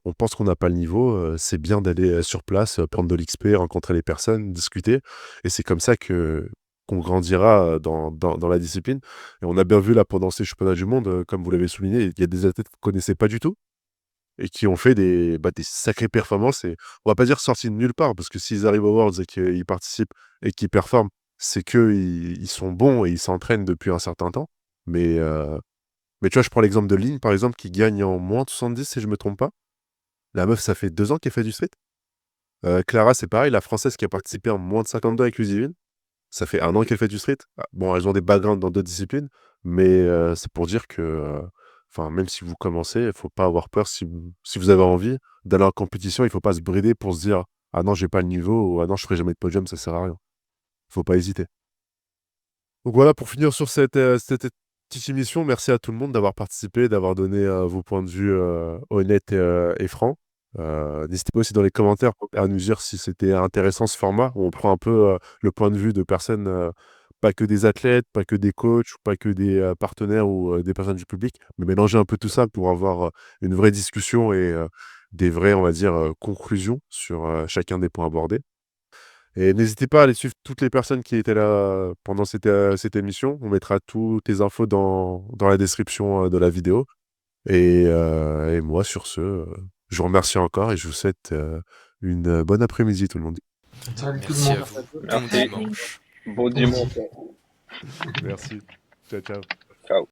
on pense qu'on n'a pas le niveau, c'est bien d'aller sur place, prendre de l'XP, rencontrer les personnes, discuter. Et c'est comme ça qu'on grandira dans la discipline. Et on a bien vu là pendant ces championnats du monde, comme vous l'avez souligné, il y a des athlètes qu'on ne connaissait pas du tout et qui ont fait des sacrées performances. Et on va pas dire sortis de nulle part, parce que s'ils arrivent aux Worlds et qu'ils participent et qu'ils performent, c'est qu'ils sont bons et ils s'entraînent depuis un certain temps. Mais tu vois, je prends l'exemple de Lynn, par exemple, qui gagne en moins de 70, si je me trompe pas. La meuf, ça fait 2 ans qu'elle fait du street. Clara, c'est pareil, la française qui a participé en moins de 52 avec Ludivine. Ça fait 1 an qu'elle fait du street. Bon, elles ont des backgrounds dans d'autres disciplines, mais c'est pour dire que, même si vous commencez, il faut pas avoir peur si vous avez envie d'aller en compétition, il faut pas se brider pour se dire: «Ah non, j'ai pas le niveau» ou «Ah non, je ferai jamais de podium, ça sert à rien». Faut pas hésiter. Donc voilà, pour finir sur cette petite émission, merci à tout le monde d'avoir participé, d'avoir donné vos points de vue honnêtes et francs. N'hésitez pas aussi dans les commentaires à nous dire si c'était intéressant ce format où on prend un peu le point de vue de personnes, pas que des athlètes, pas que des coachs, ou pas que des partenaires ou des personnes du public, mais mélanger un peu tout ça pour avoir une vraie discussion et des vraies, on va dire, conclusions sur chacun des points abordés. Et n'hésitez pas à aller suivre toutes les personnes qui étaient là pendant cette émission. On mettra toutes les infos dans la description de la vidéo. Et moi, sur ce, je vous remercie encore et je vous souhaite une bonne après-midi, tout le monde. Salut tout le Merci à monde. vous. Bon Merci. dimanche. Bon dimanche. Merci. Ciao, ciao. Ciao.